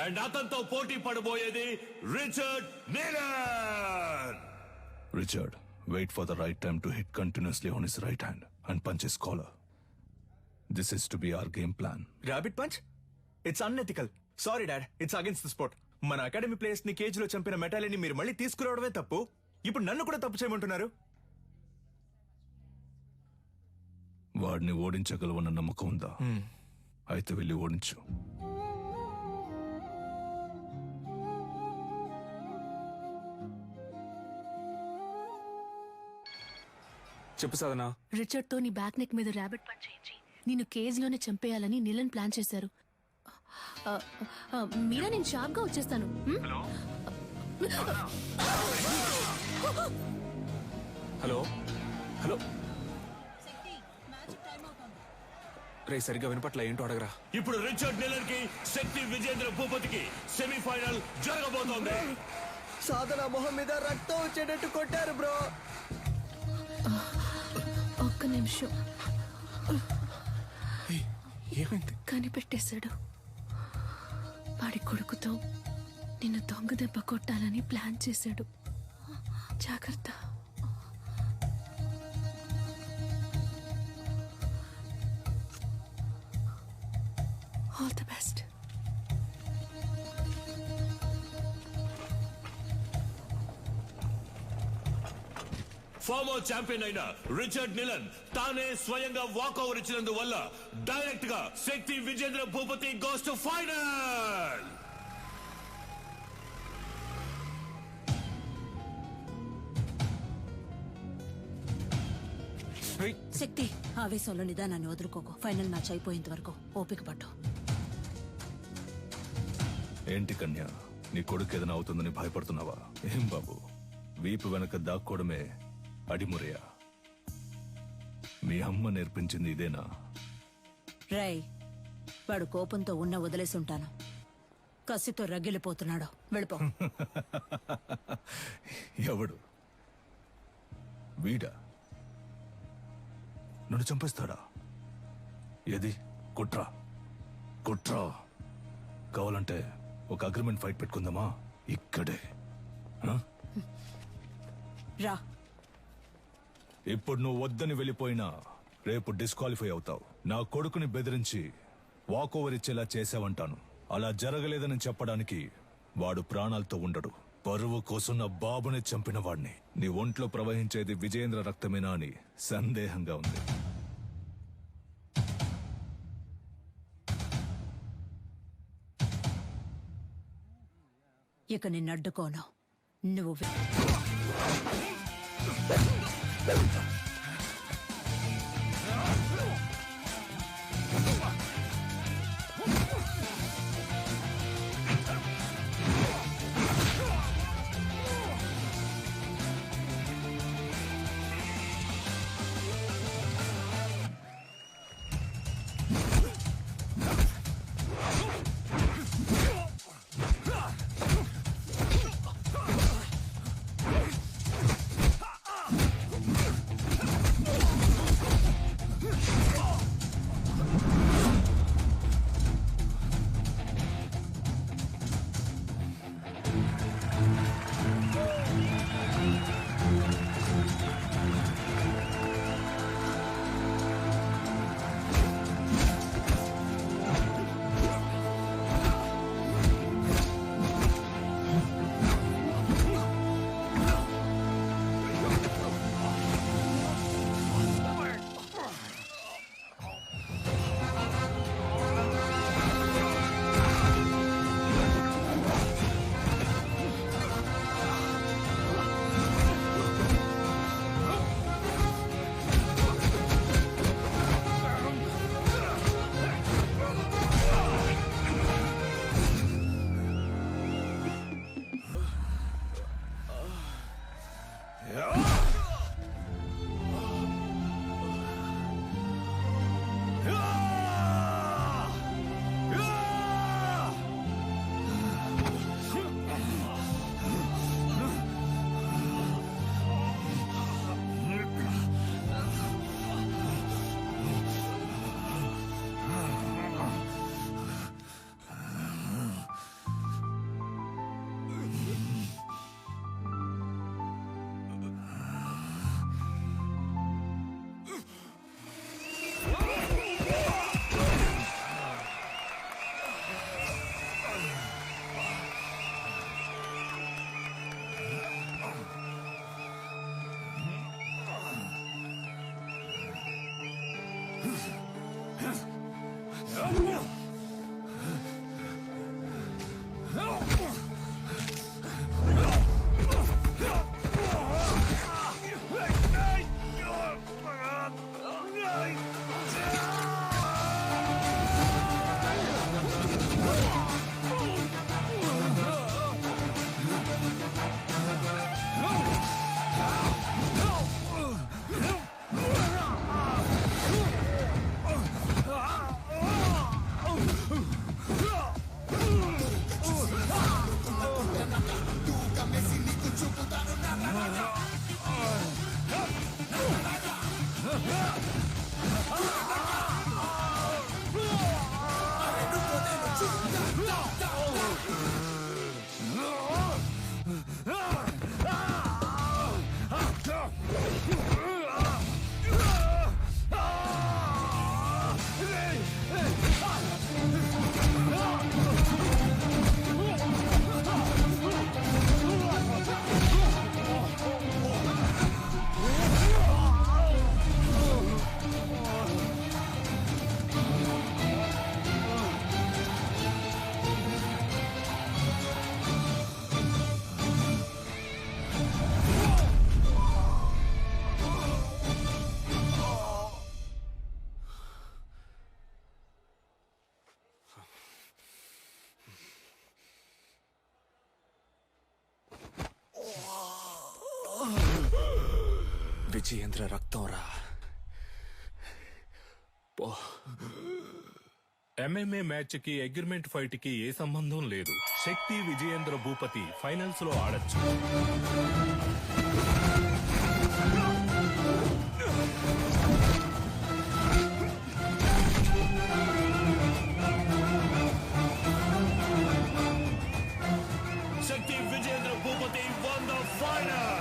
అండ్ అతనితో పోటీ పడబోయేది Richard నీలన్. Richard, wait for the right time to hit continuously on his right hand and punch his collar. This is to be our game plan. Rabbit punch? It's unethical. Sorry dad, it's against the sport. మన academy players ని cage లో చంపిన మెటాలిని మీరు మళ్ళీ తీసుకురావడమే తప్పు. ఇప్పుడు నన్ను కూడా తప్పు చేయమంటున్నారు. వాడిని ఓడించగలవన్న నమ్మకం ఉందా? అయితే వెళ్ళి ఓడించు. చెప్పు సాధనా. రిచర్డ్ తో నీ బ్యాక్ నెక్ మీద ర్యాబిట్ పంచ్ చేయించి నిన్ను కేజ్ లోనే చంపేయాలని నిలన్ ప్లాన్ చేశారు. మీరా, నేను షార్ప్ గా వచ్చేస్తాను. Hello hello. రే, సరిగ్గా వినపట్ల, ఏంటో అడగరా. ఇప్పుడు రిచర్డ్ నీలన్ కి శక్తి విజేంద్ర భూపతికి సెమీఫైనల్ జరగబోతోంది. సాధన మొహం మీద రక్తం వచ్చేటట్టు కొట్టారు బ్రో. ఒక్క నిమిషం. ఏమైంది? కనిపెట్టేశాడు. వాడి కొడుకుతో నిన్ను దొంగ దెబ్బ కొట్టాలని ప్లాన్ చేశాడు. జాగ్రత్త. All the best. Former champion అయిన రిచర్డ్ నీలన్ తానే స్వయంగా వాకౌవర్ ఇచ్చినందువల్ల డైరెక్ట్ గా Shakti Vijendra Bhupathi goes to final. Shakti, ఆవేశంలో నిదానాన్ని వదులుకోకు. ఫైనల్ మ్యాచ్ అయిపోయేంత వరకు ఓపిక పట్టు. ఏంటి కన్యా, నీ కొడుకు ఏదైనా అవుతుందని భయపడుతున్నావా? ఏం బాబు, వీపు వెనక దాక్కోవడమే అడిమురయా? మీ అమ్మ నేర్పించింది ఇదేనా? రై, వాడు కోపంతో ఉన్న వదిలేసి ఉంటాను. కసితో రగిలిపోతున్నాడు. వెళ్ళిపో. ఎవడు? వీడా? నన్ను చంపేస్తాడా? ఏది? కుట్రా కుట్రా. కావాలంటే ఒక అగ్రిమెంట్ ఫైట్ పెట్టుకుందామా? ఇక్కడే. రా. ఇప్పుడు నువ్వు వద్దని వెళ్ళిపోయినా రేపు డిస్క్వాలిఫై అవుతావు. నా కొడుకుని బెదిరించి వాకోవర్ ఇచ్చేలా చేసావంటాను. అలా జరగలేదని చెప్పడానికి వాడు ప్రాణాలతో ఉండడు. పరువు కోసం నా బాబుని చంపిన వాడిని. నీ ఒంట్లో ప్రవహించేది విజయేంద్ర రక్తమేనా అని సందేహంగా ఉంది. ఇక నిన్నడ్డుకోను. నువ్వు విజయేంద్ర రక్తం రా. ఎంఎంఏ మ్యాచ్ కి అగ్రిమెంట్ ఫైట్ కి ఏ సంబంధం లేదు. శక్తి విజయేంద్ర భూపతి ఫైనల్స్ లో ఆడచ్చు. Shakti Vijayendra Bhupati won the final.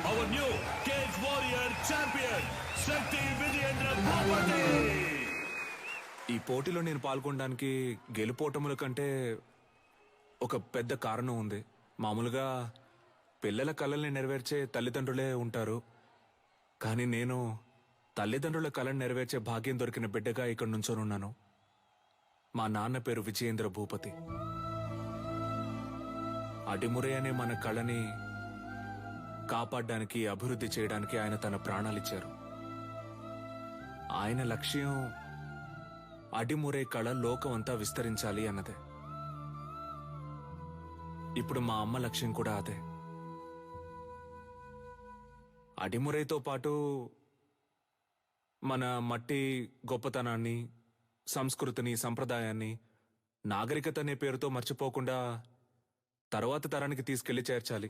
Our new Cage Warrior champion, శక్తి విజయేంద్ర భూపతి. ఈ పోటీలో నేను పాల్గొనడానికి గెలుపోటముల కంటే ఒక పెద్ద కారణం ఉంది. మామూలుగా పిల్లల కలల్ని నెరవేర్చే తల్లిదండ్రులే ఉంటారు, కానీ నేను తల్లిదండ్రుల కళను నెరవేర్చే భాగ్యం దొరికిన బిడ్డగా ఇక్కడ నుంచోనున్నాను. మా నాన్న పేరు విజయేంద్ర భూపతి. అడిమురే అనే మన కళని కాపాడడానికి, అభివృద్ధి చేయడానికి ఆయన తన ప్రాణాలిచ్చారు. ఆయన లక్ష్యం అడిమురే కళ లోకం అంతా విస్తరించాలి అన్నదే. ఇప్పుడు మా అమ్మ లక్ష్యం కూడా అదే. అడిమురేతో పాటు మన మట్టి గొప్పతనాన్ని, సంస్కృతిని, సంప్రదాయాన్ని, నాగరికత అనే పేరుతో మర్చిపోకుండా తర్వాత తరానికి తీసుకెళ్లి చేర్చాలి.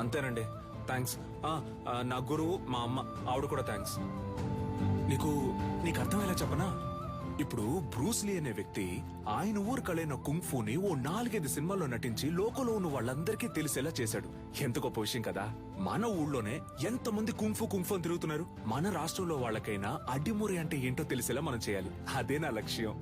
అంతేనండి. థ్యాంక్స్. నా గురువు మా అమ్మ, ఆవిడ కూడా థ్యాంక్స్. నీకు అర్థమయ్యేలా చెప్పనా? ఇప్పుడు బ్రూస్ లీ అనే వ్యక్తి ఆయన ఊరు కళైన కుంగ్ఫూని ఓ 4-5 సినిమాల్లో నటించి లోకంలో ఉన్న వాళ్ళందరికీ తెలిసేలా చేశాడు. ఎంత గొప్ప విషయం కదా. మన ఊళ్ళోనే ఎంతమంది కుంగ్ఫూ అని తిరుగుతున్నారు. మన రాష్ట్రంలో వాళ్ళకైనా అడిమురే అంటే ఏంటో తెలిసేలా మనం చేయాలి. అదే నా లక్ష్యం.